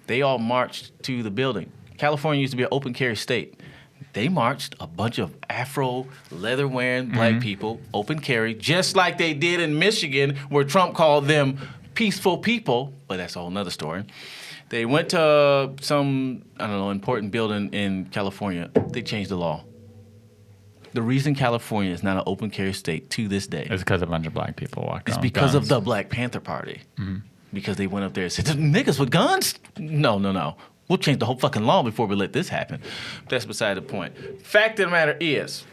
They all marched to the building. California used to be an open carry state. They marched a bunch of Afro leather wearing Black people, open carry, just like they did in Michigan, where Trump called them peaceful people. But that's a whole nother story. They went to some, important building in California. They changed the law. The reason California is not an open carry state to this day It's because a bunch of Black people walked is around with because of guns. the Black Panther Party. Because they went up there and said, niggas with guns? No. We'll change the whole fucking law before we let this happen. That's beside the point. Fact of the matter is,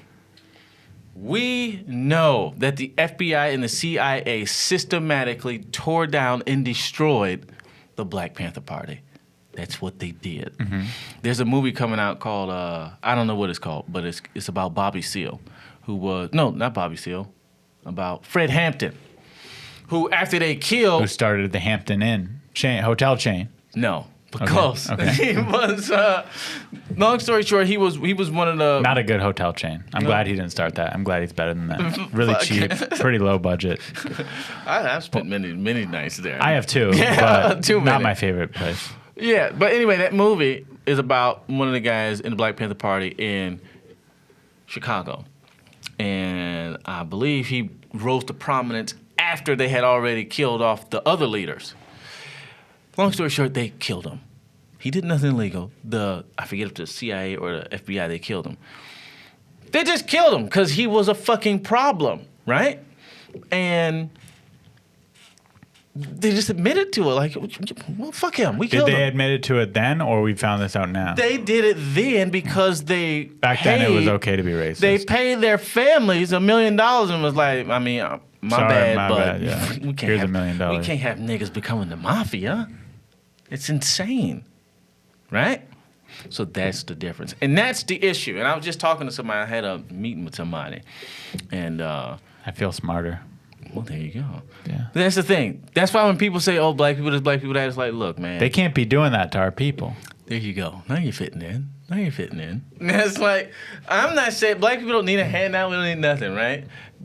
we know that the FBI and the CIA systematically tore down and destroyed the Black Panther Party. That's what they did. There's a movie coming out called, I don't know what it's called, but it's about Bobby Seale, not Bobby Seale, about Fred Hampton, who after they killed... Who started the Hampton Inn hotel chain. No, but close. Okay. He was, long story short, he was one of the... Not a good hotel chain. I'm glad he didn't start that. I'm glad he's better than that. Really cheap, pretty low budget. I've spent many nights there. I have too, Yeah, but too many. not my favorite place. Yeah, but anyway, that movie is about one of the guys in the Black Panther Party in Chicago. And I believe he rose to prominence after they had already killed off the other leaders. Long story short, they killed him. He did nothing illegal. I forget if the CIA or the FBI, they killed him. They just killed him because he was a fucking problem, right? And they just admitted to it. Like, well, fuck him. We Did killed they him. admit it to it then, or we found this out now? They did it then because they Back then, it was okay to be racist. They paid their families $1 million and was like, my Sorry, bad, my but bad, yeah. we can't Here's have, $1 million. We can't have niggas becoming the mafia. It's insane, right? So that's the difference. And that's the issue. And I was just talking to somebody. I had a meeting with somebody. And I feel smarter. well, there you go. Yeah. That's the thing. That's why when people say, oh, black people this, black people that, it's like, look, man. They can't be doing that to our people. There you go. Now you're fitting in. Now you're fitting in. It's like, I'm not saying black people don't need a handout. We don't need nothing, right?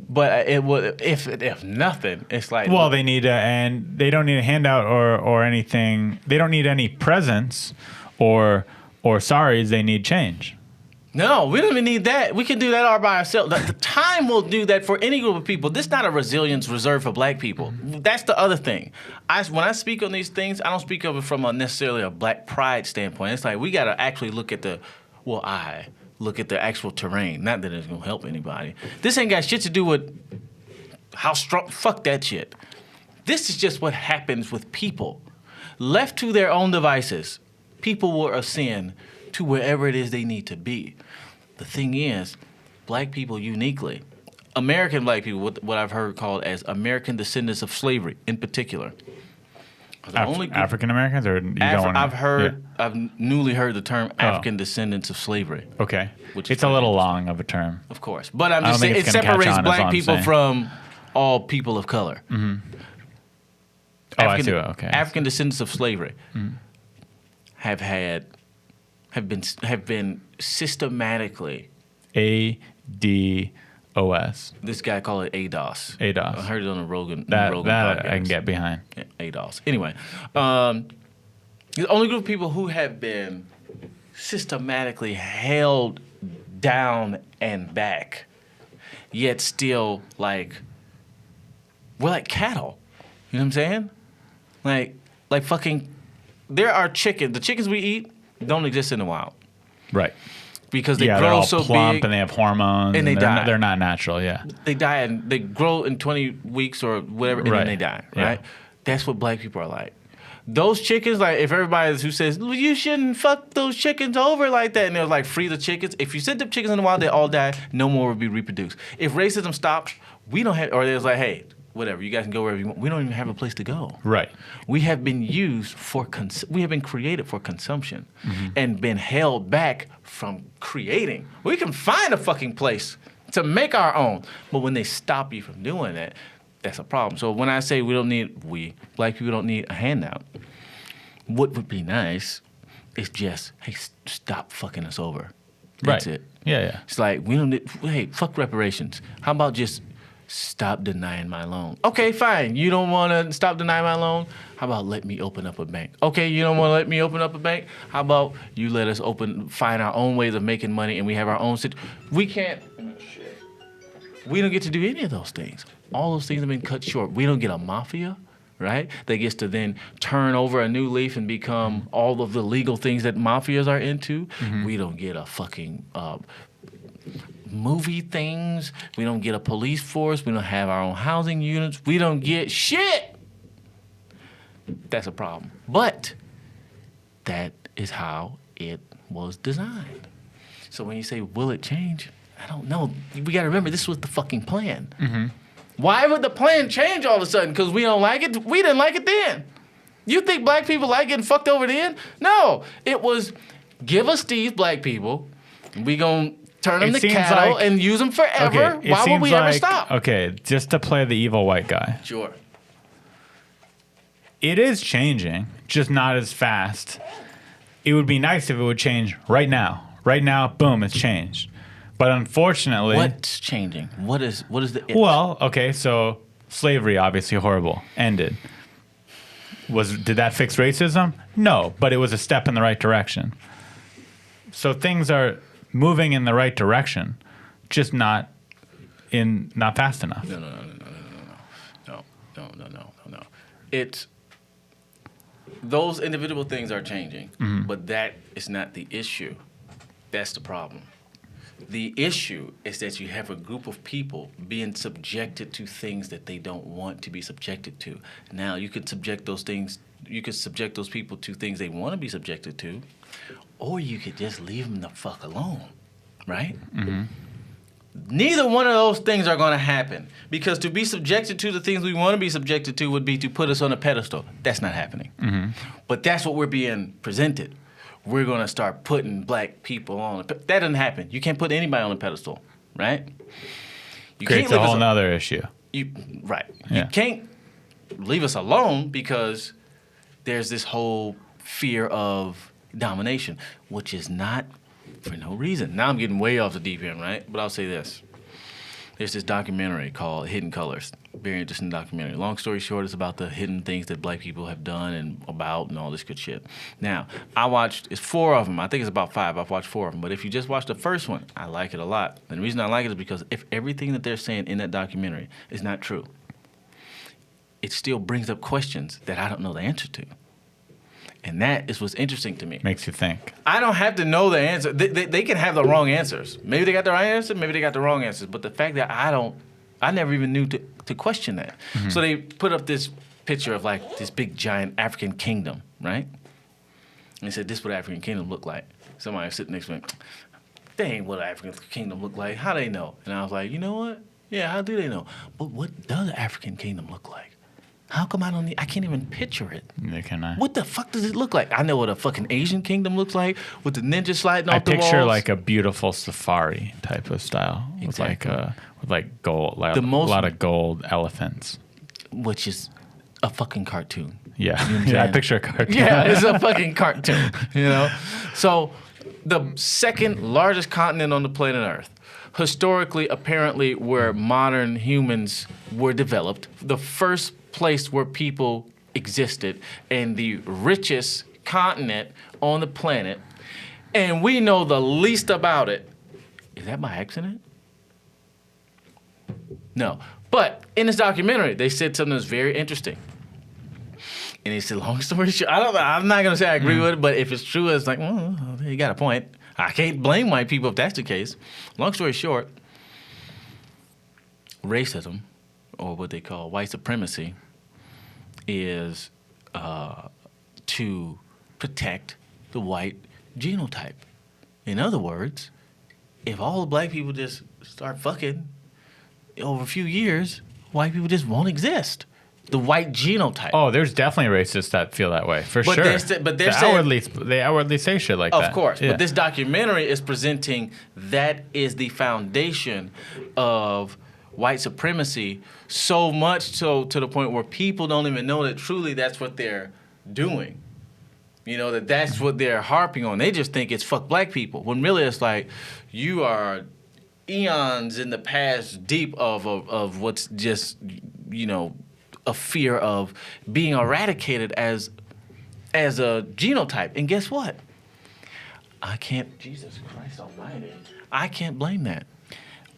But it would, if nothing, it's like. Well, they need and they don't need a handout or anything. They don't need any presents or sorries. They need change. No, we don't even need that. We can do that all by ourselves. The time will do that for any group of people. This is not a resilience reserved for black people. That's the other thing. When I speak on these things, I don't speak of it from necessarily a black pride standpoint. It's like we got to actually look at look at the actual terrain. Not that it's going to help anybody. This ain't got shit to do with how strong. Fuck that shit. This is just what happens with people. Left to their own devices, people will ascend to wherever it is they need to be. The thing is, black people uniquely, American black people, what I've heard called as American descendants of slavery in particular. African Americans, or you don't want to? I've newly heard the term African descendants of slavery. Okay, which it's a little long of a term. Of course, but I'm just saying it separates black people from all people of color. Mm-hmm. I see. Okay, African descendants of slavery have been systematically ADOS. This guy called it ADOS. ADOS. I heard it on a Rogan that podcast. I can get behind. Yeah, ADOS. Anyway, the only group of people who have been systematically held down and back, yet still we're like cattle. You know what I'm saying? Like fucking. There are chickens. The chickens we eat don't exist in the wild. Right. Because they they're grow all so plump big. And they have hormones. And they die. They're not natural, yeah. They die and they grow in 20 weeks or whatever, and then they die, right? Yeah. That's what black people are like. Those chickens, like, if everybody who says, well, you shouldn't fuck those chickens over like that, and they're like, free the chickens. If you sent them chickens in the wild, they all die. No more will be reproduced. If racism stops, we don't have, or there's like, hey, whatever, you guys can go wherever you want. We don't even have a place to go. Right. We have been used for, we have been created for consumption and been held back from creating. We can find a fucking place to make our own. But when they stop you from doing that, that's a problem. So when I say black people don't need a handout, what would be nice is just, hey, stop fucking us over. That's it. Yeah. It's like, we don't need, hey, fuck reparations. How about just stop denying my loan? Okay, fine. You don't want to stop denying my loan? How about let me open up a bank? Okay, you don't want to let me open up a bank? How about you let us find our own ways of making money and we have our own we can't, we don't get to do any of those things. All those things have been cut short. We don't get a mafia, right? That gets to then turn over a new leaf and become all of the legal things that mafias are into. We don't get a fucking movie things. We don't get a police force. We don't have our own housing units. We don't get shit. That's a problem. But that is how it was designed. So when you say, will it change? I don't know. We got to remember, this was the fucking plan. Why would the plan change all of a sudden? Because we don't like it? We didn't like it then. You think black people like getting fucked over then? No. It was, give us these black people. We going to turn them to cattle and use them forever. Okay, why would we ever stop? Okay, just to play the evil white guy. Sure. It is changing, just not as fast. It would be nice if it would change right now. Right now, boom, it's changed. But unfortunately... What's changing? What is the... It? Well, okay, so slavery, obviously horrible, ended. Did that fix racism? No, but it was a step in the right direction. So things are moving in the right direction, just not fast enough. No. It's... Those individual things are changing, but that is not the issue. That's the problem. The issue is that you have a group of people being subjected to things that they don't want to be subjected to. Now, you could subject those people to things they want to be subjected to, or you could just leave them the fuck alone, right? Neither one of those things are going to happen, because to be subjected to the things we want to be subjected to would be to put us on a pedestal. That's not happening. But that's what we're being presented. we're going to start putting black people on. That doesn't happen. You can't put anybody on a pedestal, right? You Creates a whole nother issue. Right. Yeah. You can't leave us alone because there's this whole fear of domination, which is not for no reason. Now I'm getting way off the deep end, right? But I'll say this. There's this documentary called Hidden Colors. Very interesting documentary. Long story short, it's about the hidden things that black people have done and about and all this good shit. Now, it's 4 of them. I think it's about 5. I've watched 4 of them. But if you just watch the first one, I like it a lot. And the reason I like it is because if everything that they're saying in that documentary is not true, it still brings up questions that I don't know the answer to. And that is what's interesting to me. Makes you think. I don't have to know the answer. They can have the wrong answers. Maybe they got the right answer, maybe they got the wrong answers. But the fact that I never even knew to question that. Mm-hmm. So they put up this picture of like this big giant African kingdom, right? And they said, this is what African kingdom looked like. Somebody was sitting next to me, they ain't what African kingdom looked like. How they know? And I was like, you know what? Yeah, how do they know? But what does African kingdom look like? How come I can't even picture it? Neither can I. What the fuck does it look like? I know what a fucking Asian kingdom looks like with the ninja sliding off the walls. I picture like a beautiful safari type of style. Exactly. With like gold, a lot of gold elephants. Which is a fucking cartoon. Yeah. You know yeah, I picture a cartoon. Yeah, it's a fucking cartoon, you know? So the second largest continent on the planet Earth, historically, apparently, where modern humans were developed, the first place where people existed, and the richest continent on the planet, and we know the least about it. Is that by accident? No. But in this documentary, they said something that's very interesting. And they said, long story short, I don't know, I'm not gonna say I agree with it, but if it's true, it's like, well, you got a point. I can't blame white people if that's the case. Long story short, racism, or what they call white supremacy, is to protect the white genotype. In other words, if all the black people just start fucking over a few years, white people just won't exist. The white genotype. Oh, there's definitely racists that feel that way, for sure. They're saying, they outwardly say shit like that. Of course, yeah. But this documentary is presenting that is the foundation of white supremacy, so much so to the point where people don't even know that truly that's what they're doing. You know, that's what they're harping on. They just think it's fuck black people, when really it's like you are eons in the past deep of what's just, you know, a fear of being eradicated as a genotype. And guess what? Jesus Christ almighty. I can't blame that.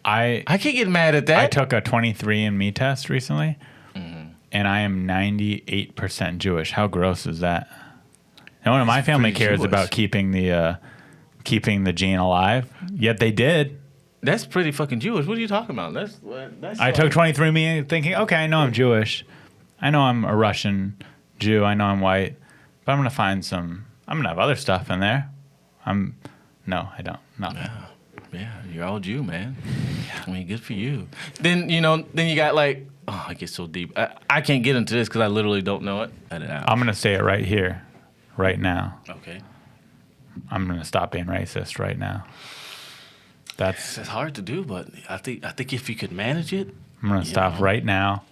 I can't get mad at that. I took a 23andMe test recently, and I am 98% Jewish. How gross is that? No one in my family cares about keeping the gene alive, yet they did. That's pretty fucking Jewish. What are you talking about? I took 23andMe thinking, okay, I know I'm Jewish. I know I'm a Russian Jew. I know I'm white. But I'm going to have other stuff in there. No, I don't. Nothing. Yeah, you're all Jew, man. I mean, good for you. Then you got like, I get so deep. I can't get into this because I literally don't know it. Cut it out. I'm going to say it right here, right now. Okay. I'm going to stop being racist right now. It's hard to do, but I think if you could manage it. I'm going to stop right now.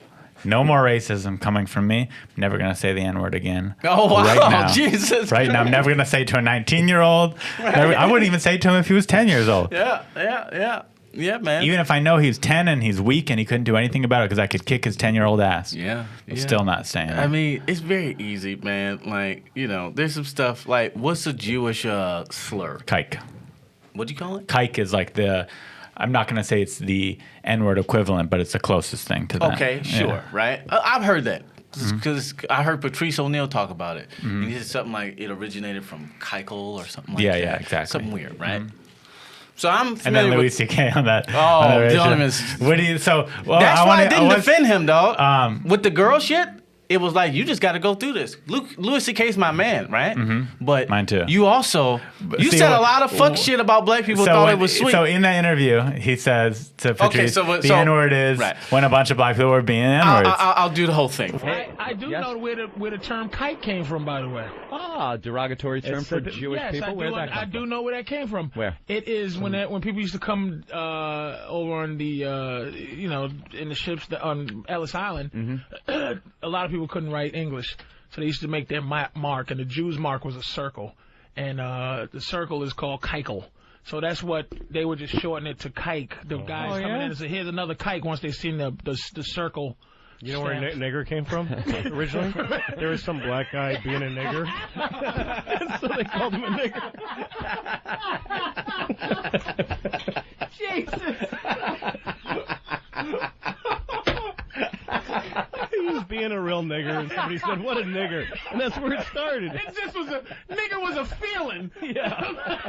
No more racism coming from me. I'm never going to say the N-word again. Oh, wow. Right now. Jesus. Right now. I'm never going to say it to a 19-year-old. Right. I wouldn't even say it to him if he was 10 years old. Yeah, man. Even if I know he's 10 and he's weak and he couldn't do anything about it because I could kick his 10-year-old ass. Yeah. I'm still not saying it. I mean, it's very easy, man. Like, you know, there's some stuff like, what's a Jewish slur? Kike. What'd you call it? Kike is like I'm not going to say it's the N-word equivalent, but it's the closest thing to that. Okay, sure, right? I've heard that because I heard Patrice O'Neal talk about it. And he said something like it originated from Keikel or something like that. Yeah, exactly. Something weird, right? So I'm familiar and then Louis C.K. on that. Oh, Dylan is... What do you... So, well, that's why I didn't defend him, dog. With the girl shit? it was like, you just got to go through this. Louis C.K.'s my man, right? But Mine too. you also, you said a lot of fuck shit about black people, thought it was sweet. So in that interview, he says to Patrice, the N-word is when a bunch of black people were being N-words. I'll do the whole thing. I do know where the term kike came from, by the way. Derogatory term for Jewish people? Where did that come from? I do know where that came from. Where? It is when people used to come over on the, in the ships on Ellis Island, a lot of people couldn't write English, so they used to make their mark, and the Jew's mark was a circle, and the circle is called kikel. So that's what they would just shorten it to kike. The guys coming in and say, "Here's another kike." Once they seen the circle. You know where nigger came from originally? There was some black guy being a nigger, so they called him a nigger. Jesus. He was being a real nigger, and somebody said, "What a nigger," and that's where it started. Nigger was a feeling. Yeah.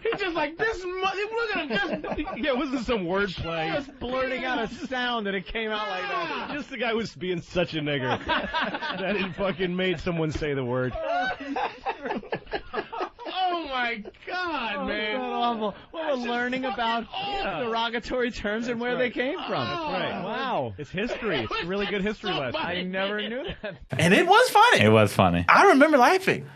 He's just like this. Look at him. Yeah, it wasn't some wordplay. Just blurting out a sound, and it came out like that. Just the guy was being such a nigger that it fucking made someone say the word. Oh my God, man! That's awful. Well, we're learning about derogatory terms and where they came from. That's right. Wow. It's history. It's a really good history lesson. I never knew that. And it was funny. It was funny. I remember laughing.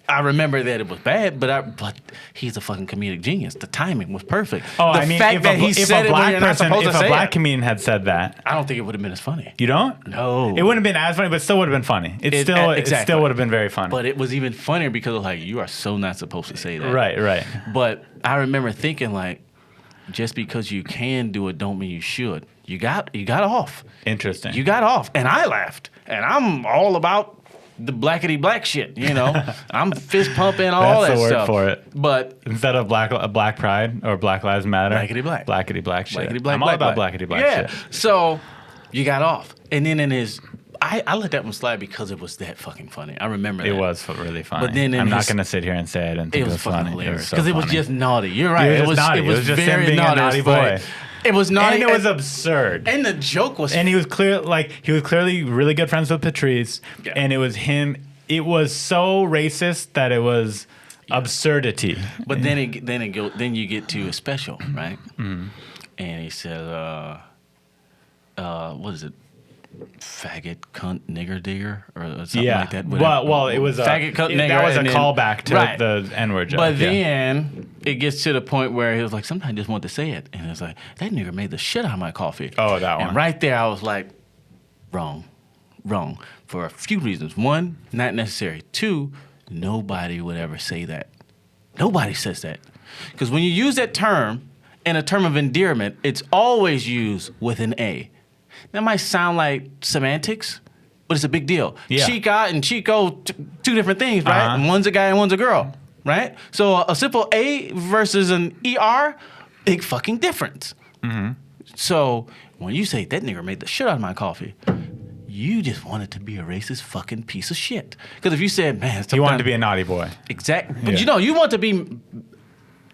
I remember that it was bad, but he's a fucking comedic genius. The timing was perfect. Oh, the I mean, fact if that a he said black it when you're not supposed to say black it, comedian had said that, I don't think it would have been as funny. you don't? No. It wouldn't have been as funny, but still would have been funny. It still would have been very funny. But it was even funnier because it was like, you are so not supposed to say that. Right. But I remember thinking like, just because you can do it don't mean you should. You got off. Interesting. You got off. And I laughed. And I'm all about the blackety black shit, you know. I'm fist pumping all That's that the word stuff. for it. But instead of black pride or Black Lives Matter, blackety black. Blackety black shit. Blackety black. I'm all about blackety black yeah. shit. So you got off. And then in his I let that one slide because it was that fucking funny. I remember that. It was really funny. But then I'm not going to sit here and say I didn't think it was fucking funny. hilarious. Because It was just naughty. You're right. It was naughty. It was just very him being naughty, a naughty boy. It was naughty. And it was absurd. And the joke was And he was clearly really good friends with Patrice. Yeah. And it was him. It was so racist that it was absurdity. But then you get to a special, right? Mm-hmm. And he said, what is it? Faggot, cunt, nigger, digger, or something like that. Well, it was faggot, cunt, nigger. That was a then, callback to the N-word joke. But then it gets to the point where he was like, sometimes I just want to say it, and it's like, that nigger made the shit out of my coffee. Oh, that one. And right there, I was like, wrong, for a few reasons. One, not necessary. Two, nobody would ever say that. Nobody says that, because when you use that term in a term of endearment, it's always used with an A. That might sound like semantics, but it's a big deal. Yeah. Chica and Chico, two different things, right? Uh-huh. One's a guy and one's a girl, right? So a simple A versus an ER, big fucking difference. Mm-hmm. So when you say, that nigger made the shit out of my coffee, you just wanted to be a racist fucking piece of shit. Because if you said, man... He wanted to be a naughty boy. Exactly. But you want to be...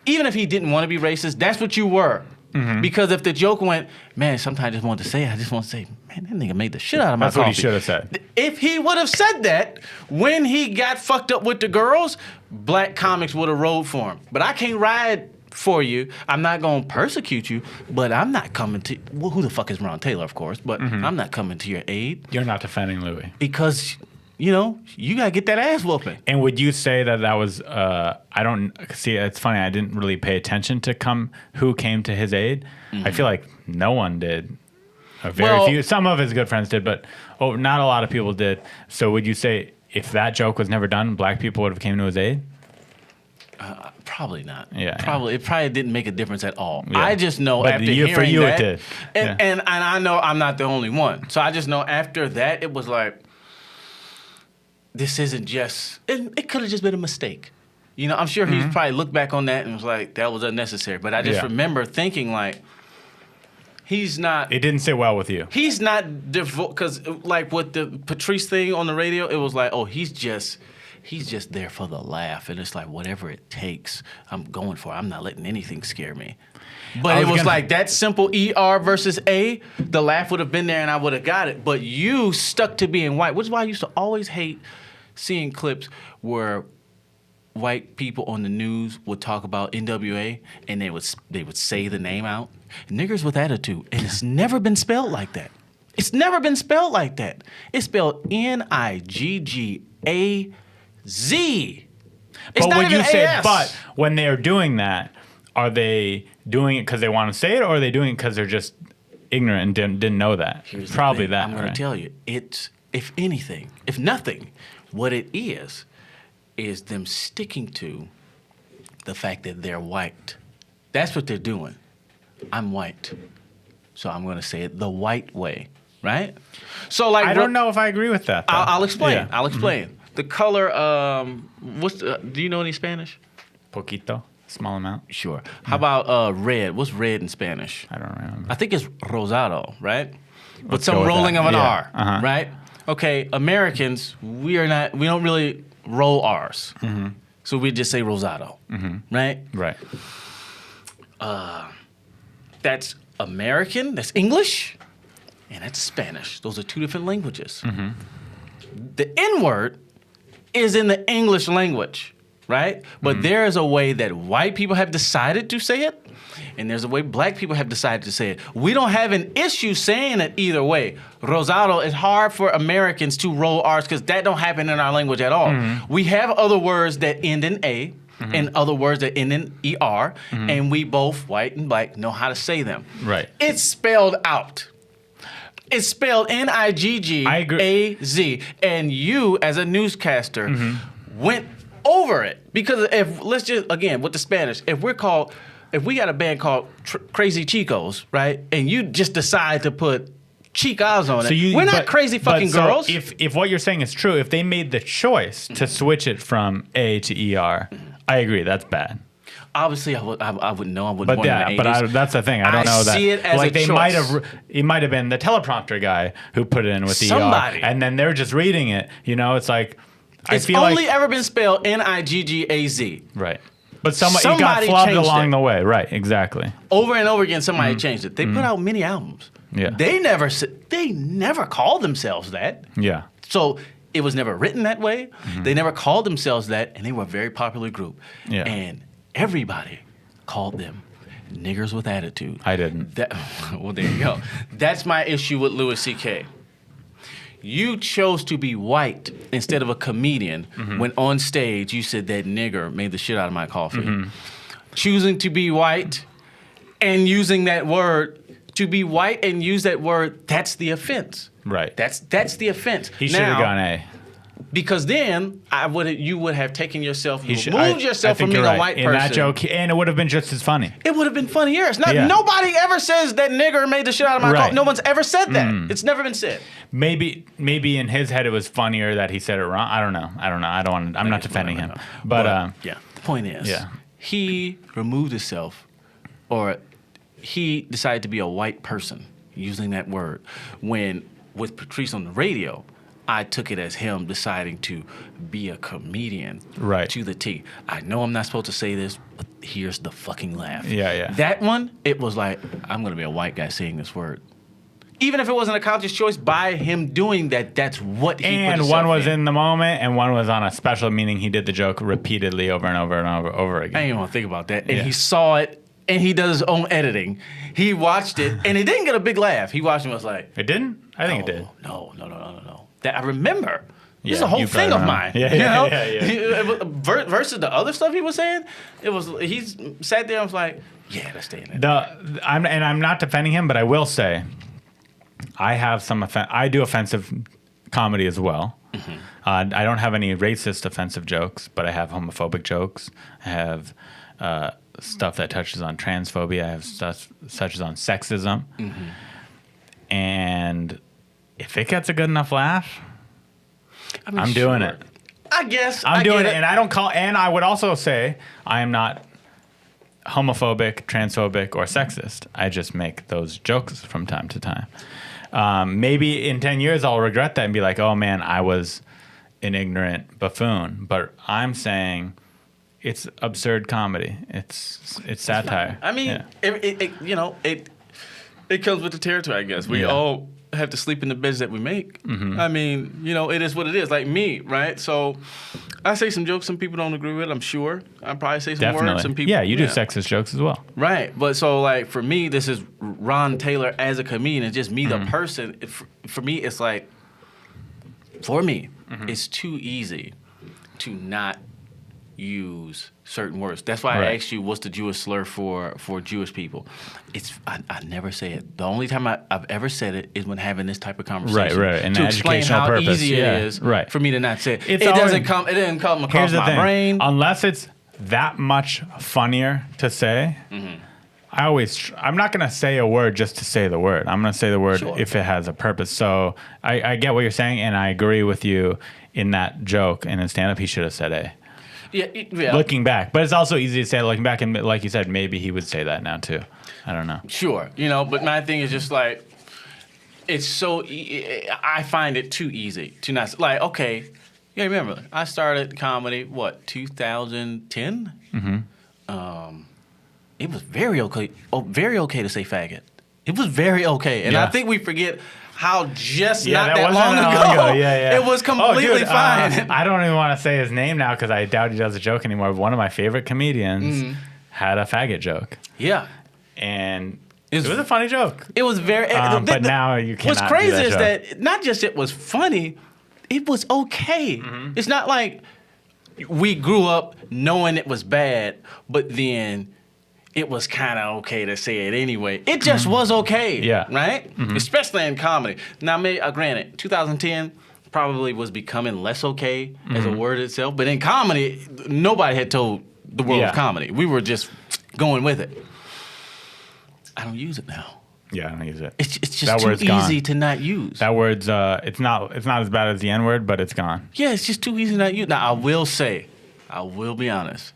Even if he didn't want to be racist, that's what you were. Mm-hmm. Because if the joke went, man, sometimes I just want to say it. I just want to say, man, that nigga made the shit out of my coffee. That's what he should have said. If he would have said that when he got fucked up with the girls, black comics would have rolled for him. But I can't ride for you. I'm not going to persecute you, but I'm not coming to... Well, who the fuck is Ron Taylor, of course, but I'm not coming to your aid. You're not defending Louis. Because... you got to get that ass whooping. And would you say that was, I don't, see, it's funny, I didn't really pay attention to who came to his aid. Mm-hmm. I feel like no one did. Or very few, some of his good friends did, but not a lot of people did. So would you say if that joke was never done, black people would have came to his aid? Probably not. Yeah. It probably didn't make a difference at all. Yeah. I just know but after hearing for you that, it did. And I know I'm not the only one. So I just know after that, it was like, this isn't just, it could have just been a mistake. I'm sure he's probably looked back on that and was like, that was unnecessary. But I just remember thinking like, he's not. It didn't sit well with you. He's not because like with the Patrice thing on the radio, it was like, oh, he's just he's just there for the laugh, and it's like whatever it takes, I'm going for it. I'm not letting anything scare me. But it was like that simple ER versus A, the laugh would have been there and I would have got it. But you stuck to being white, which is why I used to always hate seeing clips where white people on the news would talk about NWA and they would say the name out. Niggers with attitude. And it's never been spelled like that. It's never been spelled like that. It's spelled Niggaz. It's But not even AS. but when they're doing that, are they doing it because they want to say it, or are they doing it because they're just ignorant and didn't know that? Here's the Probably thing. that. I'm going right? to tell you, it's, if anything, if nothing, what it is them sticking to the fact that they're white. That's what they're doing. I'm white, so I'm going to say it the white way, right? So like, I don't know if I agree with that. though. I'll explain. Yeah. I'll explain. The color. Do you know any Spanish? Poquito, small amount. Sure. How about red? What's red in Spanish? I don't remember. I think it's rosado, right? With Let's some go with rolling that. of an Yeah. R, Uh-huh. right? Okay, Americans, we don't really roll R's. Mm-hmm. So we just say rosado, right? Right. That's American, that's English, and that's Spanish. Those are two different languages. Mm-hmm. The N-word is in the English language, right? But Mm-hmm. there is a way that white people have decided to say it, and there's a way black people have decided to say it. We don't have an issue saying it either way. Rosado is hard for Americans to roll R's because that don't happen in our language at all. Mm-hmm. We have other words that end in A, and other words that end in ER, and we both, white and black, know how to say them. Right. It's spelled out. It's spelled agree. Niggaz, and you, as a newscaster, went over it because let's just again with the Spanish, if we got a band called Crazy Chicos, right, and you just decide to put chicas on it, we're not crazy fucking girls. So if what you're saying is true, if they made the choice to switch it from A to ER, I agree, that's bad. Obviously, I wouldn't know. I wouldn't. But born in the 80s. that's the thing. I don't know that. see it as like a they choice. might have. It might have been the teleprompter guy who put it in with Somebody. ER, and then they're just reading it. You know, it's like It's I feel only like ever been spelled Niggaz. right. But it got Somebody flubbed changed along it. the way. Right. Exactly. Over and over again, somebody changed it. They put out many albums. Yeah. They never called themselves that. Yeah. So it was never written that way. They never called themselves that, and they were a very popular group. Yeah. And everybody called them niggers with attitude. I didn't. Well, there you go. That's my issue with Louis C.K. You chose to be white instead of a comedian when on stage you said that nigger made the shit out of my coffee. Choosing to be white and using that word, to be white and use that word, that's the offense. Right. That's the offense. He should have gone A. Because then you would have taken yourself, yourself I from think being you're a white in person. that joke, and it would have been just as funny. It would have been funnier. Yeah. Nobody ever says that nigger made the shit out of my Right. coffee. No one's ever said that. It's never been said. Maybe in his head it was funnier that he said it wrong. I don't know. I'm not defending him. But yeah, the point is, yeah. he removed himself, or he decided to be a white person using that word. When with Patrice on the radio, I took it as him deciding to be a comedian Right. to the T. I know I'm not supposed to say this, but here's the fucking laugh. Yeah. That one, it was like, I'm going to be a white guy saying this word. Even if it wasn't a conscious choice, by him doing that, that's what he put And himself one was in the moment, and one was on a special, meaning he did the joke repeatedly over and over and over I again. didn't even want to think about that. And Yeah. he saw it, and he does his own editing. He watched it, and it didn't get a big laugh. He watched it and was like, It didn't? I think it did. No. That I remember. This is Yeah, a whole you thing probably of remember. mine. Yeah. You know? Versus the other stuff he was saying, he sat there and was like, yeah, that's staying there. I'm not defending him, but I will say, I have I do offensive comedy as well. I don't have any racist offensive jokes, but I have homophobic jokes. I have stuff that touches on transphobia. I have stuff touches on sexism. And if it gets a good enough laugh, I'm doing it. I guess. I'm doing it, and I don't call. And I would also say I am not homophobic, transphobic, or sexist. I just make those jokes from time to time. Maybe in 10 years I'll regret that and be like, oh man, I was an ignorant buffoon, but I'm saying it's absurd comedy. It's satire. I mean, it comes with the territory, I guess. We all have to sleep in the beds that we make. Mm-hmm. I mean, it is what it is. Like me, right? So I say some jokes some people don't agree with, I'm sure. I probably say some words some people... Yeah, you do sexist jokes as well. Right. But so, like, for me, this is Ron Taylor as a comedian. It's just me, the person. For me, it's like... For me, it's too easy to not use certain words. That's why I asked you, what's the Jewish slur for Jewish people? I never say it. The only time I've ever said it is when having this type of conversation. Right. And to explain how purpose. easy it is for me to not say it. It didn't come across my brain. Unless it's that much funnier to say, I'm not going to say a word just to say the word. I'm going to say the word if it has a purpose. So I get what you're saying, and I agree with you in that joke. And in stand-up, he should have said A. Yeah. Looking back. But it's also easy to say looking back. And like you said, maybe he would say that now, too. I don't know. Sure. But my thing is just like, it's so... I find it too easy to not... Like, okay, remember, I started comedy, 2010? It was very okay to say faggot. It was very okay. And I think we forget how not that long ago, it was completely fine. I don't even want to say his name now because I doubt he does a joke anymore. One of my favorite comedians had a faggot joke. Yeah. And it was a funny joke. It was very... but now you cannot What's crazy do that is joke. that not just it was funny, it was okay. It's not like we grew up knowing it was bad, but then... it was kind of okay to say it anyway. It just was okay, right? Especially in comedy. Now, granted, 2010 probably was becoming less okay as a word itself, but in comedy, nobody had told the world of comedy. We were just going with it. I don't use it now. Yeah, I don't use it. It's just too easy to not use. That word's it's not as bad as the N word, but it's gone. Yeah, it's just too easy to not use. Now, I will be honest.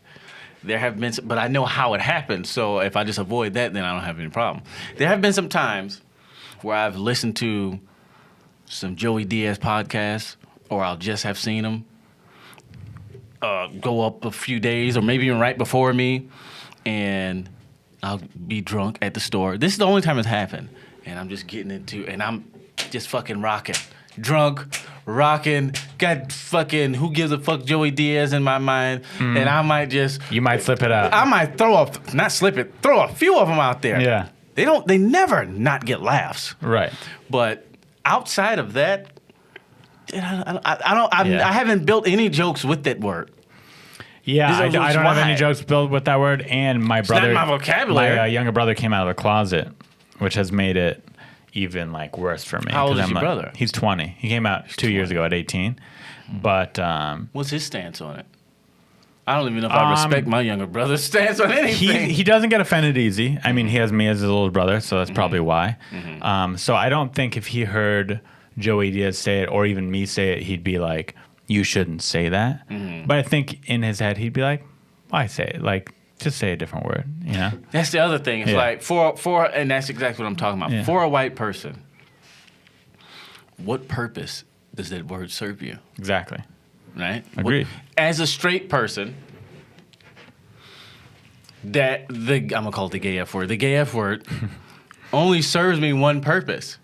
There have been, but I know how it happened. So if I just avoid that, then I don't have any problem. There have been some times where I've listened to some Joey Diaz podcasts, or I'll just have seen him go up a few days, or maybe even right before me, and I'll be drunk at the store. This is the only time it's happened, and I'm just getting into, and I'm just fucking rocking. Drunk, rocking, got fucking who gives a fuck Joey Diaz in my mind, and I might just... You might slip it out. I might throw a few of them out there. Yeah. They never not get laughs. Right. But outside of that, I haven't built any jokes with that word. Yeah, I don't have any jokes built with that word, and my brother... It's not my vocabulary. My younger brother came out of the closet, which has made it even worse for me. How old is your brother? He's 20. He came out 2 years ago at 18. But what's his stance on it? I don't even know if I respect my younger brother's stance on anything. He doesn't get offended easy. I mean, he has me as his little brother, so that's probably why. So I don't think if he heard Joey Diaz say it, or even me say it, he'd be like, you shouldn't say that. But I think in his head, he'd be like, why say it? Just say a different word, That's the other thing. It's for and that's exactly what I'm talking about. For a white person, what purpose does that word serve you? Exactly. Right? Agreed. As a straight person, I'm gonna call it the gay F word. The gay F word only serves me one purpose.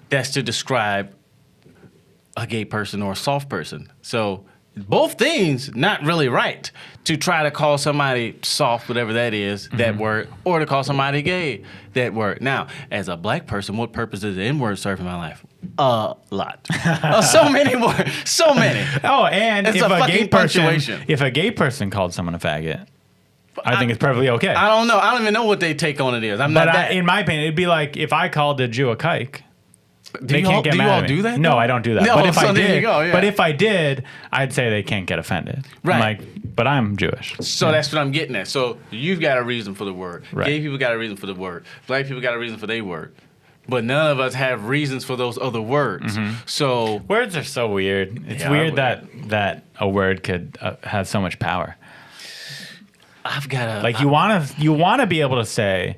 That's to describe a gay person or a soft person. So both things not really right. To try to call somebody soft, whatever that is, that word, or to call somebody gay, that word. Now, as a black person, what purpose does the N-word serve in my life? A lot. So many more. So many. Oh, and it's if a gay person called someone a faggot, I think it's perfectly okay. I don't know. I don't even know what they take on it is. In my opinion, it'd be like if I called a Jew a kike. They can't get mad at me. Do you all do that? No, I don't do that. No, but if I did, yeah. But if I did, I'd say they can't get offended. Right. But I'm Jewish. So that's what I'm getting at. So you've got a reason for the word. Right. Gay people got a reason for the word. Black people got a reason for their word. But none of us have reasons for those other words. So words are so weird. It's weird that a word could have so much power. I've got you want to be able to say,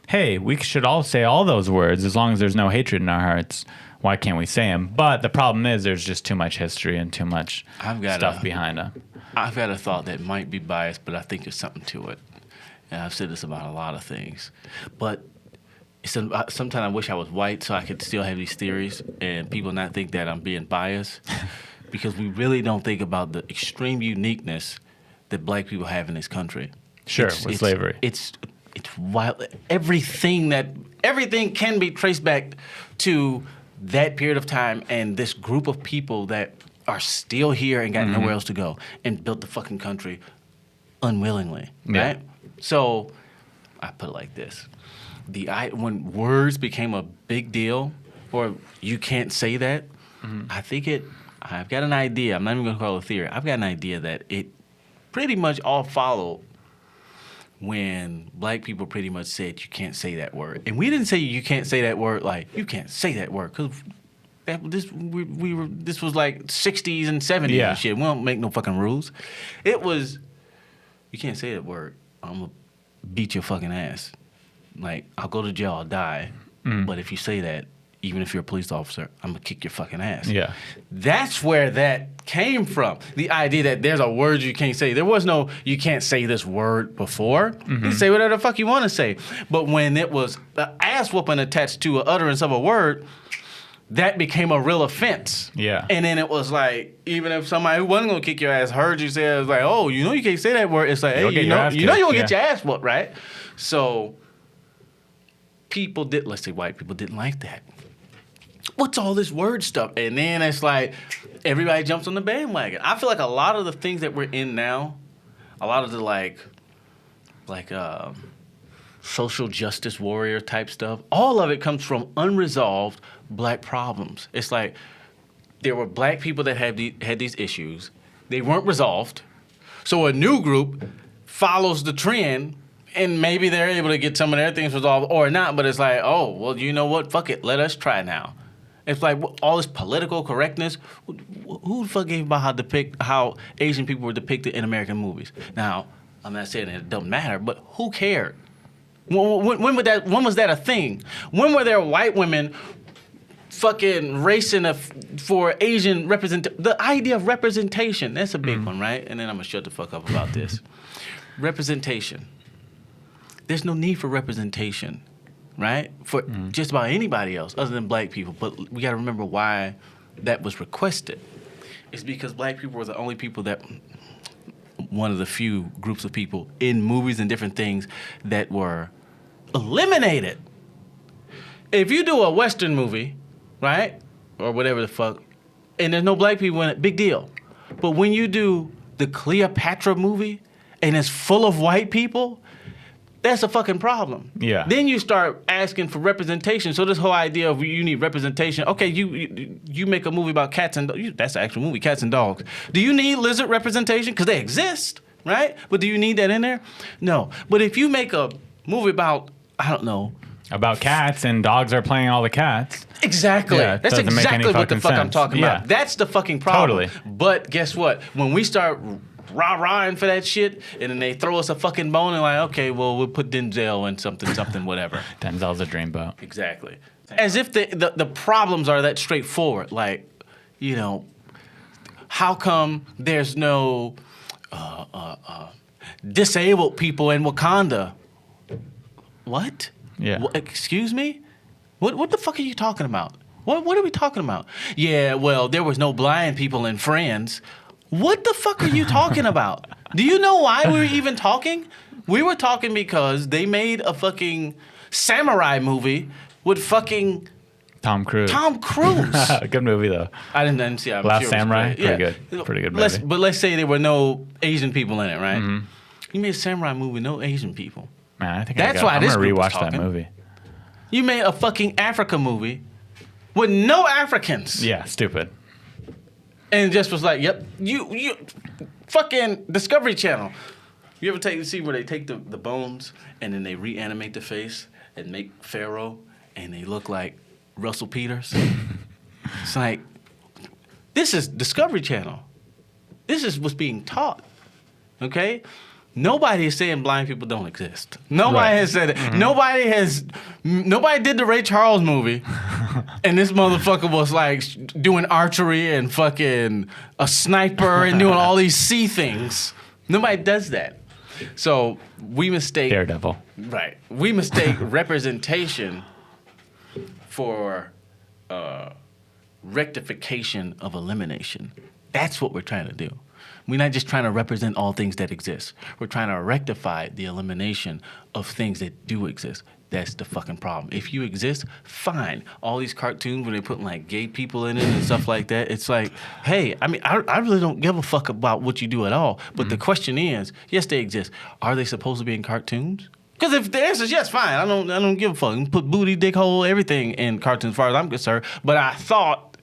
hey, we should all say all those words as long as there's no hatred in our hearts. Why can't we say them? But the problem is there's just too much history and too much stuff behind them. I've got a thought that might be biased, but I think there's something to it. And I've said this about a lot of things. But sometimes I wish I was white so I could still have these theories and people not think that I'm being biased. Because we really don't think about the extreme uniqueness that black people have in this country. Sure, with slavery. It's wild. Everything can be traced back to that period of time and this group of people that are still here and got nowhere else to go and built the fucking country unwillingly, right? So I put it like this. When words became a big deal, or you can't say that, I've got an idea. I'm not even going to call it a theory. I've got an idea that it pretty much all followed when black people pretty much said you can't say that word. And we didn't say you can't say that word like you can't say that word because this was like 60s and 70s and shit. We don't make no fucking rules. It was you can't say that word. I'm gonna beat your fucking ass. Like I'll go to jail, I'll die. But if you say that, even if you're a police officer, I'm gonna kick your fucking ass. Yeah. That's where that came from. The idea that there's a word you can't say. There was no you can't say this word before. You can say whatever the fuck you want to say. But when it was an ass whooping attached to an utterance of a word, that became a real offense. Yeah. And then it was like, even if somebody who wasn't gonna kick your ass heard you say it, was like, oh, you know you can't say that word. It's like, hey, you know you're gonna get your ass whooped, right? So let's say white people didn't like that. What's all this word stuff? And then it's like everybody jumps on the bandwagon. I feel like a lot of the things that we're in now, a lot of the like social justice warrior type stuff, all of it comes from unresolved black problems. It's like there were black people that had these issues. They weren't resolved. So a new group follows the trend and maybe they're able to get some of their things resolved or not, but it's like, oh, well, you know what? Fuck it. Let us try now. It's like all this political correctness. Who the fuck gave about how Asian people were depicted in American movies? Now, I'm not saying it doesn't matter, but who cared? When was that a thing? When were there white women fucking racing for Asian representation? The idea of representation, that's a big one, right? And then I'm going to shut the fuck up about this. Representation. There's no need for representation, right? For just about anybody else other than black people. But we got to remember why that was requested. It's because black people were the only people one of the few groups of people in movies and different things that were eliminated. If you do a Western movie, right, or whatever the fuck, and there's no black people in it, big deal. But when you do the Cleopatra movie and it's full of white people, that's a fucking problem. Yeah. Then you start asking for representation. So this whole idea of you need representation. Okay, you make a movie about cats and dogs. That's the actual movie, Cats and Dogs. Do you need lizard representation? Because they exist, right? But do you need that in there? No. But if you make a movie about, I don't know, about cats and dogs are playing all the cats. Exactly. Yeah, that's exactly what the fuck I'm talking about. That's the fucking problem. Totally. But guess what? When we start rah-rahing for that shit, and then they throw us a fucking bone and like, okay, well, we'll put Denzel in something, whatever. Denzel's a dreamboat. Exactly. As if the problems are that straightforward. Like, you know, how come there's no disabled people in Wakanda? What? Yeah. Excuse me? What the fuck are you talking about? What are we talking about? Yeah, well, there was no blind people in Friends. What the fuck are you talking about? Do you know why we were even talking? We were talking because they made a fucking samurai movie with fucking Tom Cruise. Good movie though. I didn't see. Last Samurai. Pretty good movie. But let's say there were no Asian people in it, right? Mm-hmm. You made a samurai movie, no Asian people. Man, I think I'm gonna rewatch that movie. You made a fucking Africa movie with no Africans. Yeah, stupid. And just was like, yep, you fucking Discovery Channel. You ever see where they take the bones and then they reanimate the face and make Pharaoh and they look like Russell Peters? It's like, this is Discovery Channel. This is what's being taught, okay? Nobody is saying blind people don't exist. Nobody Right. has said it. Nobody did the Ray Charles movie, and this motherfucker was like doing archery and fucking a sniper and doing all these sea things. Nobody does that. So we mistake Daredevil. Right. We mistake representation for rectification of elimination. That's what we're trying to do. We're not just trying to represent all things that exist. We're trying to rectify the elimination of things that do exist. That's the fucking problem. If you exist, fine. All these cartoons where they put like gay people in it and stuff like that, it's like, hey, I mean, I really don't give a fuck about what you do at all. But the question is, yes, they exist. Are they supposed to be in cartoons? Because if the answer is yes, fine. I don't give a fuck. You can put booty, dick hole, everything in cartoons as far as I'm concerned. But I thought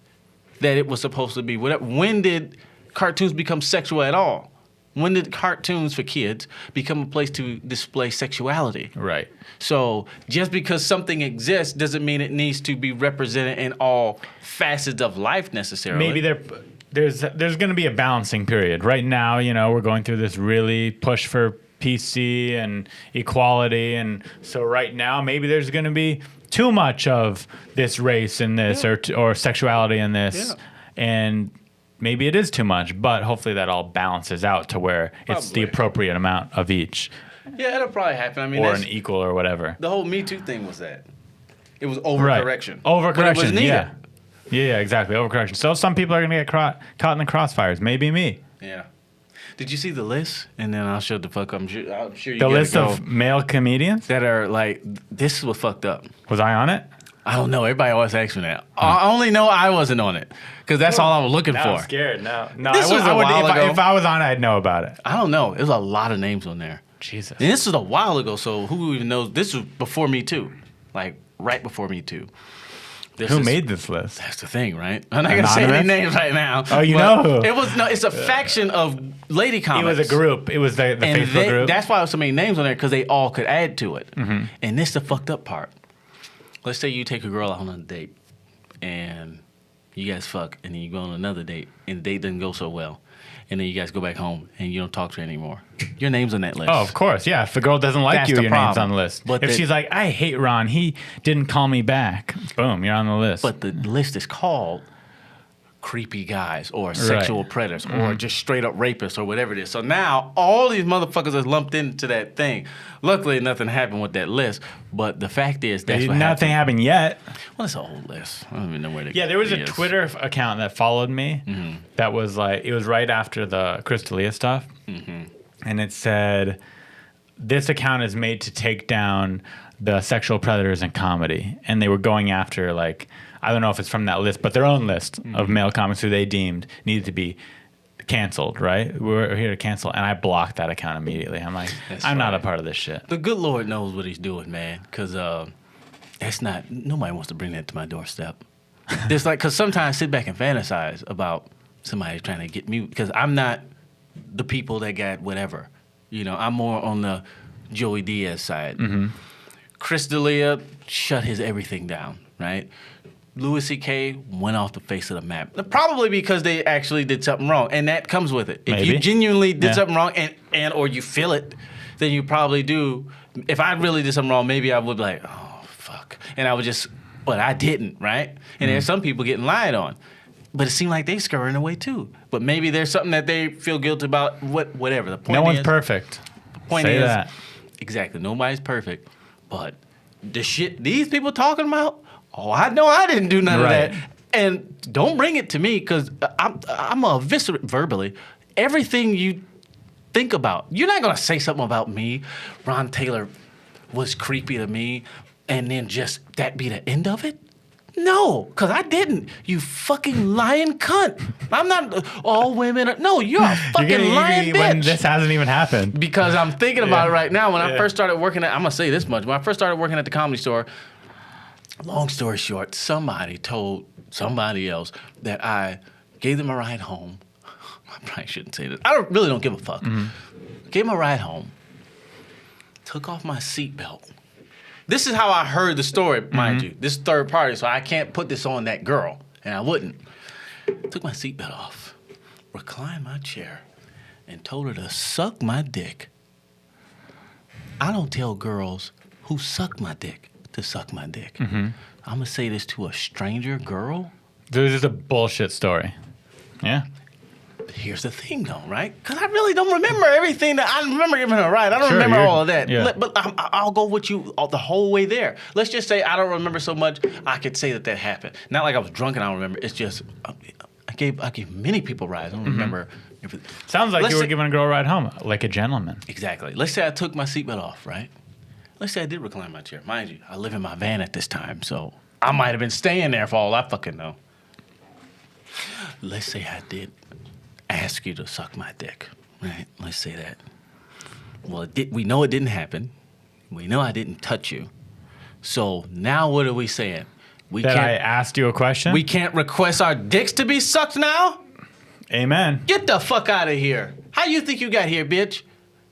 that it was supposed to be whatever. When did cartoons become sexual at all? When did cartoons for kids become a place to display sexuality? Right. So just because something exists doesn't mean it needs to be represented in all facets of life necessarily. Maybe there's going to be a balancing period. Right now, we're going through this really push for PC and equality, and so right now maybe there's going to be too much of this race in this or sexuality in this, and maybe it is too much, but hopefully that all balances out to where it's the appropriate amount of each. Yeah, it'll probably happen. I mean, or an equal or whatever. The whole Me Too thing was that. It was overcorrection. Right. Overcorrection, but it was needed. yeah. Yeah, exactly. Overcorrection. So some people are going to get caught in the crossfires. Maybe me. Yeah. Did you see the list? And then I'll shut the fuck up. I'm sure you the gotta list go. of male comedians that are like, this was fucked up. Was I on it? I don't know. Everybody always asks me that. I only know I wasn't on it because that's all I was looking for. I'm scared. No, This was a while ago. If I was on it, I'd know about it. I don't know. There's a lot of names on there. Jesus. And this was a while ago, so who even knows? This was before Me Too. Like, right before Me Too. Who made this list? That's the thing, right? I'm not going to say any names right now. Oh, you know who? It's a faction of lady comics. It was a group. It was the Facebook group. That's why there was so many names on there, because they all could add to it. Mm-hmm. And this is the fucked up part. Let's say you take a girl out on a date, and you guys fuck, and then you go on another date, and the date doesn't go so well. And then you guys go back home, and you don't talk to her anymore. Your name's on that list. Oh, of course, yeah. If the girl doesn't like you, your name's on the list. But if she's like, I hate Ron, he didn't call me back, boom, you're on the list. But the list is called creepy guys or sexual predators or just straight up rapists or whatever it is. So now all these motherfuckers are lumped into that thing. Luckily, nothing happened with that list. But the fact is, that's what nothing happened yet. Well, it's an old list. I don't even know where to Yeah, there was a Twitter account that followed me that was like, it was right after the Chris D'Elia stuff. Mm-hmm. And it said, this account is made to take down the sexual predators in comedy. And they were going after, like, I don't know if it's from that list, but their own list of male comics who they deemed needed to be canceled, right? We're here to cancel. And I blocked that account immediately. I'm like, I'm not a part of this shit. The good Lord knows what he's doing, man. Because that's not, nobody wants to bring that to my doorstep. There's like, because sometimes I sit back and fantasize about somebody trying to get me, because I'm not the people that got whatever. You know, I'm more on the Joey Diaz side. Mm-hmm. Chris D'Elia shut his everything down, right? Louis C.K. went off the face of the map. Probably because they actually did something wrong, and that comes with it. If you genuinely did something wrong, and or you feel it, then you probably do. If I really did something wrong, maybe I would be like, oh, fuck. And I would just, but I didn't, right? And there's some people getting lied on. But it seemed like they scurrying away too. But maybe there's something that they feel guilty about, whatever. The point no one's perfect. The point Say is, that. Exactly, nobody's perfect. But the shit these people talking about, oh, I know I didn't do none of that. And don't bring it to me, because I'm a eviscerate verbally everything you think about. You're not going to say something about me. Ron Taylor was creepy to me, and then just that be the end of it? No, because I didn't. You fucking lying cunt. I'm not all women. No, you're a fucking lying bitch. When this hasn't even happened. Because I'm thinking about it right now. When I first started working I'm going to say this much. When I first started working at the Comedy Store, long story short, somebody told somebody else that I gave them a ride home. I probably shouldn't say this. I really don't give a fuck. Mm-hmm. Gave them a ride home. Took off my seatbelt. This is how I heard the story, mind you. This is third party, so I can't put this on that girl, and I wouldn't. Took my seatbelt off, reclined my chair, and told her to suck my dick I don't tell girls who suck my dick to suck my dick. I'm going to say this to a stranger girl. This is a bullshit story. Yeah. Here's the thing, though, right? Because I really don't remember everything that I remember giving her, right? I don't remember all of that. Yeah. But I'll go with you the whole way there. Let's just say I don't remember so much. I could say that happened. Not like I was drunk and I don't remember. It's just I gave many people rides. I don't remember everything. Sounds like you were giving a girl a ride home, like a gentleman. Exactly. Let's say I took my seatbelt off, right? Let's say I did recline my chair. Mind you, I live in my van at this time, so I might have been staying there for all I fucking know. Let's say I did ask you to suck my dick, right? Let's say that. Well, we know it didn't happen. We know I didn't touch you. So now what are we saying? I asked you a question? We can't request our dicks to be sucked now? Amen. Get the fuck out of here. How you think you got here, bitch?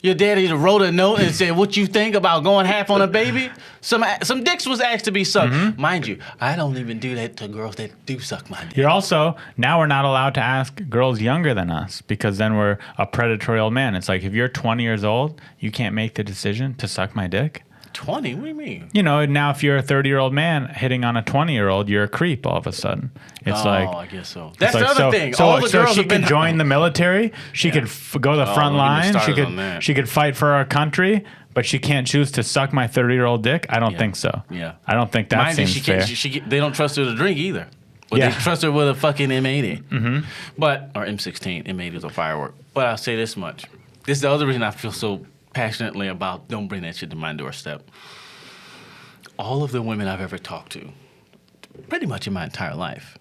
Your daddy wrote a note and said, what you think about going half on a baby? Some dicks was asked to be sucked. Mind you, I don't even do that to girls that do suck my dick. You're also, now we're not allowed to ask girls younger than us because then we're a predatory old man. It's like if you're 20 years old, you can't make the decision to suck my dick. 20? What do you mean? You know, now if you're a 30-year-old man hitting on a 20-year-old, you're a creep all of a sudden. It's I guess so. That's the other thing. So, All the girls she have been could join the military. She could go to the front line. She could fight for our country, but she can't choose to suck my 30-year-old dick. I don't think so. Yeah. I don't think that seems fair. They don't trust her to drink either. But they trust her with a fucking M80. Or M16. M80 is a firework. But I'll say this much. This is the other reason I feel so passionately about don't bring that shit to my doorstep. All of the women I've ever talked to, pretty much in my entire life,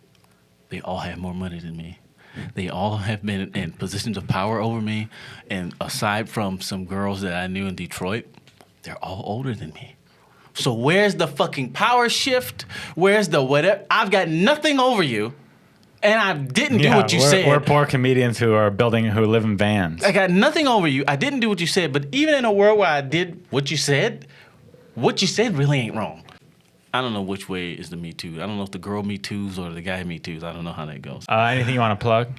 they all have more money than me. They all have been in positions of power over me. And aside from some girls that I knew in Detroit, they're all older than me. So where's the fucking power shift? Where's the whatever? I've got nothing over you. And I didn't do what you said. We're poor comedians who live in vans. I got nothing over you. I didn't do what you said. But even in a world where I did what you said really ain't wrong. I don't know which way is the Me Too. I don't know if the girl Me Too's or the guy Me Too's. I don't know how that goes. Anything you want to plug?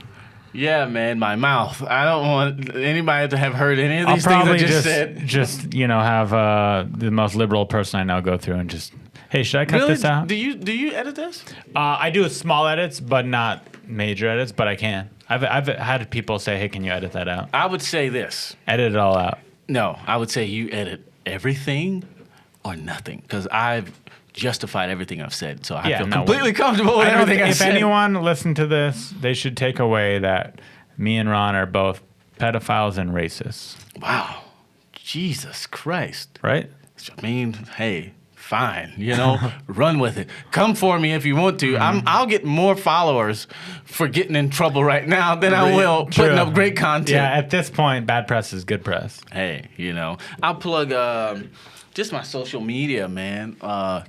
Yeah, man, my mouth. I don't want anybody to have heard any of these things I just said. Just have the most liberal person I know go through and just, hey, should I cut this out? Do you edit this? I do small edits, but not major edits, but I can. I've had people say, hey, can you edit that out? I would say this. Edit it all out. No, I would say you edit everything or nothing, because I've justified everything I've said, so I feel completely comfortable with everything I said. If anyone listened to this, they should take away that me and Ron are both pedophiles and racists. Wow. Jesus Christ. Right? I mean, hey, fine, run with it. Come for me if you want to. I'll get more followers for getting in trouble right now than I will putting up great content. Yeah, at this point, bad press is good press. Hey, I'll plug just my social media, man.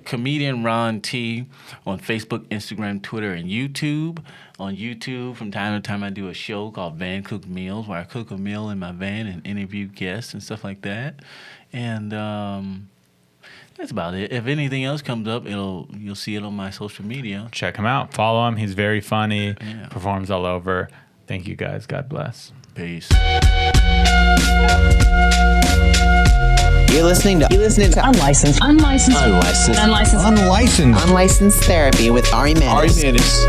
Comedian Ron T on Facebook, Instagram, Twitter, and YouTube. On YouTube, from time to time, I do a show called Van Cooked Meals, where I cook a meal in my van and interview guests and stuff like that. And that's about it. If anything else comes up, you'll see it on my social media. Check him out. Follow him. He's very funny. Yeah. Performs all over. Thank you, guys. God bless. Peace. You're listening to Unlicensed Therapy with Ari Mannis.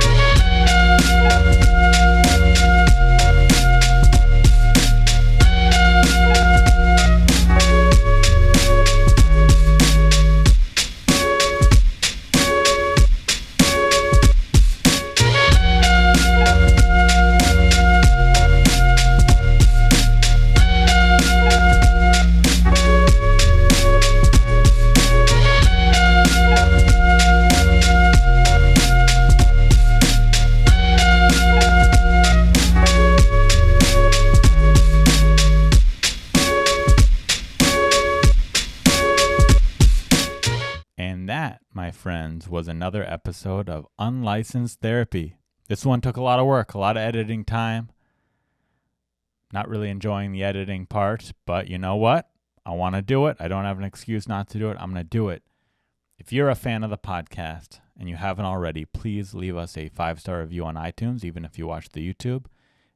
My friends, was another episode of Unlicensed Therapy. This one took a lot of work, a lot of editing time. Not really enjoying the editing part, but you know what? I want to do it. I don't have an excuse not to do it. I'm going to do it. If you're a fan of the podcast and you haven't already, please leave us a 5-star review on iTunes, even if you watch the YouTube.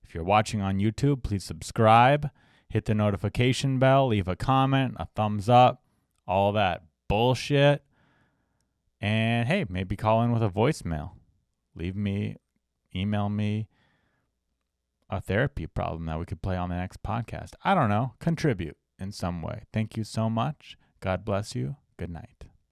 If you're watching on YouTube, please subscribe, hit the notification bell, leave a comment, a thumbs up, all that bullshit. And hey, maybe call in with a voicemail. Email me a therapy problem that we could play on the next podcast. I don't know. Contribute in some way. Thank you so much. God bless you. Good night.